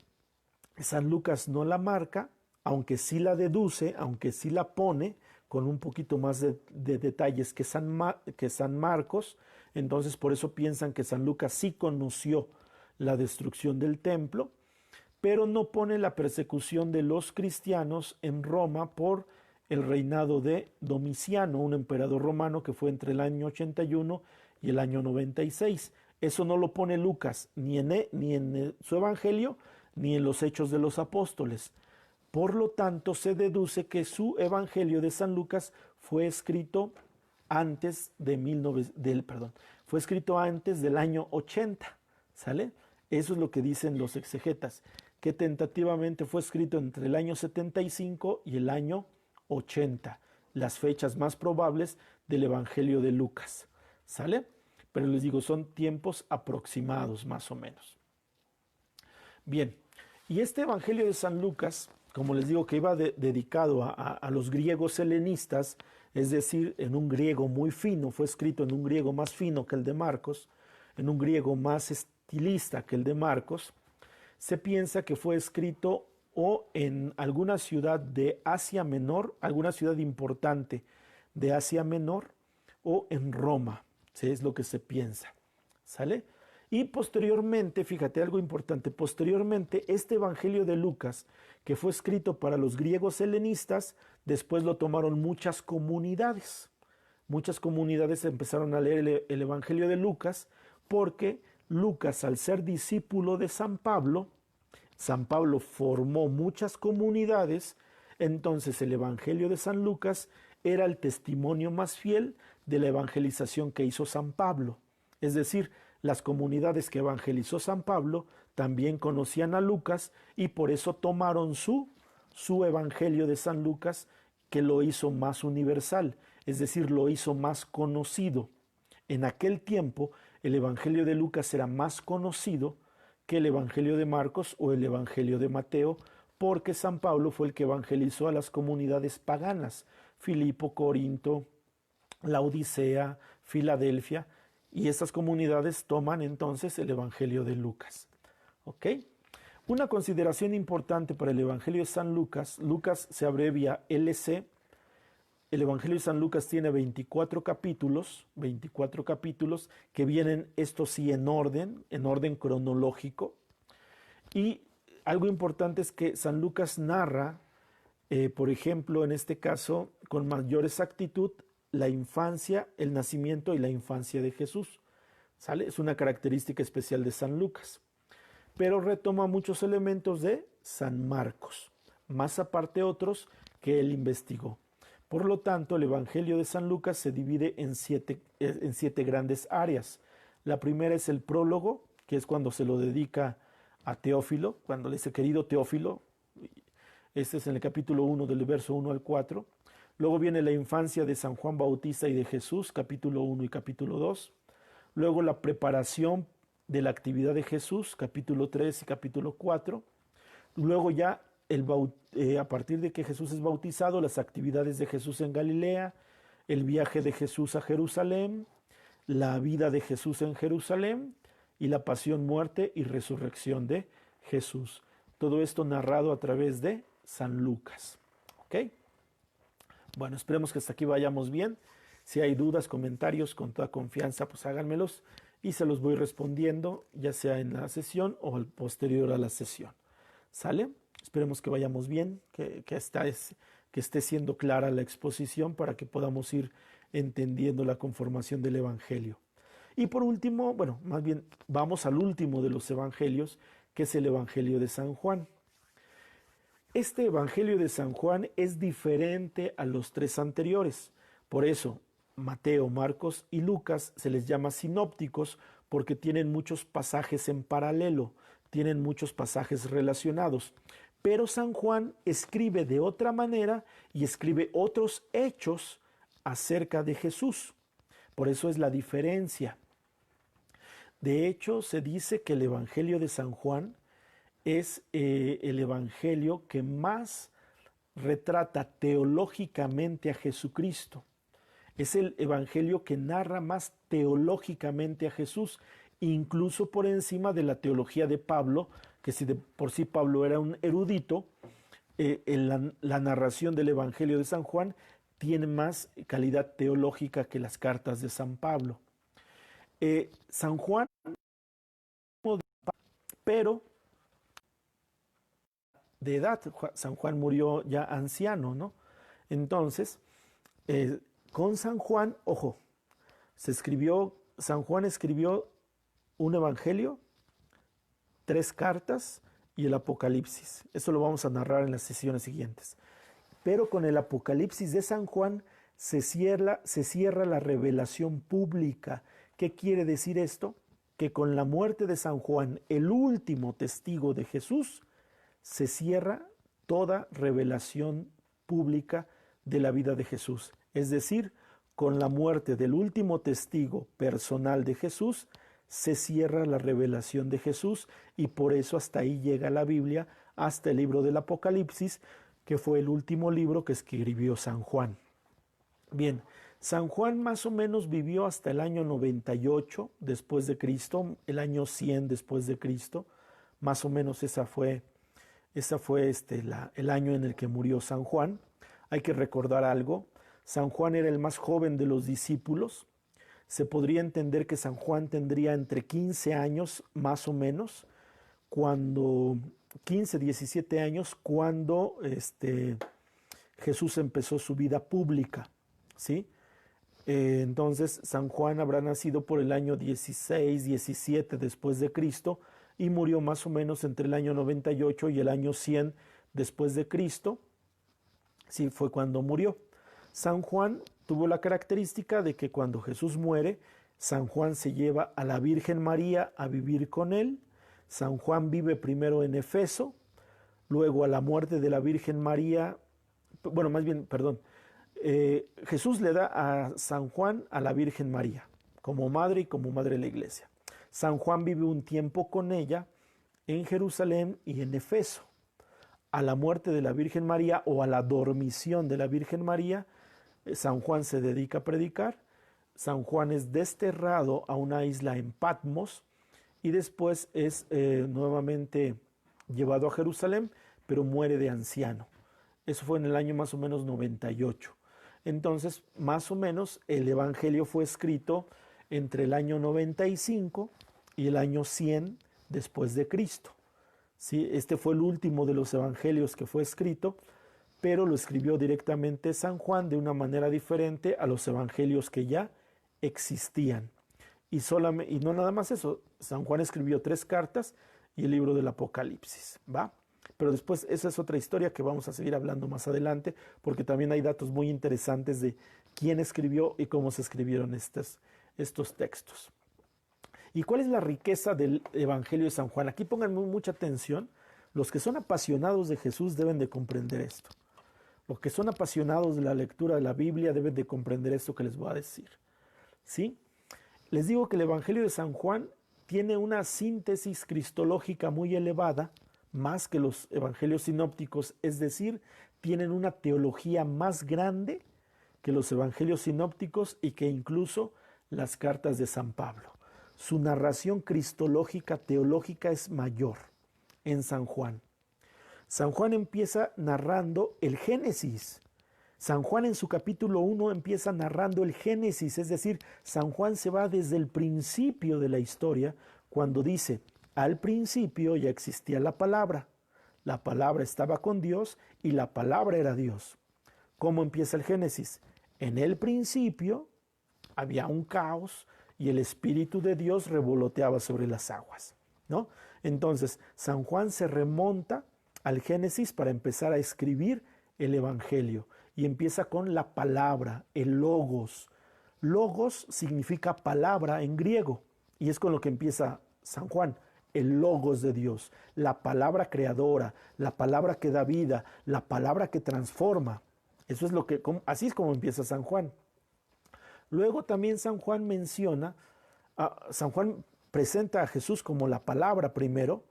San Lucas no la marca, aunque sí la deduce, aunque sí la pone con un poquito más de detalles que San Marcos. Entonces por eso piensan que San Lucas sí conoció la destrucción del templo, pero no pone la persecución de los cristianos en Roma por el reinado de Domiciano, un emperador romano que fue entre el año 81 y el año 96. Eso no lo pone Lucas ni en su evangelio ni en los Hechos de los Apóstoles. Por lo tanto, se deduce que su evangelio de San Lucas fue escrito antes fue escrito antes del año 80, ¿sale? Eso es lo que dicen los exegetas, que tentativamente fue escrito entre el año 75 y el año 80, las fechas más probables del Evangelio de Lucas, ¿sale? Pero les digo, son tiempos aproximados más o menos. Bien, y este Evangelio de San Lucas, como les digo, que iba dedicado a los griegos helenistas, es decir, en un griego muy fino, fue escrito en un griego más fino que el de Marcos, en un griego más estilista que el de Marcos. Se piensa que fue escrito o en alguna ciudad de Asia Menor, alguna ciudad importante de Asia Menor, o en Roma, ¿sí? Es lo que se piensa, ¿sale? Y posteriormente, fíjate algo importante, posteriormente este Evangelio de Lucas, que fue escrito para los griegos helenistas, después lo tomaron muchas comunidades. Muchas comunidades empezaron a leer el Evangelio de Lucas porque Lucas, al ser discípulo de San Pablo formó muchas comunidades, entonces el Evangelio de San Lucas era el testimonio más fiel de la evangelización que hizo San Pablo. Es decir, las comunidades que evangelizó San Pablo también conocían a Lucas y por eso tomaron su Evangelio de San Lucas, que lo hizo más universal, es decir, lo hizo más conocido. En aquel tiempo el Evangelio de Lucas era más conocido que el Evangelio de Marcos o el Evangelio de Mateo, porque San Pablo fue el que evangelizó a las comunidades paganas, Filipo, Corinto, Laodicea, Filadelfia, y estas comunidades toman entonces el Evangelio de Lucas. ¿Ok? Una consideración importante para el Evangelio de San Lucas, Lucas se abrevia LC. El Evangelio de San Lucas tiene 24 capítulos que vienen, esto sí, en orden cronológico. Y algo importante es que San Lucas narra, por ejemplo, en este caso, con mayor exactitud, la infancia, el nacimiento y la infancia de Jesús, ¿sale? Es una característica especial de San Lucas, pero retoma muchos elementos de San Marcos, más aparte otros que él investigó. Por lo tanto, el Evangelio de San Lucas se divide en siete grandes áreas. La primera es el prólogo, que es cuando se lo dedica a Teófilo, cuando le dice: querido Teófilo. Este es en el capítulo 1, del verso 1 al 4. Luego viene la infancia de San Juan Bautista y de Jesús, capítulo 1 y capítulo 2. Luego la preparación de la actividad de Jesús, capítulo 3 y capítulo 4. Luego ya a partir de que Jesús es bautizado, las actividades de Jesús en Galilea, el viaje de Jesús a Jerusalén, la vida de Jesús en Jerusalén y la pasión, muerte y resurrección de Jesús. Todo esto narrado a través de San Lucas. ¿Ok? Bueno, esperemos que hasta aquí vayamos bien. Si hay dudas, comentarios, con toda confianza, pues háganmelos y se los voy respondiendo, ya sea en la sesión o al posterior a la sesión. ¿Sale? Esperemos que vayamos bien, que esté siendo clara la exposición para que podamos ir entendiendo la conformación del Evangelio. Y por último, bueno, más bien vamos al último de los evangelios, que es el Evangelio de San Juan. Este Evangelio de San Juan es diferente a los tres anteriores. Por eso, Mateo, Marcos y Lucas se les llama sinópticos porque tienen muchos pasajes en paralelo, tienen muchos pasajes relacionados. Pero San Juan escribe de otra manera y escribe otros hechos acerca de Jesús. Por eso es la diferencia. De hecho, se dice que el Evangelio de San Juan es el Evangelio que más retrata teológicamente a Jesucristo. Es el Evangelio que narra más teológicamente a Jesús, incluso por encima de la teología de Pablo, que si de por sí Pablo era un erudito, la narración del Evangelio de San Juan tiene más calidad teológica que las cartas de San Pablo. San Juan, pero de edad, San Juan murió ya anciano, ¿no? Entonces, con San Juan, ojo, San Juan escribió un evangelio, 3 cartas y el Apocalipsis. Eso lo vamos a narrar en las sesiones siguientes. Pero con el Apocalipsis de San Juan se cierra la revelación pública. ¿Qué quiere decir esto? Que con la muerte de San Juan, el último testigo de Jesús, se cierra toda revelación pública de la vida de Jesús. Es decir, con la muerte del último testigo personal de Jesús, se cierra la revelación de Jesús y por eso hasta ahí llega la Biblia, hasta el libro del Apocalipsis, que fue el último libro que escribió San Juan. Bien, San Juan más o menos vivió hasta el año 98 después de Cristo, el año 100 después de Cristo, más o menos esa fue el año en el que murió San Juan. Hay que recordar algo, San Juan era el más joven de los discípulos. Se podría entender que San Juan tendría entre 15 años más o menos, 17 años, cuando Jesús empezó su vida pública, ¿sí? Entonces San Juan habrá nacido por el año 16, 17 después de Cristo y murió más o menos entre el año 98 y el año 100 después de Cristo. Sí, fue cuando murió. San Juan tuvo la característica de que cuando Jesús muere, San Juan se lleva a la Virgen María a vivir con él. San Juan vive primero en Efeso, luego a la muerte de la Virgen María, Jesús le da a San Juan a la Virgen María como madre y como madre de la iglesia. San Juan vive un tiempo con ella en Jerusalén y en Efeso. A la muerte de la Virgen María o a la dormición de la Virgen María, San Juan se dedica a predicar. San Juan es desterrado a una isla en Patmos y después es nuevamente llevado a Jerusalén, pero muere de anciano. Eso fue en el año más o menos 98. Entonces, más o menos, el Evangelio fue escrito entre el año 95 y el año 100 después de Cristo. ¿Sí? Este fue el último de los evangelios que fue escrito, pero lo escribió directamente San Juan de una manera diferente a los evangelios que ya existían. Y no nada más eso, San Juan escribió 3 cartas y el libro del Apocalipsis, ¿va? Pero después esa es otra historia que vamos a seguir hablando más adelante, porque también hay datos muy interesantes de quién escribió y cómo se escribieron estos textos. ¿Y cuál es la riqueza del Evangelio de San Juan? Aquí pongan mucha atención. Los que son apasionados de Jesús deben de comprender esto. Los que son apasionados de la lectura de la Biblia deben de comprender esto que les voy a decir. ¿Sí? Les digo que el Evangelio de San Juan tiene una síntesis cristológica muy elevada, más que los evangelios sinópticos, es decir, tienen una teología más grande que los evangelios sinópticos y que incluso las cartas de San Pablo. Su narración cristológica, teológica es mayor en San Juan. San Juan empieza narrando el Génesis. San Juan en su capítulo 1 empieza narrando el Génesis, es decir, San Juan se va desde el principio de la historia cuando dice, al principio ya existía la palabra estaba con Dios y la palabra era Dios. ¿Cómo empieza el Génesis? En el principio había un caos y el Espíritu de Dios revoloteaba sobre las aguas, ¿no? Entonces, San Juan se remonta al Génesis para empezar a escribir el Evangelio y empieza con la palabra, el logos. Logos significa palabra en griego y es con lo que empieza San Juan, el logos de Dios, la palabra creadora, la palabra que da vida, la palabra que transforma. Eso es así es como empieza San Juan. Luego también San Juan San Juan presenta a Jesús como la palabra primero,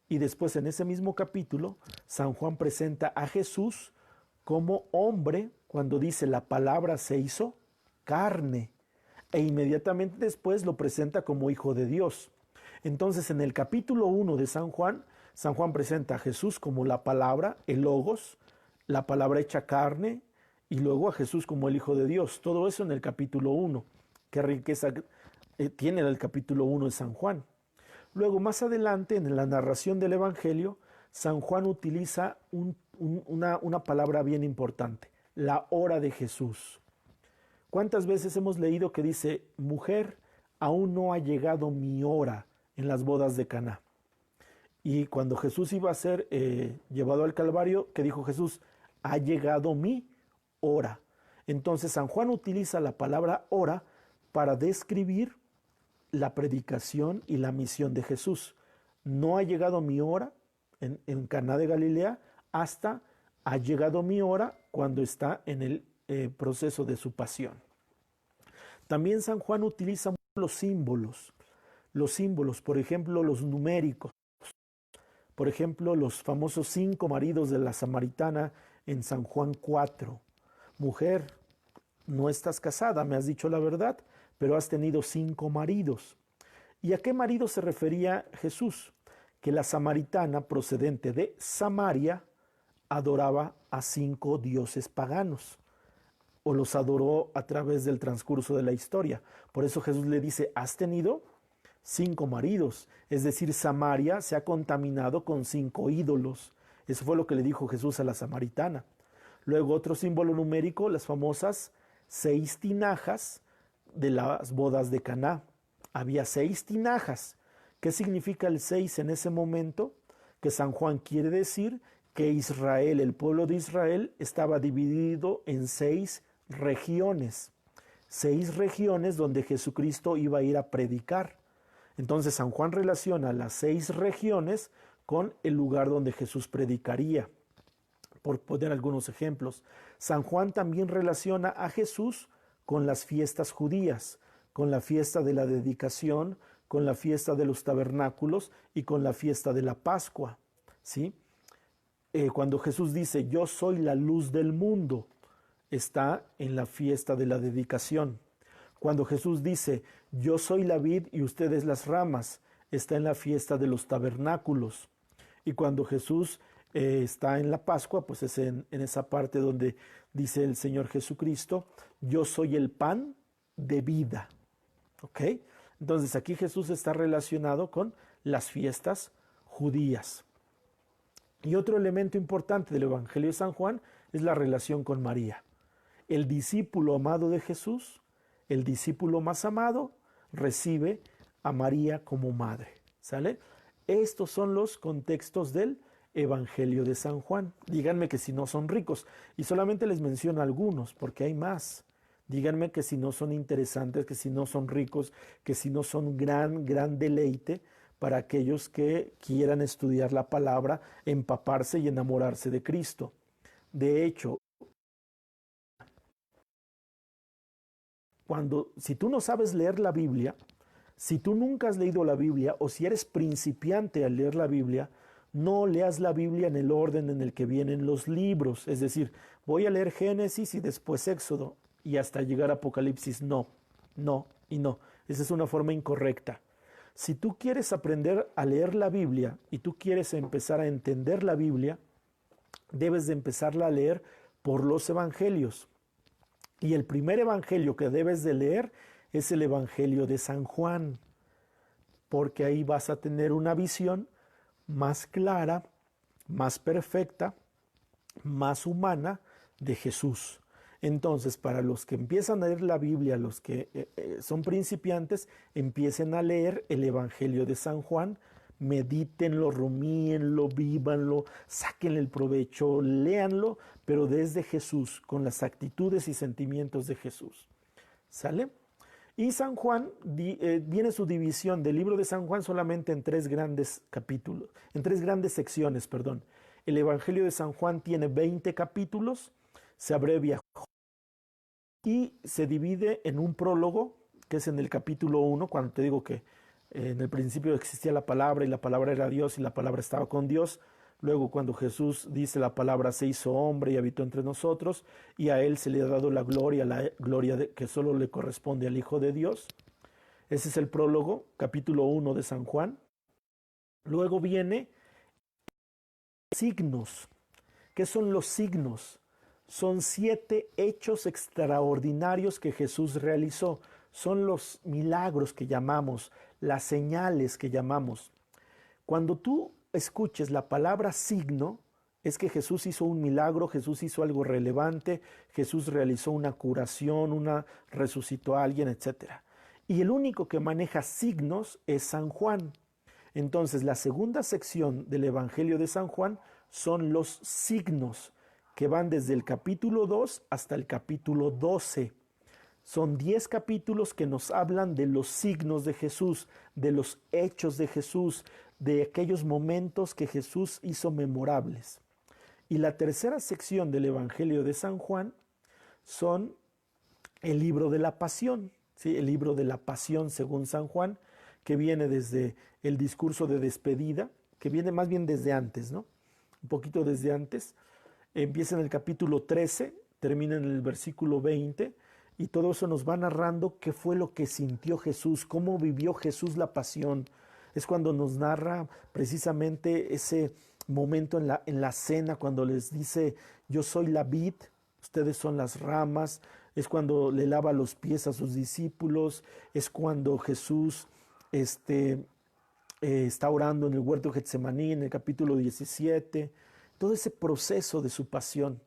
y después en ese mismo capítulo, San Juan presenta a Jesús como hombre cuando dice la palabra se hizo carne, e inmediatamente después lo presenta como hijo de Dios. Entonces en el capítulo 1 de San Juan presenta a Jesús como la palabra, el logos, la palabra hecha carne, y luego a Jesús como el Hijo de Dios. Todo eso en el capítulo 1. Qué riqueza tiene el capítulo 1 de San Juan. Luego, más adelante, en la narración del Evangelio, San Juan utiliza una palabra bien importante, la hora de Jesús. ¿Cuántas veces hemos leído que dice, mujer, aún no ha llegado mi hora en las bodas de Caná? Y cuando Jesús iba a ser llevado al Calvario, ¿qué dijo Jesús? Ha llegado mi hora. Entonces San Juan utiliza la palabra hora para describir la predicación y la misión de Jesús. No ha llegado mi hora en Caná de Galilea hasta ha llegado mi hora cuando está en el proceso de su pasión. También San Juan utiliza los símbolos, por ejemplo, los numéricos. Por ejemplo, los famosos 5 maridos de la samaritana en San Juan 4. Mujer, no estás casada, me has dicho la verdad, pero has tenido 5 maridos. ¿Y a qué marido se refería Jesús? Que la samaritana procedente de Samaria adoraba a 5 dioses paganos, o los adoró a través del transcurso de la historia. Por eso Jesús le dice, has tenido 5 maridos, es decir, Samaria se ha contaminado con 5 ídolos. Eso fue lo que le dijo Jesús a la samaritana. Luego otro símbolo numérico, las famosas 6 tinajas de las bodas de Caná. Había 6 tinajas. ¿Qué significa el 6 en ese momento? Que San Juan quiere decir que Israel, el pueblo de Israel, estaba dividido en 6 regiones. 6 regiones donde Jesucristo iba a ir a predicar. Entonces San Juan relaciona las 6 regiones con el lugar donde Jesús predicaría. Por poner algunos ejemplos, San Juan también relaciona a Jesús con las fiestas judías, con la fiesta de la dedicación, con la fiesta de los tabernáculos y con la fiesta de la Pascua, ¿sí? Cuando Jesús dice, yo soy la luz del mundo, está en la fiesta de la dedicación. Cuando Jesús dice, yo soy la vid y ustedes las ramas, está en la fiesta de los tabernáculos. Y cuando Jesús está en la Pascua, pues es en esa parte donde dice el Señor Jesucristo, yo soy el pan de vida. ¿Ok? Entonces aquí Jesús está relacionado con las fiestas judías. Y otro elemento importante del Evangelio de San Juan es la relación con María. El discípulo amado de Jesús, el discípulo más amado, recibe a María como madre. ¿Sale? Estos son los contextos del Evangelio de San Juan. Díganme que si no son ricos. Y solamente les menciono algunos, porque hay más. Díganme que si no son interesantes, que si no son ricos, que si no son gran deleite para aquellos que quieran estudiar la palabra, empaparse y enamorarse de Cristo. De hecho, si tú no sabes leer la Biblia, si tú nunca has leído la Biblia o si eres principiante al leer la Biblia, no leas la Biblia en el orden en el que vienen los libros. Es decir, voy a leer Génesis y después Éxodo y hasta llegar a Apocalipsis. No. Esa es una forma incorrecta. Si tú quieres aprender a leer la Biblia y tú quieres empezar a entender la Biblia, debes de empezarla a leer por los evangelios. Y el primer evangelio que debes de leer es el Evangelio de San Juan, porque ahí vas a tener una visión más clara, más perfecta, más humana de Jesús. Entonces, para los que empiezan a leer la Biblia, los que son principiantes, empiecen a leer el Evangelio de San Juan, medítenlo, rumíenlo, vívanlo, sáquenle el provecho, léanlo, pero desde Jesús, con las actitudes y sentimientos de Jesús. ¿Sale? Y San Juan, viene su división del libro de San Juan solamente en 3 grandes capítulos, en 3 grandes secciones, perdón. El Evangelio de San Juan tiene 20 capítulos, se abrevia y se divide en un prólogo, que es en el capítulo 1, cuando te digo que en el principio existía la palabra y la palabra era Dios y la palabra estaba con Dios. Luego cuando Jesús dice la palabra se hizo hombre y habitó entre nosotros y a él se le ha dado la gloria que solo le corresponde al Hijo de Dios. Ese es el prólogo, capítulo 1 de San Juan. Luego viene signos. ¿Qué son los signos? Son 7 hechos extraordinarios que Jesús realizó. Son los milagros que llamamos, las señales que llamamos. Cuando tú escuches la palabra signo, es que Jesús hizo un milagro, Jesús hizo algo relevante, Jesús realizó una curación, resucitó a alguien, etc. Y el único que maneja signos es San Juan. Entonces, la segunda sección del Evangelio de San Juan son los signos, que van desde el capítulo 2 hasta el capítulo 12. Son 10 capítulos que nos hablan de los signos de Jesús, de los hechos de Jesús, de aquellos momentos que Jesús hizo memorables. Y la tercera sección del Evangelio de San Juan son el libro de la pasión, ¿sí? El libro de la pasión según San Juan, que viene desde el discurso de despedida, que viene más bien desde antes, ¿no? Un poquito desde antes. Empieza en el capítulo 13, termina en el versículo 20, y todo eso nos va narrando qué fue lo que sintió Jesús, cómo vivió Jesús la pasión. Es cuando nos narra precisamente ese momento en la cena, cuando les dice, yo soy la vid, ustedes son las ramas. Es cuando le lava los pies a sus discípulos. Es cuando Jesús está orando en el huerto de Getsemaní, en el capítulo 17. Todo ese proceso de su pasión,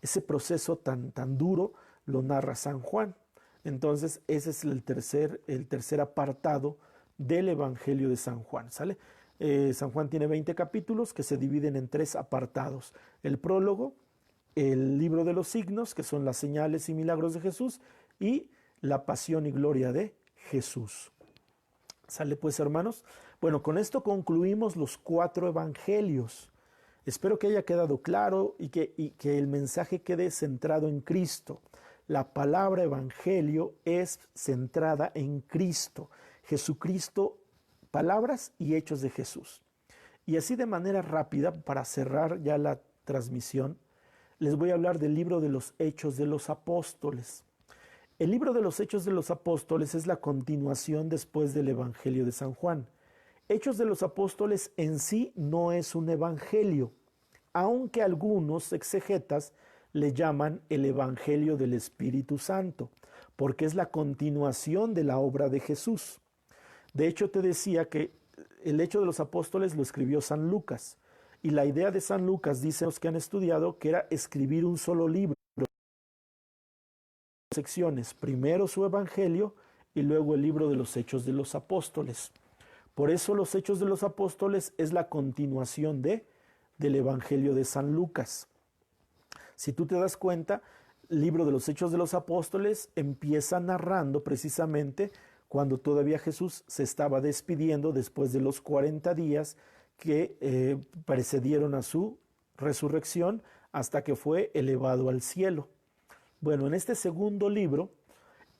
ese proceso tan duro, lo narra San Juan. Entonces, ese es el tercer apartado del Evangelio de San Juan, ¿sale? San Juan tiene 20 capítulos que se dividen en 3 apartados. El prólogo, el libro de los signos, que son las señales y milagros de Jesús, y la pasión y gloria de Jesús. ¿Sale pues, hermanos? Bueno, con esto concluimos los 4 evangelios. Espero que haya quedado claro y que el mensaje quede centrado en Cristo. La palabra evangelio es centrada en Cristo. Jesucristo, palabras y hechos de Jesús. Y así de manera rápida, para cerrar ya la transmisión, les voy a hablar del libro de los Hechos de los Apóstoles. El libro de los Hechos de los Apóstoles es la continuación después del Evangelio de San Juan. Hechos de los Apóstoles en sí no es un evangelio, aunque algunos exegetas le llaman el Evangelio del Espíritu Santo, porque es la continuación de la obra de Jesús. De hecho, te decía que el Hecho de los Apóstoles lo escribió San Lucas, y la idea de San Lucas, dicen los que han estudiado, que era escribir un solo libro, secciones, primero su Evangelio y luego el libro de los Hechos de los Apóstoles. Por eso los Hechos de los Apóstoles es la continuación del Evangelio de San Lucas. Si tú te das cuenta, el libro de los Hechos de los Apóstoles empieza narrando precisamente cuando todavía Jesús se estaba despidiendo después de los 40 días que precedieron a su resurrección hasta que fue elevado al cielo. Bueno, en este segundo libro,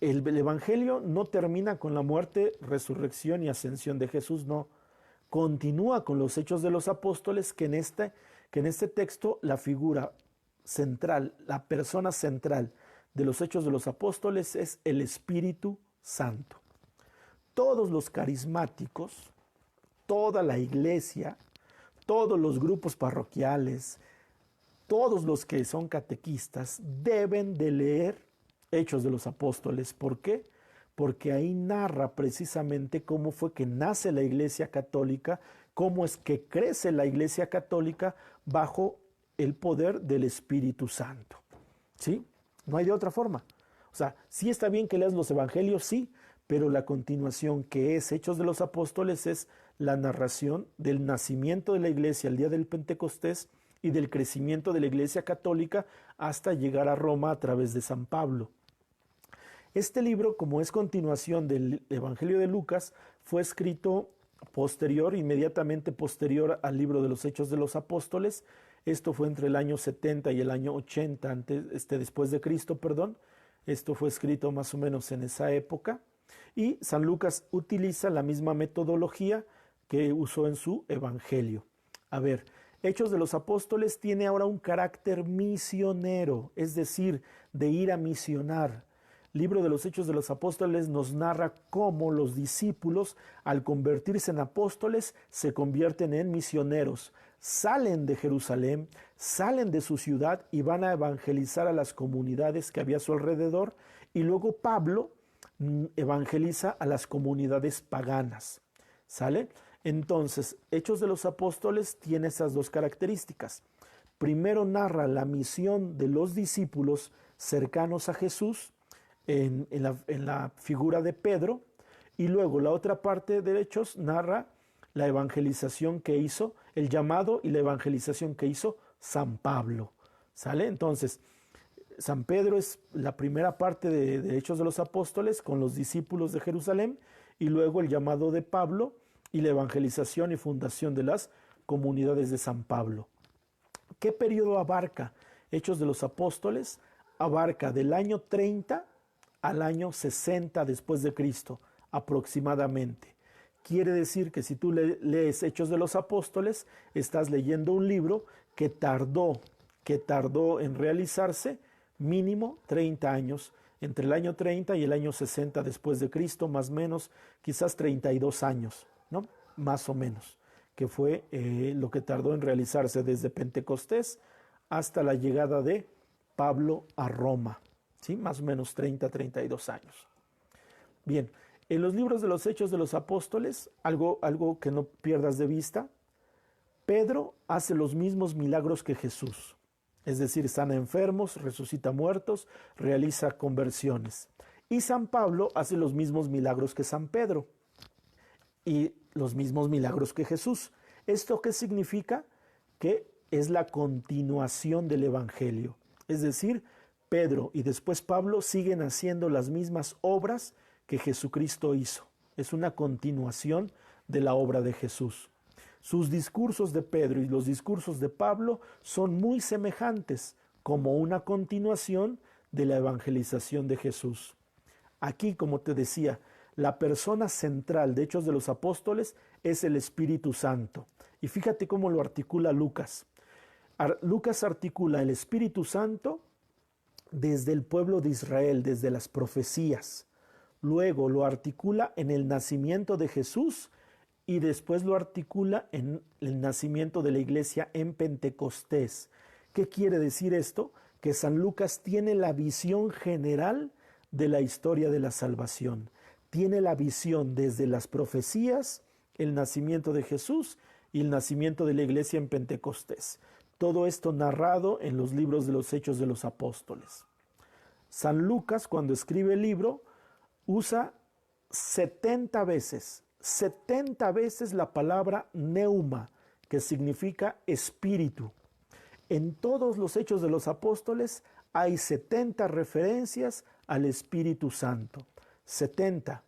el Evangelio no termina con la muerte, resurrección y ascensión de Jesús, no. Continúa con los Hechos de los Apóstoles, que en este texto la figura central, la persona central de los Hechos de los Apóstoles es el Espíritu Santo. Todos los carismáticos, toda la iglesia, todos los grupos parroquiales, todos los que son catequistas deben de leer Hechos de los Apóstoles. ¿Por qué? Porque ahí narra precisamente cómo fue que nace la Iglesia Católica, cómo es que crece la Iglesia Católica bajo el poder del Espíritu Santo. ¿Sí? no hay de otra forma. O sea, sí está bien que leas los evangelios, sí, pero la continuación que es Hechos de los Apóstoles es la narración del nacimiento de la iglesia el día del Pentecostés y del crecimiento de la iglesia católica hasta llegar a Roma a través de San Pablo. Este libro, como es continuación del Evangelio de Lucas, fue escrito inmediatamente posterior al libro de los Hechos de los Apóstoles. Esto fue entre el año 70 y el año 80 después de Cristo, perdón. Esto fue escrito más o menos en esa época. Y San Lucas utiliza la misma metodología que usó en su Evangelio. A ver, Hechos de los Apóstoles tiene ahora un carácter misionero, es decir, de ir a misionar. Libro de los Hechos de los Apóstoles nos narra cómo los discípulos, al convertirse en apóstoles, se convierten en misioneros. Salen de Jerusalén, salen de su ciudad y van a evangelizar a las comunidades que había a su alrededor. Y luego Pablo evangeliza a las comunidades paganas. ¿Sale? Entonces, Hechos de los Apóstoles tiene esas dos características. Primero narra la misión de los discípulos cercanos a Jesús, en la figura de Pedro, y luego la otra parte de Hechos narra la evangelización que hizo, el llamado y la evangelización que hizo San Pablo. ¿Sale? Entonces, San Pedro es la primera parte de Hechos de los Apóstoles con los discípulos de Jerusalén, y luego el llamado de Pablo y la evangelización y fundación de las comunidades de San Pablo. ¿Qué periodo abarca Hechos de los Apóstoles? Abarca del año 30 al año 60 después de Cristo, aproximadamente. Quiere decir que si tú lees Hechos de los Apóstoles, estás leyendo un libro que tardó en realizarse mínimo 30 años, entre el año 30 y el año 60 después de Cristo, más o menos, quizás 32 años, ¿no? Más o menos, que fue lo que tardó en realizarse desde Pentecostés hasta la llegada de Pablo a Roma. ¿Sí? Más o menos 32 años. Bien, en los libros de los Hechos de los Apóstoles, algo que no pierdas de vista, Pedro hace los mismos milagros que Jesús, es decir, sana enfermos, resucita muertos, realiza conversiones. Y San Pablo hace los mismos milagros que San Pedro y los mismos milagros que Jesús. ¿Esto qué significa? Que es la continuación del Evangelio, es decir, Pedro y después Pablo siguen haciendo las mismas obras que Jesucristo hizo. Es una continuación de la obra de Jesús. Sus discursos de Pedro y los discursos de Pablo son muy semejantes, como una continuación de la evangelización de Jesús. Aquí, como te decía, la persona central de Hechos de los Apóstoles es el Espíritu Santo. Y fíjate cómo lo articula Lucas. Lucas articula el Espíritu Santo desde el pueblo de Israel, desde las profecías. Luego lo articula en el nacimiento de Jesús y después lo articula en el nacimiento de la iglesia en Pentecostés. ¿Qué quiere decir esto? Que San Lucas tiene la visión general de la historia de la salvación. Tiene la visión desde las profecías, el nacimiento de Jesús y el nacimiento de la iglesia en Pentecostés. Todo esto narrado en los libros de los Hechos de los Apóstoles. San Lucas, cuando escribe el libro, usa 70 veces la palabra neuma, que significa espíritu. En todos los Hechos de los Apóstoles hay 70 referencias al Espíritu Santo. 70.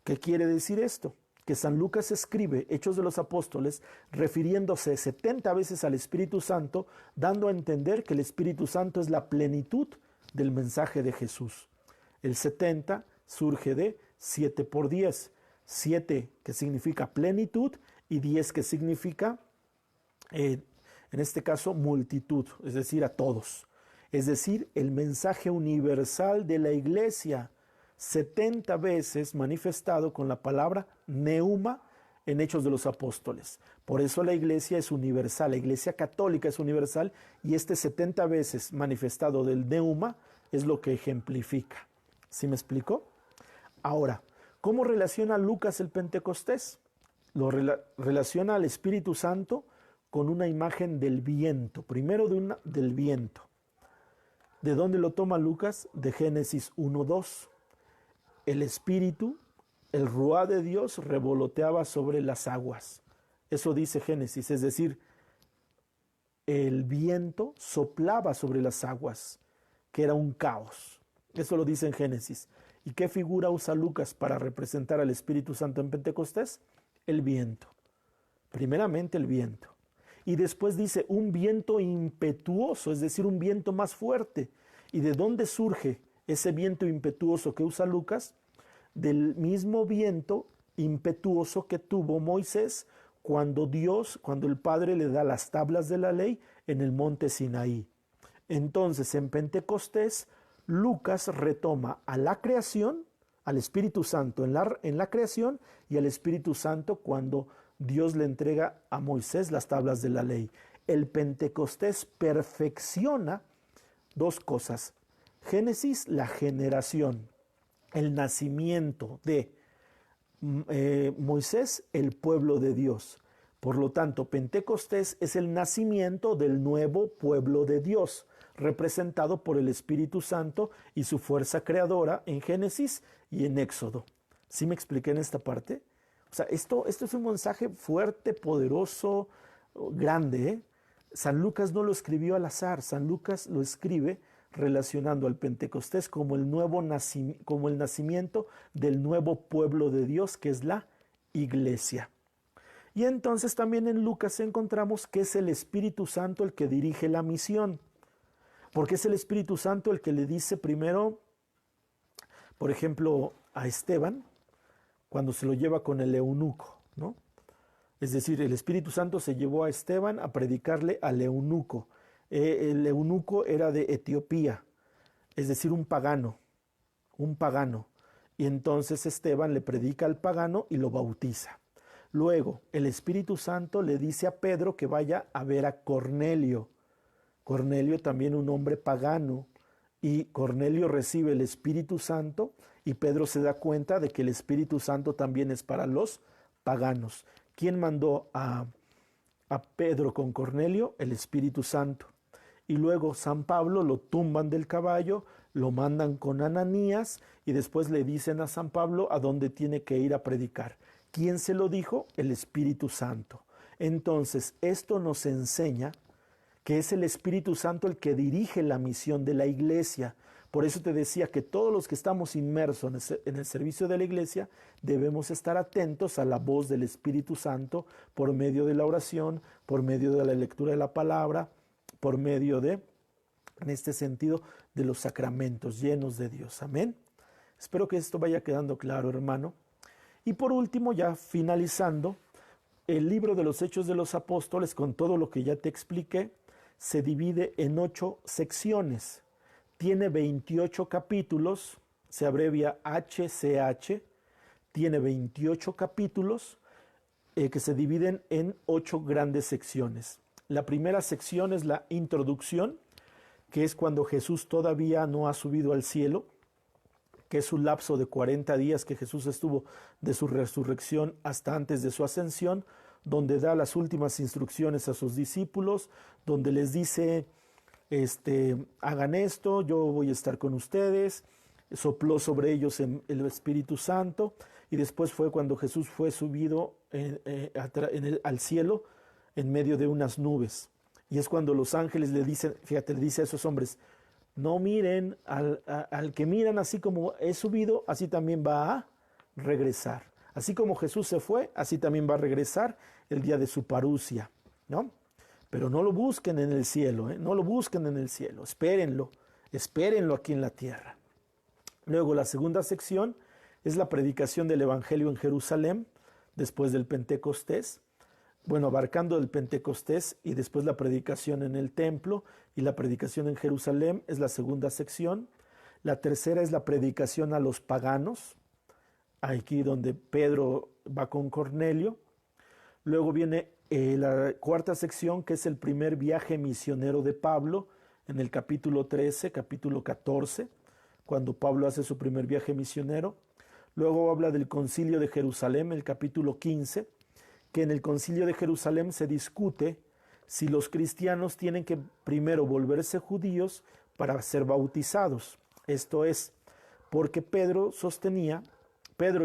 ¿Qué quiere decir esto? Que San Lucas escribe Hechos de los Apóstoles refiriéndose 70 veces al Espíritu Santo, dando a entender que el Espíritu Santo es la plenitud del mensaje de Jesús. El 70 surge de 7 por 10. 7 que significa plenitud y 10 que significa, en este caso, multitud, es decir, a todos. Es decir, el mensaje universal de la iglesia, 70 veces manifestado con la palabra neuma en Hechos de los Apóstoles. Por eso la iglesia es universal, la iglesia católica es universal, y este 70 veces manifestado del neuma es lo que ejemplifica. ¿Sí me explico? Ahora, ¿cómo relaciona Lucas el Pentecostés? Lo relaciona al Espíritu Santo con una imagen del viento, primero del viento. ¿De dónde lo toma Lucas? De Génesis 1:2. El Espíritu, el Ruá de Dios, revoloteaba sobre las aguas. Eso dice Génesis, es decir, el viento soplaba sobre las aguas, que era un caos. Eso lo dice en Génesis. ¿Y qué figura usa Lucas para representar al Espíritu Santo en Pentecostés? El viento. Primeramente el viento. Y después dice un viento impetuoso, es decir, un viento más fuerte. ¿Y de dónde surge ese viento impetuoso que usa Lucas? Del mismo viento impetuoso que tuvo Moisés cuando el Padre le da las tablas de la ley en el monte Sinaí. Entonces, en Pentecostés, Lucas retoma a la creación, al Espíritu Santo en la creación y al Espíritu Santo cuando Dios le entrega a Moisés las tablas de la ley. El Pentecostés perfecciona dos cosas. Génesis, la generación, el nacimiento de Moisés, el pueblo de Dios. Por lo tanto, Pentecostés es el nacimiento del nuevo pueblo de Dios, representado por el Espíritu Santo y su fuerza creadora en Génesis y en Éxodo. ¿Sí me expliqué en esta parte? O sea, esto es un mensaje fuerte, poderoso, grande, ¿eh? San Lucas no lo escribió al azar, San Lucas lo escribe relacionando al Pentecostés como el nacimiento del nuevo pueblo de Dios, que es la iglesia. Y entonces también en Lucas encontramos que es el Espíritu Santo el que dirige la misión, porque es el Espíritu Santo el que le dice primero, por ejemplo, a Esteban, cuando se lo lleva con el eunuco, ¿no? Es decir, el Espíritu Santo se llevó a Esteban a predicarle al eunuco. El eunuco era de Etiopía, es decir, un pagano. Y entonces Esteban le predica al pagano y lo bautiza. Luego, el Espíritu Santo le dice a Pedro que vaya a ver a Cornelio. Cornelio también un hombre pagano. Y Cornelio recibe el Espíritu Santo y Pedro se da cuenta de que el Espíritu Santo también es para los paganos. ¿Quién mandó a Pedro con Cornelio? El Espíritu Santo. Y luego San Pablo lo tumban del caballo, lo mandan con Ananías y después le dicen a San Pablo a dónde tiene que ir a predicar. ¿Quién se lo dijo? El Espíritu Santo. Entonces, esto nos enseña que es el Espíritu Santo el que dirige la misión de la iglesia. Por eso te decía que todos los que estamos inmersos en el servicio de la iglesia debemos estar atentos a la voz del Espíritu Santo por medio de la oración, por medio de la lectura de la palabra, por medio de, en este sentido, de los sacramentos llenos de Dios. Amén. Espero que esto vaya quedando claro, hermano. Y por último, ya finalizando, el libro de los Hechos de los Apóstoles, con todo lo que ya te expliqué, se divide en 8 secciones. Tiene 28 capítulos, se abrevia HCH, tiene 28 capítulos que se dividen en 8 grandes secciones. La primera sección es la introducción, que es cuando Jesús todavía no ha subido al cielo, que es un lapso de 40 días que Jesús estuvo de su resurrección hasta antes de su ascensión, donde da las últimas instrucciones a sus discípulos, donde les dice, hagan esto, yo voy a estar con ustedes, sopló sobre ellos el Espíritu Santo, y después fue cuando Jesús fue subido al cielo en medio de unas nubes. Y es cuando los ángeles le dicen, fíjate, le dice a esos hombres, no miren, al que miran así como he subido, así también va a regresar. Así como Jesús se fue, así también va a regresar el día de su parusia, ¿no? Pero no lo busquen en el cielo, no lo busquen en el cielo, espérenlo aquí en la tierra. Luego la segunda sección es la predicación del Evangelio en Jerusalén, después del Pentecostés. Bueno, abarcando el Pentecostés y después la predicación en el templo y la predicación en Jerusalén es la segunda sección. La tercera es la predicación a los paganos, aquí donde Pedro va con Cornelio. Luego viene la cuarta sección, que es el primer viaje misionero de Pablo, en el capítulo 13, capítulo 14, cuando Pablo hace su primer viaje misionero. Luego habla del concilio de Jerusalén, el capítulo 15, que en el concilio de Jerusalén se discute si los cristianos tienen que primero volverse judíos para ser bautizados. Esto es, porque Pedro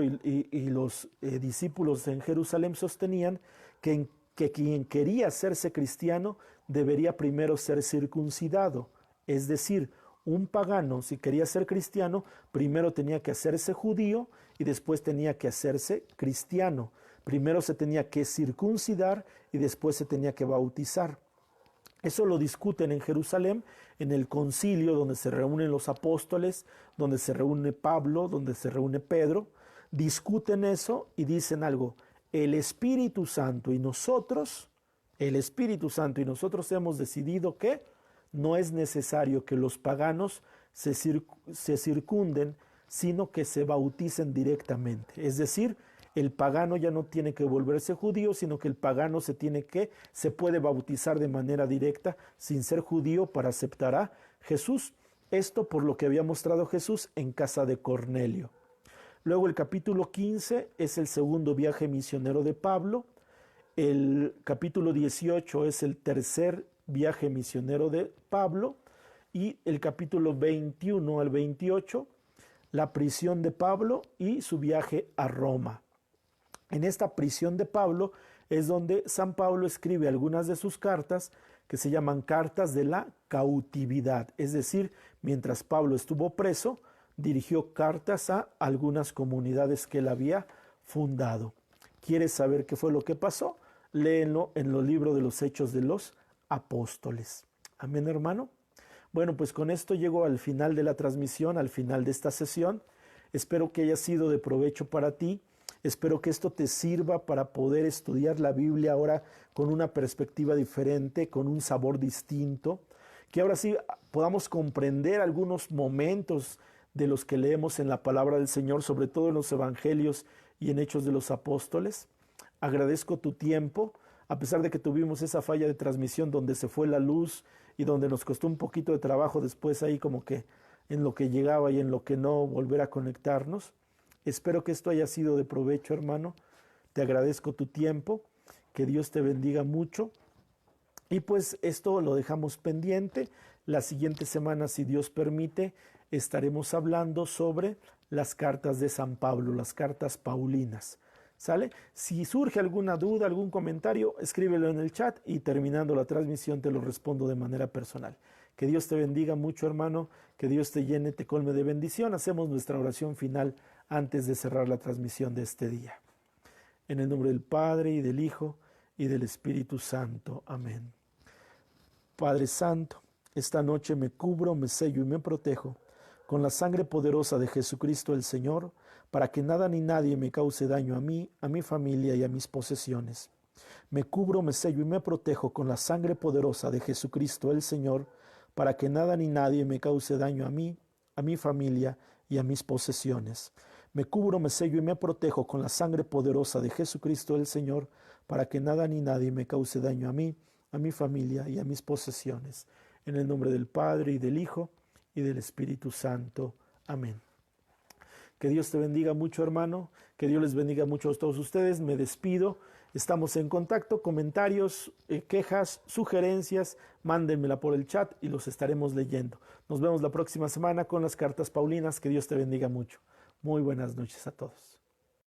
y los discípulos en Jerusalén sostenían que quien quería hacerse cristiano debería primero ser circuncidado. Es decir, un pagano, si quería ser cristiano, primero tenía que hacerse judío y después tenía que hacerse cristiano. Primero se tenía que circuncidar y después se tenía que bautizar. Eso lo discuten en Jerusalén, en el concilio donde se reúnen los apóstoles, donde se reúne Pablo, donde se reúne Pedro. Discuten eso y dicen algo: el Espíritu Santo y nosotros hemos decidido que no es necesario que los paganos se circunden, sino que se bauticen directamente. Es decir, el pagano ya no tiene que volverse judío, sino que el pagano se puede bautizar de manera directa sin ser judío para aceptar a Jesús. Esto por lo que había mostrado Jesús en casa de Cornelio. Luego el capítulo 15 es el segundo viaje misionero de Pablo. El capítulo 18 es el tercer viaje misionero de Pablo. Y el capítulo 21 al 28, la prisión de Pablo y su viaje a Roma. En esta prisión de Pablo es donde San Pablo escribe algunas de sus cartas que se llaman cartas de la cautividad. Es decir, mientras Pablo estuvo preso, dirigió cartas a algunas comunidades que él había fundado. ¿Quieres saber qué fue lo que pasó? Léelo en los libros de los Hechos de los Apóstoles. Amén, hermano. Bueno, pues con esto llego al final de la transmisión, al final de esta sesión. Espero que haya sido de provecho para ti. Espero que esto te sirva para poder estudiar la Biblia ahora con una perspectiva diferente, con un sabor distinto, que ahora sí podamos comprender algunos momentos de los que leemos en la palabra del Señor, sobre todo en los evangelios y en Hechos de los Apóstoles. Agradezco tu tiempo, a pesar de que tuvimos esa falla de transmisión donde se fue la luz y donde nos costó un poquito de trabajo después ahí como que en lo que llegaba y en lo que no volver a conectarnos. Espero que esto haya sido de provecho, hermano. Te agradezco tu tiempo. Que Dios te bendiga mucho. Y pues esto lo dejamos pendiente. La siguiente semana, si Dios permite, estaremos hablando sobre las cartas de San Pablo, las cartas paulinas. ¿Sale? Si surge alguna duda, algún comentario, escríbelo en el chat y terminando la transmisión te lo respondo de manera personal. Que Dios te bendiga mucho, hermano. Que Dios te llene, te colme de bendición. Hacemos nuestra oración final antes de cerrar la transmisión de este día. En el nombre del Padre, y del Hijo, y del Espíritu Santo. Amén. Padre Santo, esta noche me cubro, me sello y me protejo con la sangre poderosa de Jesucristo el Señor, para que nada ni nadie me cause daño a mí, a mi familia y a mis posesiones. Me cubro, me sello y me protejo con la sangre poderosa de Jesucristo el Señor, para que nada ni nadie me cause daño a mí, a mi familia y a mis posesiones. Me cubro, me sello y me protejo con la sangre poderosa de Jesucristo el Señor, para que nada ni nadie me cause daño a mí, a mi familia y a mis posesiones. En el nombre del Padre, y del Hijo, y del Espíritu Santo. Amén. Que Dios te bendiga mucho, hermano. Que Dios les bendiga mucho a todos ustedes. Me despido. Estamos en contacto. Comentarios, quejas, sugerencias, mándenmela por el chat y los estaremos leyendo. Nos vemos la próxima semana con las cartas paulinas. Que Dios te bendiga mucho. Muy buenas noches a todos.